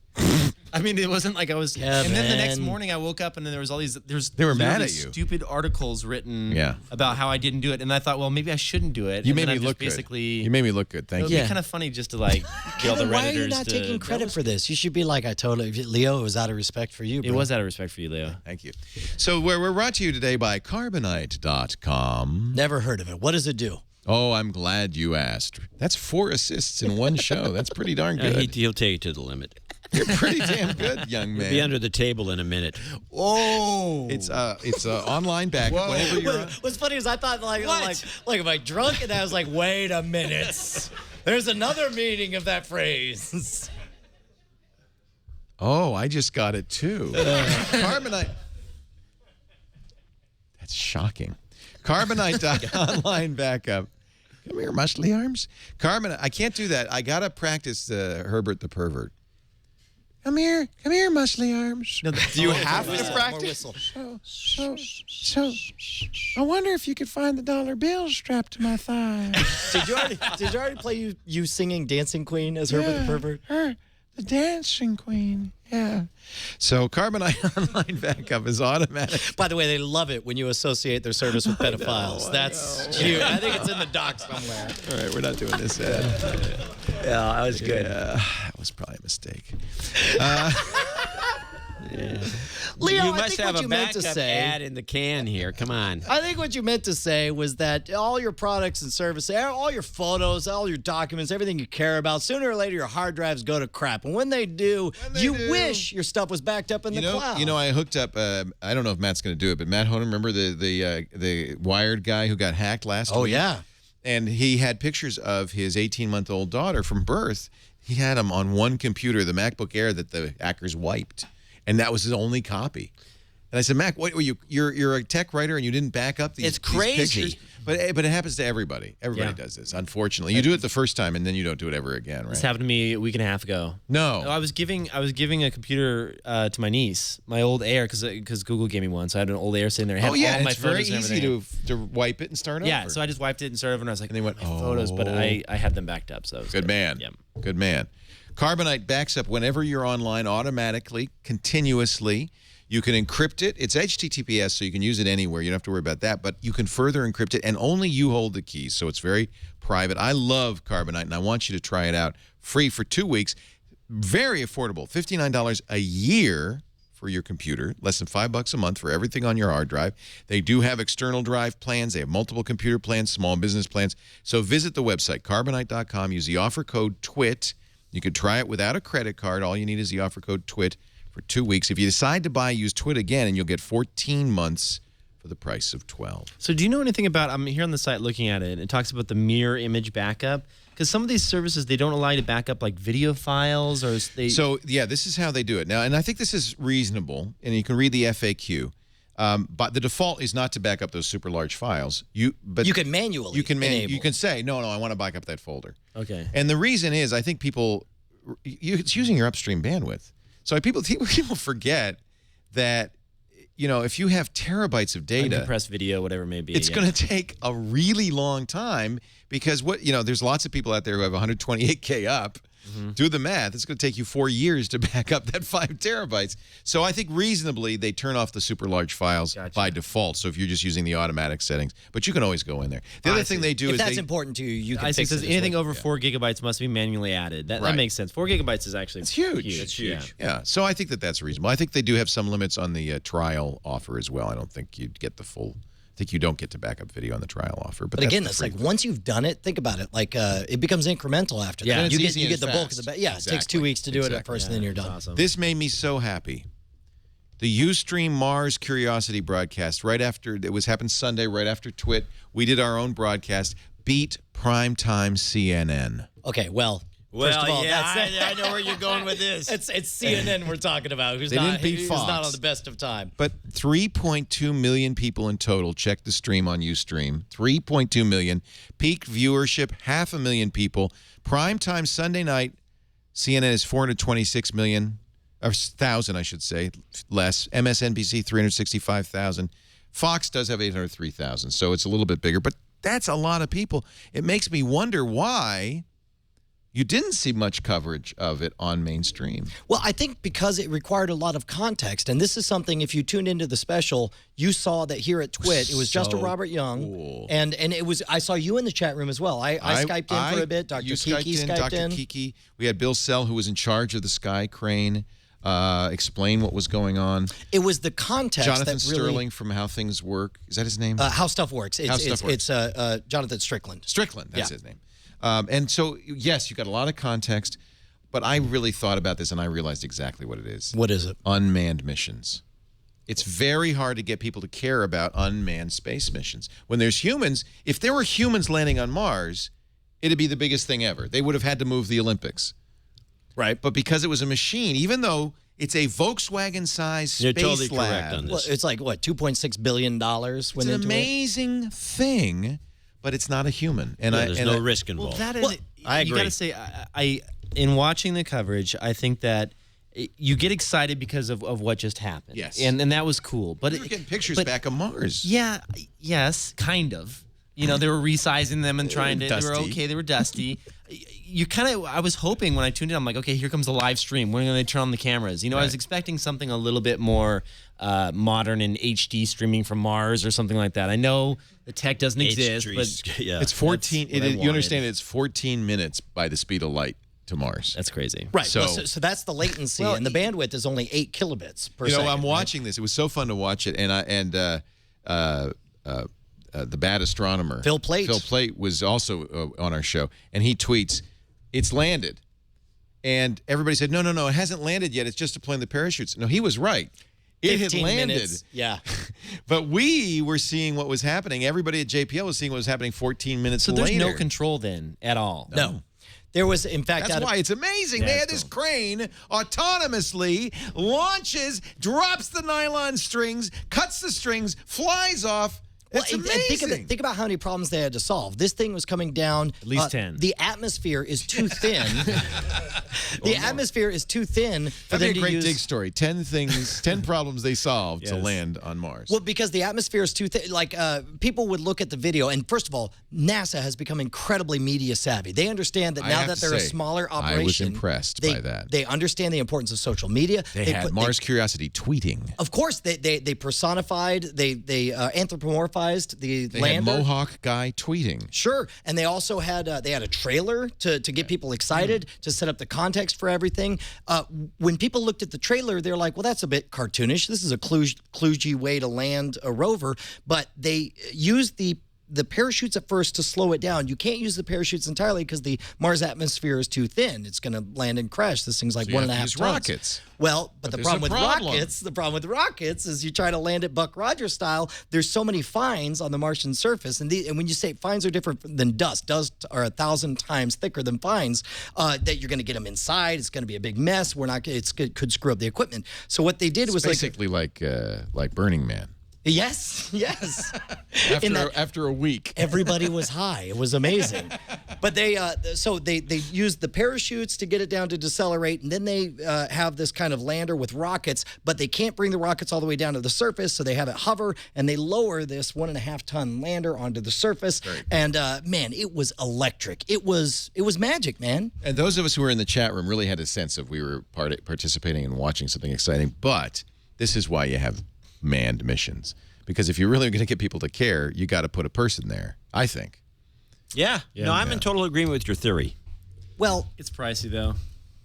I mean, it wasn't like I was. Yeah, and then the next man. morning, I woke up and then there was all these. They were mad at you. Stupid articles written. Yeah. About how I didn't do it, and I thought, well, maybe I shouldn't do it. You and made then me I'm look just good. basically. You made me look good. Thank It you. would be kind of funny just to get all the Redditors. Why are you not taking credit for this? You should be like, Leo, it was out of respect for you, bro. It was out of respect for you, Leo. Thank you. So we're brought to you today by Carbonite.com. Never heard of it. What does it do? Oh, I'm glad you asked. That's 4 assists in one show. That's pretty darn good. He'll take you to the limit. You're pretty damn good, young man. He'll be under the table in a minute. Oh, It's online backup. Whenever you're What's funny is I thought like am I drunk? And I was like, wait a minute. There's another meaning of that phrase. Oh, I just got it too. Carbonite. That's shocking. Carbonite.online backup. Come here, muscly arms. Carbonite. I can't do that. I gotta practice Herbert the pervert. Come here, muscly arms. No, do you have to practice? So, I wonder if you could find the dollar bill strapped to my thigh. Did you already play you singing Dancing Queen as Herbert the pervert? Her, the dancing queen. Yeah. So Carbonite Online Backup is automatic. By the way, they love it when you associate their service with pedophiles. That's cute. I think it's in the doc somewhere. All right, we're not doing this ad. Yeah, that was good. Yeah, that was probably a mistake. Leo, you I must think have what a you meant to backup say- ad in the can here. Come on. I think what you meant to say was that all your products and services, all your photos, all your documents, everything you care about, sooner or later your hard drives go to crap. And when they do, wish your stuff was backed up in the cloud. You know, I hooked up. I don't know if Matt's going to do it, but Matt Honan, remember the Wired guy who got hacked last week? Oh, yeah. And he had pictures of his 18-month-old daughter from birth. He had them on one computer, the MacBook Air that the hackers wiped, and that was his only copy. And I said, Mac, what were you? You're a tech writer and you didn't back up these. It's crazy. These pictures? But it happens to everybody. Everybody does this. Unfortunately, you do it the first time and then you don't do it ever again, right? This happened to me a week and a half ago. No. I was giving a computer to my niece, my old Air, because Google gave me one, so I had an old Air sitting there. It had Oh yeah, all my it's very photos and easy everything. to wipe it and start over. Yeah, so I just wiped it and started over, and I was like, And they went, photos, but oh. I had them backed up, so it was Good man. Yep. Good man. Carbonite backs up whenever you're online automatically, continuously. You can encrypt it. It's HTTPS, so you can use it anywhere. You don't have to worry about that. But you can further encrypt it, and only you hold the keys, so it's very private. I love Carbonite, and I want you to try it out free for 2 weeks. Very affordable, $59 a year for your computer, less than $5 a month for everything on your hard drive. They do have external drive plans. They have multiple computer plans, small business plans. So visit the website, Carbonite.com. Use the offer code TWiT. You can try it without a credit card. All you need is the offer code TWiT for 2 weeks. If you decide to buy, use TWiT again, and you'll get 14 months for the price of 12. So do you know anything about, I'm here on the site looking at it, it talks about the mirror image backup. Because some of these services, they don't allow you to back up like video files or they... So, yeah, this is how they do it. Now, and I think this is reasonable, and you can read the FAQ. But the default is not to back up those super large files. But you can manually enable. You can say, no, I want to back up that folder. Okay. And the reason is, I think it's using your upstream bandwidth. So people forget that, if you have terabytes of data, uncompressed video, whatever it may be, it's going to take a really long time because there's lots of people out there who have 128K up. Do the math. It's going to take you 4 years to back up that 5 terabytes. So I think reasonably they turn off the super large files by default. So if you're just using the automatic settings, but you can always go in there. The other thing they do if is that's important to you, you can fix it. it. Anything over 4 gigabytes must be manually added. That makes sense. 4 gigabytes is actually huge. It's huge. Yeah. So I think that's reasonable. I think they do have some limits on the trial offer as well. I don't think you'd get the full. I think you don't get to backup video on the trial offer. But again, it's like once you've done it, think about it. Like it becomes incremental after that. You get the bulk of the. Yeah, it takes 2 weeks to do it at first, and then you're done. Awesome. This made me so happy. The Ustream Mars Curiosity broadcast right after happened Sunday, right after TWiT. We did our own broadcast. Beat primetime CNN. Okay, well. First of all, I know where you're going with this. It's CNN we're talking about. Who's They not didn't beat who's Fox. not on the best of time. But 3.2 million people in total checked the stream on Ustream. 3.2 million. Peak viewership, 500,000 people. Primetime Sunday night, CNN is 426,000, I should say, less. MSNBC, 365,000. Fox does have 803,000, so it's a little bit bigger. But that's a lot of people. It makes me wonder why you didn't see much coverage of it on mainstream. Well, I think because it required a lot of context, and this is something, if you tuned into the special, you saw that here at TWiT, it was just a Robert Young, cool. and it was. I saw you in the chat room as well. I Skyped in for a bit. Dr. Kiki Skyped in. Dr. Kiki. We had Bill Sell, who was in charge of the Sky Crane, explain what was going on. It was the context. Jonathan that really, Sterling from How Things Work. Is that his name? How Stuff Works. It's Jonathan Strickland. Strickland. That's his name. And so, yes, you got a lot of context, but I really thought about this and I realized exactly what it is. What is it? Unmanned missions. It's very hard to get people to care about unmanned space missions. When there's humans, if there were humans landing on Mars, it'd be the biggest thing ever. They would have had to move the Olympics. Right. But because it was a machine, even though it's a Volkswagen-sized space You're totally lab. correct on this. Well, it's like, what, $2.6 billion went It's into an amazing thing. But it's not a human, and there's no risk involved. I agree. You got to say, I in watching the coverage, I think that you get excited because of what just happened. Yes, and that was cool. But we were getting pictures back of Mars. Yeah, yes, kind of. They were resizing them and trying to. Dusty. They were okay. They were dusty. You kind of. I was hoping when I tuned in, I'm like, okay, here comes the live stream. When are they turn on the cameras? I was expecting something a little bit more modern and HD streaming from Mars or something like that. I know the tech doesn't exist, but it's 14. You understand? It's 14 minutes by the speed of light to Mars. That's crazy, right? So, so that's the latency, and the bandwidth is only 8 kilobits per second. I'm watching this. It was so fun to watch it, and the bad astronomer Phil Plait was also on our show, and he tweets, "It's landed," and everybody said, "No, it hasn't landed yet. It's just deploying the parachutes." No, he was right. It had landed. Minutes. Yeah. But we were seeing what was happening. Everybody at JPL was seeing what was happening 14 minutes later. So there's no control then at all. No. There was, in fact... That's why it's amazing. Yeah, they had this crane autonomously launches, drops the nylon strings, cuts the strings, flies off. It's amazing. And think about how many problems they had to solve. This thing was coming down. At least 10. The atmosphere is too thin. The atmosphere is too thin for them That'd be to a great use. dig story. 10 problems they solved to land on Mars. Well, because the atmosphere is too thin. Like, people would look at the video, and first of all, NASA has become incredibly media savvy. They understand that now that they're a smaller operation. I was impressed by that. They understand the importance of social media. They had Mars Curiosity tweeting. Of course, they personified, they anthropomorphized advertised the They lander. had Mohawk guy tweeting. Sure, and they also had a trailer to get people excited, to set up the context for everything. When people looked at the trailer, they're like, well, that's a bit cartoonish. This is a kludgy way to land a rover, but they used the parachutes at first to slow it down. You can't use the parachutes entirely because the Mars atmosphere is too thin. It's going to land and crash. This thing's like So you 1.5 have to tons. use rockets. Well, but the there's problem a with problem. rockets is you try to land it Buck Rogers style. There's so many fines on the Martian surface, and when you say fines are different than dust are 1,000 times thicker than fines. That you're going to get them inside. It's going to be a big mess. It could screw up the equipment. So what they did was basically like Burning Man. Yes. After a week, everybody was high. It was amazing. But they used the parachutes to get it down to decelerate, and then they have this kind of lander with rockets, but they can't bring the rockets all the way down to the surface, so they have it hover, and they lower this 1.5-ton lander onto the surface. And man, it was electric. It was magic, man. And those of us who were in the chat room really had a sense of we were participating and watching something exciting. But this is why you have manned missions, because if you're really going to get people to care, you got to put a person there, I think. Yeah. No, I'm in total agreement with your theory. Well, it's pricey though.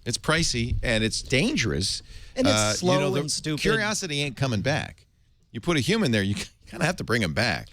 It's pricey and it's dangerous. And it's slow the and stupid. Curiosity ain't coming back. You put a human there, you kind of have to bring him back.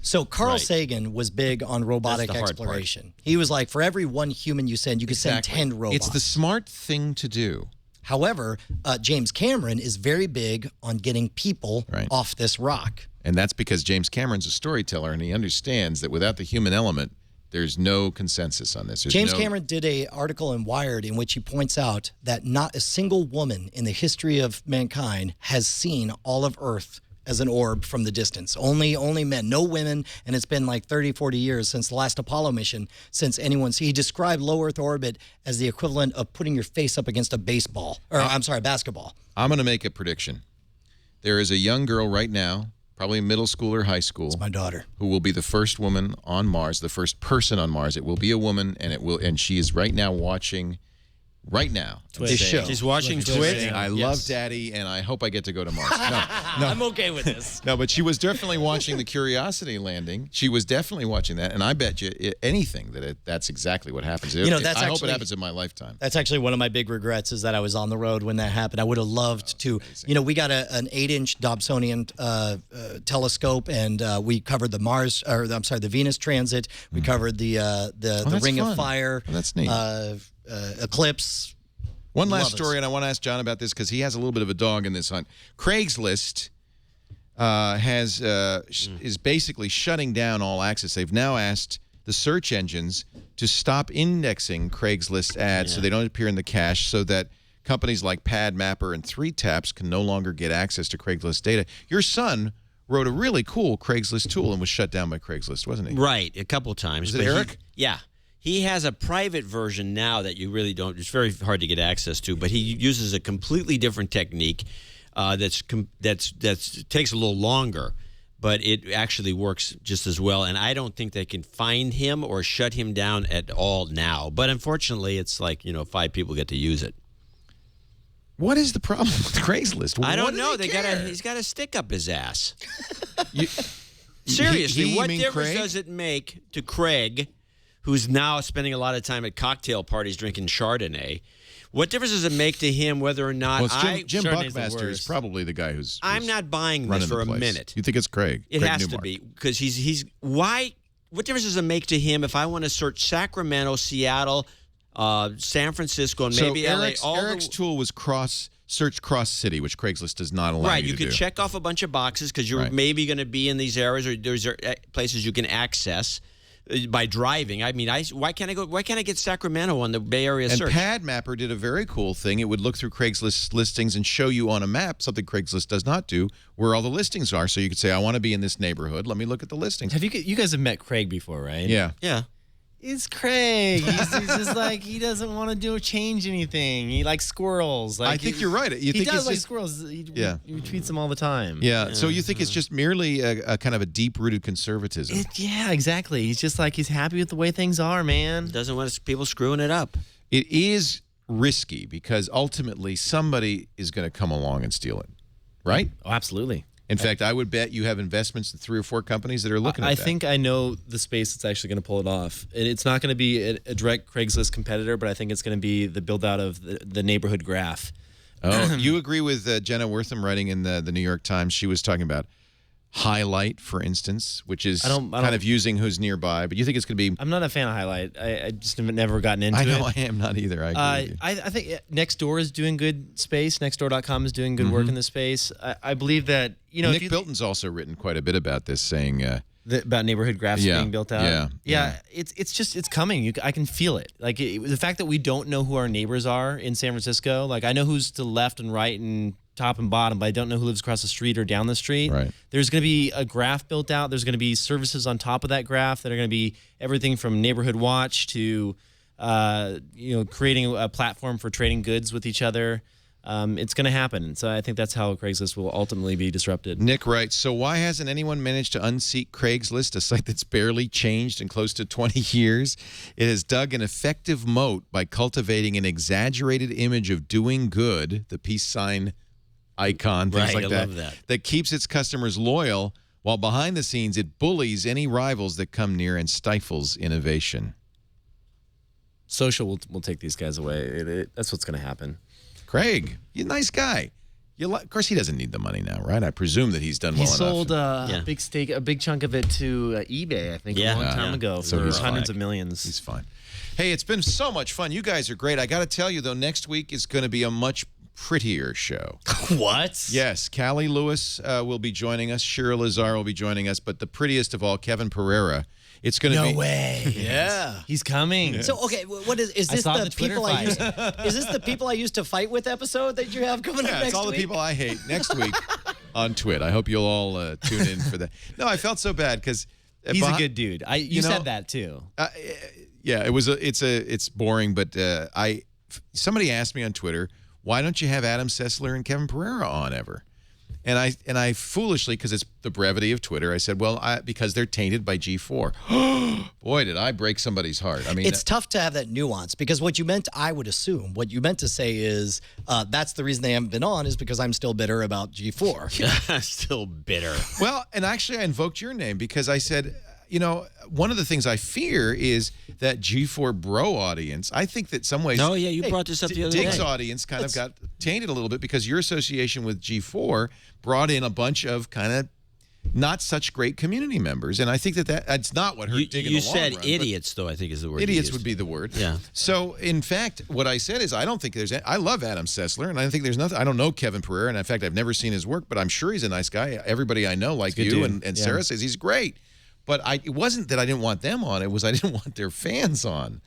So Carl Sagan was big on robotic exploration. He was like, for every one human you send, you could send 10 robots. It's the smart thing to do. However, James Cameron is very big on getting people off this rock. And that's because James Cameron's a storyteller, and he understands that without the human element, there's no consensus on this. James Cameron did an article in Wired in which he points out that not a single woman in the history of mankind has seen all of Earth as an orb from the distance. Only men, no women, and it's been like 30, 40 years since the last Apollo mission, since he described low Earth orbit as the equivalent of putting your face up against a basketball. I'm going to make a prediction. There is a young girl right now, probably middle school or high school. It's my daughter. Who will be the first woman on Mars, the first person on Mars. It will be a woman, and she is right now watching. Right now, this show. She's watching TWiT. I love Daddy, and I hope I get to go to Mars. No, I'm okay with this. No, but she was definitely watching the Curiosity landing. She was definitely watching that, and I bet you anything that's exactly what happens. You know, I hope it happens in my lifetime. That's actually one of my big regrets is that I was on the road when that happened. I would have loved to. Amazing. You know, we got an 8-inch Dobsonian telescope, and we covered the Venus transit. We covered the Ring of Fire. Oh, that's neat. Eclipse. One last story, and I want to ask John about this because he has a little bit of a dog in this hunt. Craigslist is basically shutting down all access. They've now asked the search engines to stop indexing Craigslist ads so they don't appear in the cache, so that companies like PadMapper and 3Taps can no longer get access to Craigslist data. Your son wrote a really cool Craigslist tool and was shut down by Craigslist, wasn't he? Right, a couple times. Was it Eric? Yeah. He has a private version now that you really don't. It's very hard to get access to, but he uses a completely different technique that's takes a little longer, but it actually works just as well. And I don't think they can find him or shut him down at all now. But unfortunately, it's like 5 people get to use it. What is the problem with Craigslist? I don't What know. do they care? He's got a stick up his ass. Seriously, what difference does it make to Craig, who's now spending a lot of time at cocktail parties drinking Chardonnay? What difference does it make to him whether or not Jim Buckmaster is probably the guy who's I'm not buying this for a minute. You think it's Craig? It Craig has Newmark. to be, because he's why? What difference does it make to him if I want to search Sacramento, Seattle, San Francisco, and maybe LA? Eric's tool was search cross city, which Craigslist does not allow right, you you to do. can check off a bunch of boxes because you're maybe going to be in these areas, or there's places you can access by driving. I mean, why can't I get Sacramento on the Bay Area and search? PadMapper did a very cool thing. It would look through Craigslist listings and show you on a map, something Craigslist does not do, where all the listings are. So you could say, I want to be in this neighborhood. Let me look at the listings. You guys have met Craig before, right? Yeah. Yeah. It's Craig. He's just like, he doesn't want to change anything. He likes squirrels. I think you're right. You he think does it's like just, squirrels. He tweets them all the time. Yeah. So you think it's just merely a kind of a deep-rooted conservatism? Yeah, exactly. He's just like, he's happy with the way things are, man. Doesn't want people screwing it up. It is risky because ultimately somebody is going to come along and steal it, right? Oh, absolutely. In fact, I would bet you have investments in 3 or 4 companies that are looking at that. I think I know the space that's actually going to pull it off. It's not going to be a direct Craigslist competitor, but I think it's going to be the build-out of the neighborhood graph. Oh, you agree with Jenna Wortham writing in the New York Times? She was talking about Highlight, for instance, which is kind of using who's nearby. But you think it's going to be... I'm not a fan of Highlight. I just have never gotten into it. I know I am not either. I agree with you. I think Nextdoor is doing good space. Nextdoor.com is doing good work in this space. I believe that, Nick Bilton's also written quite a bit about this, saying... about neighborhood graphs being built out. Yeah. It's coming. I can feel it. Like the fact that we don't know who our neighbors are in San Francisco. Like I know who's to the left and right and top and bottom, but I don't know who lives across the street or down the street. Right. There's going to be a graph built out. There's going to be services on top of that graph that are going to be everything from neighborhood watch to creating a platform for trading goods with each other. It's going to happen. So I think that's how Craigslist will ultimately be disrupted. Nick writes, so why hasn't anyone managed to unseat Craigslist, a site that's barely changed in close to 20 years? It has dug an effective moat by cultivating an exaggerated image of doing good, the peace sign icon, things like that, that keeps its customers loyal, while behind the scenes it bullies any rivals that come near and stifles innovation. Social will take these guys away. That's what's going to happen. Craig, you're a nice guy. Of course, he doesn't need the money now, right? I presume that he's done well enough. He sold a big chunk of it to eBay, I think, a long time ago for hundreds of millions. He's fine. Hey, it's been so much fun. You guys are great. I got to tell you, though, next week is going to be a much prettier show. What? Yes, Callie Lewis will be joining us. Shira Lazar will be joining us. But the prettiest of all, Kevin Pereira. It's going to be... No way. Yeah. He's coming. So, okay, what is this the people I used is this the people I used to fight with episode that you have coming up next week? It's all the people I hate next week on TWiT. I hope you'll all tune in for that. No, I felt so bad because... He's a good dude. You said that, too. Yeah, it's boring, but somebody asked me on Twitter, why don't you have Adam Sessler and Kevin Pereira on ever? And I foolishly, because it's the brevity of Twitter, I said, well, because they're tainted by G4. Boy, did I break somebody's heart. I mean, it's tough to have that nuance because what you meant to say is that's the reason they haven't been on is because I'm still bitter about G4. Still bitter. Well, and actually I invoked your name because I said, one of the things I fear is that G4 bro audience. I think that some ways... Oh, yeah, you brought this up the other day. Dig's audience kind of got tainted a little bit because your association with G4 brought in a bunch of kind of not such great community members. And I think that's not what hurt Dig in the long run. You said idiots, though, I think is the word. Idiots would be the word. Yeah. So, in fact, what I said is I don't think I love Adam Sessler, and I think there's nothing... I don't know Kevin Pereira, and in fact, I've never seen his work, but I'm sure he's a nice guy. Everybody I know, like you and Sarah, says he's great. But it wasn't that I didn't want them on. It was I didn't want their fans on.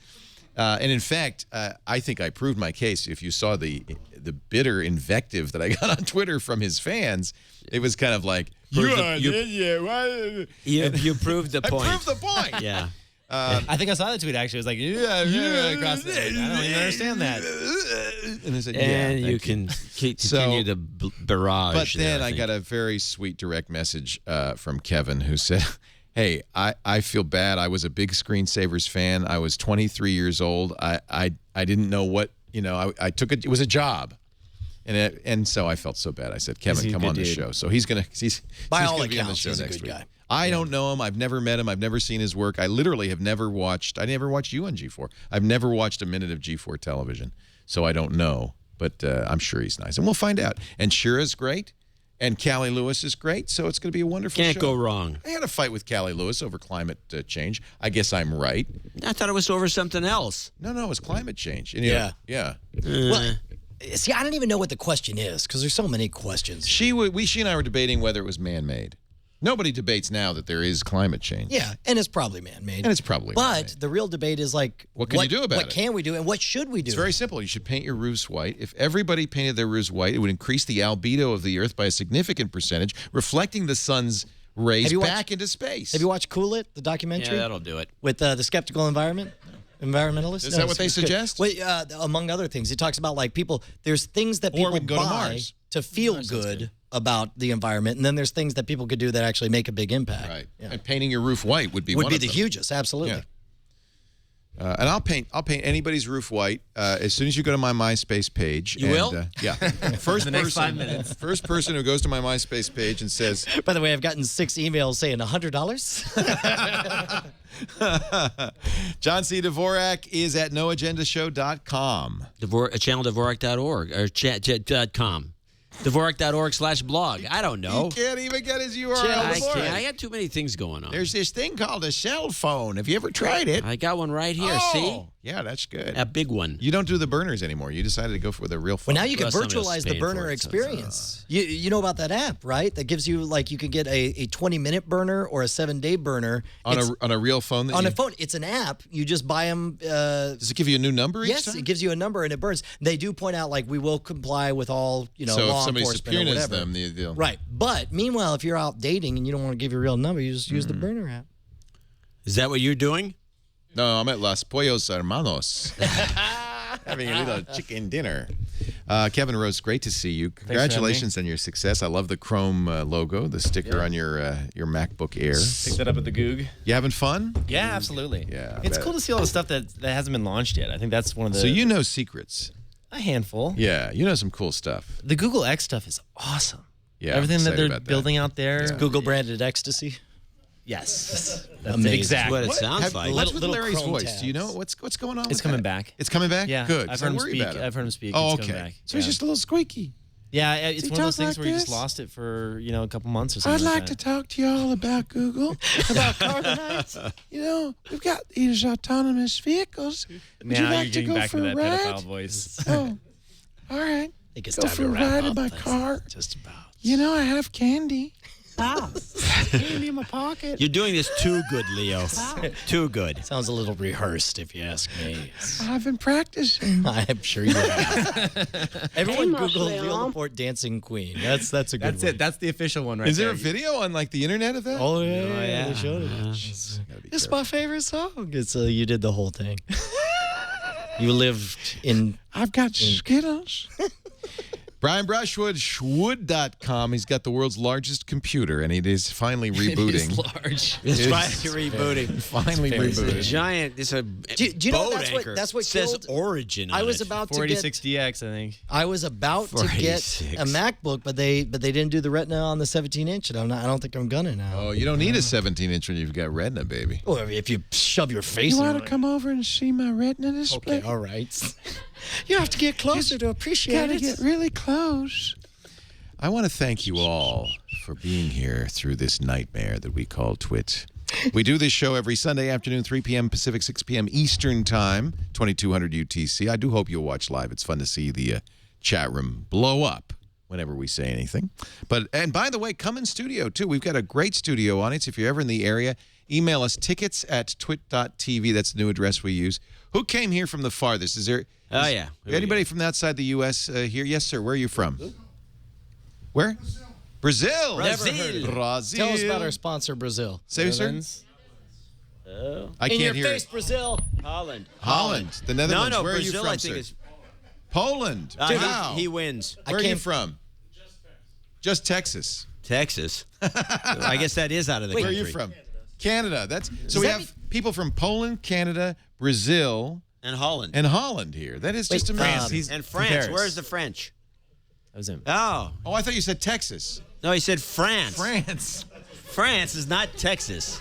And in fact, I think I proved my case. If you saw the bitter invective that I got on Twitter from his fans, it was kind of like, you proved the point. I proved the point. Yeah. I think I saw the tweet, actually. It was like, across the I don't even understand that. And I said, you can continue the barrage. But then I got a very sweet direct message from Kevin who said, hey, I feel bad. I was a big Screensavers fan. I was 23 years old. I didn't know what, I took it. It was a job. And so I felt so bad. I said, Kevin, come on the show. So he's going to be on the show next week. I don't know him. I've never met him. I've never seen his work. I literally have never watched. I never watched you on G4. I've never watched a minute of G4 television. So I don't know. But I'm sure he's nice. And we'll find out. And Shira's great. And Callie Lewis is great, so it's going to be a wonderful show. Can't go wrong. I had a fight with Callie Lewis over climate change. I guess I'm right. I thought it was over something else. No, it was climate change. And yeah. Well, see, I don't even know what the question is because there's so many questions. She and I were debating whether it was man-made. Nobody debates now that there is climate change. Yeah, and it's probably man-made. But the real debate is like, what can you do about it? What can we do and what should we do? It's very simple. You should paint your roofs white. If everybody painted their roofs white, it would increase the albedo of the Earth by a significant percentage, reflecting the sun's rays back into space. Have you watched Cool It, the documentary? Yeah, that'll do it. With the skeptical environmentalists? Is that what they suggest? Well, among other things. It talks about like people, there's things that people buy to feel good about the environment, and then there's things that people could do that actually make a big impact. Right. Yeah. And painting your roof white would be one of them. The hugest, absolutely. And I'll paint anybody's roof white as soon as you go to my MySpace page. You will? Yeah. The next 5 minutes. First person who goes to my MySpace page and says, By the way, I've gotten 6 emails saying $100. John C. Dvorak is at noagendashow.com. Channel Dvorak.org or .com. Dvorak.org/blog. I don't know. You can't even get his URL. I got too many things going on. There's this thing called a cell phone. Have you ever tried it? I got one right here. See? Yeah, that's good. A big one. You don't do the burners anymore. You decided to go for the real phone. Well, now you can somebody else virtualize the paid for burner it, so experience. You know about that app, right? That gives you, like, you can get a 20-minute burner or a 7-day burner. on a real phone? On a phone. It's an app. You just buy them. Does it give you a new number each Yes, time? it gives you a number and it burns. They do point out, like, we will comply with all, So law if somebody enforcement or subpoenas whatever. them, they'll... Right. But meanwhile, if you're out dating and you don't want to give your real number, you just use the burner app. Is that what you're doing? No, I'm at Las Pollos Hermanos. Having a little chicken dinner. Kevin Rose, great to see you. Congratulations on your success. I love the Chrome logo, the sticker on your MacBook Air. Pick that up at the Goog. You having fun? Yeah, absolutely. Yeah, It's cool to see all the stuff that hasn't been launched yet. I think that's one of the... So you know secrets. A handful. Yeah, you know some cool stuff. The Google X stuff is awesome. Yeah, everything that excited they're about that. building out there. It's Google branded ecstasy. Yes. Amazing. Exactly. What it sounds like. What's with Little Larry's Chrome voice? tabs. Do you know what's going on? It's with coming that? back. It's coming back. Yeah. Good. I've So heard him worry speak. about it. I've heard him speak. Oh, It's okay. coming back. So it's just a little squeaky. Yeah, it's he one of those talk things like where you just this? lost it for a couple months or something. I'd like to talk to y'all about Google, about carbonites. We've got these autonomous vehicles. Would you Now like you're to getting go back for into a that ride? pedophile voice. Oh, all right. I think it's Go time for to a wrap ride up. in my That's car. Just about. I have candy. Candy in my pocket. You're doing this too good, Leo. Too good. Sounds a little rehearsed, if you ask me. I've been practicing. I'm sure you have. Everyone Google Leo Laporte dancing queen. That's a good That's one. it. That's the official one right Is there there. a video on like the internet of that? Oh yeah, they showed it. It's my favorite song. It's you did the whole thing. You lived in. I've got Skittles. Brian Brushwood, Shwood.com. He's got the world's largest computer, and it is finally rebooting. It is large. It's finally rebooting. Finally It's a rebooting. giant. It's a Do you know boat that's anchor. what It says killed? Origin. I on was it. about to get. 4060X, I think. I was about to get 46. a MacBook, but they didn't do the Retina on the 17-inch, and I don't think I'm gonna now. Oh, you don't need a 17-inch when you've got Retina, baby. Or if you shove your face. You in want it. to come over and see my Retina display? Okay, all right. You have to get closer to appreciate Gotta it. get really close. I want to thank you all for being here through this nightmare that we call TWiT. We do this show every Sunday afternoon, 3 p.m. Pacific, 6 p.m. Eastern Time, 2200 UTC. I do hope you'll watch live. It's fun to see the chat room blow up whenever we say anything. And by the way, come in studio, too. We've got a great studio audience. If you're ever in the area, email us tickets@twit.tv. That's the new address we use. Who came here from the farthest? Is anybody from outside the U.S. Here? Yes, sir. Where are you from? Where? Brazil. Brazil. Brazil. Tell us about our sponsor, Brazil. Say, sir. I In can't your hear face, it. Brazil. Holland. Holland. The Netherlands. No, Where Brazil, are you from, I think sir? is. Poland. Wow. He wins. Where are you from? Just Texas. Texas. I guess that is out of the Where are country. you from? Canada. So we have people from Poland, Canada, Brazil, And Holland. here. That is just amazing. And France. Where's the French? That was him. Oh. Oh, I thought you said Texas. No, he said France. France. France is not Texas.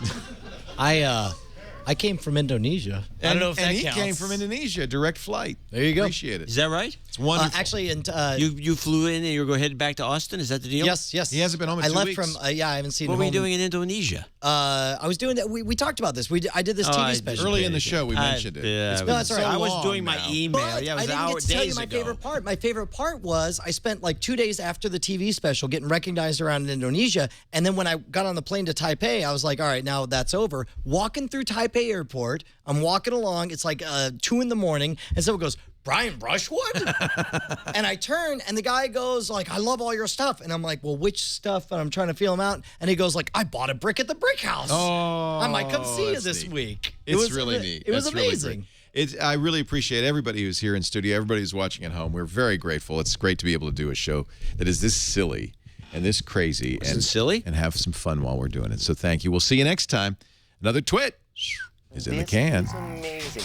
I came from Indonesia. I don't know if that and he counts. came from Indonesia, direct flight. There you go. Appreciate it. Is that right? It's wonderful. Actually, you flew in and you're going to head back to Austin? Is that the deal? Yes. He hasn't been home in I 2 left weeks. from. I haven't seen. What were you home. doing in Indonesia? I was doing that. We talked about this. I did this TV special. Early in the show, we mentioned it. It's No, been that's all right. so I was long doing my now. email. But Yeah, it I was didn't get to tell you days my ago. favorite part. My favorite part was I spent like 2 days after the TV special getting recognized around Indonesia. And then when I got on the plane to Taipei, I was like, all right, now that's over. Walking through Taipei airport, I'm walking along. It's like 2 in the morning. And someone goes, Brian Brushwood? And I turn and the guy goes like, I love all your stuff. And I'm like, well, which stuff? And I'm trying to feel him out. And he goes like, I bought a brick at the brick house. Oh, I might come see you that's this neat. week. It's really neat. It was That's really amazing. great. I really appreciate everybody who's here in studio, everybody who's watching at home. We're very grateful. It's great to be able to do a show that is this silly and this crazy and silly and have some fun while we're doing it. So thank you. We'll see you next time. Another TWiT is in the can. Amazing.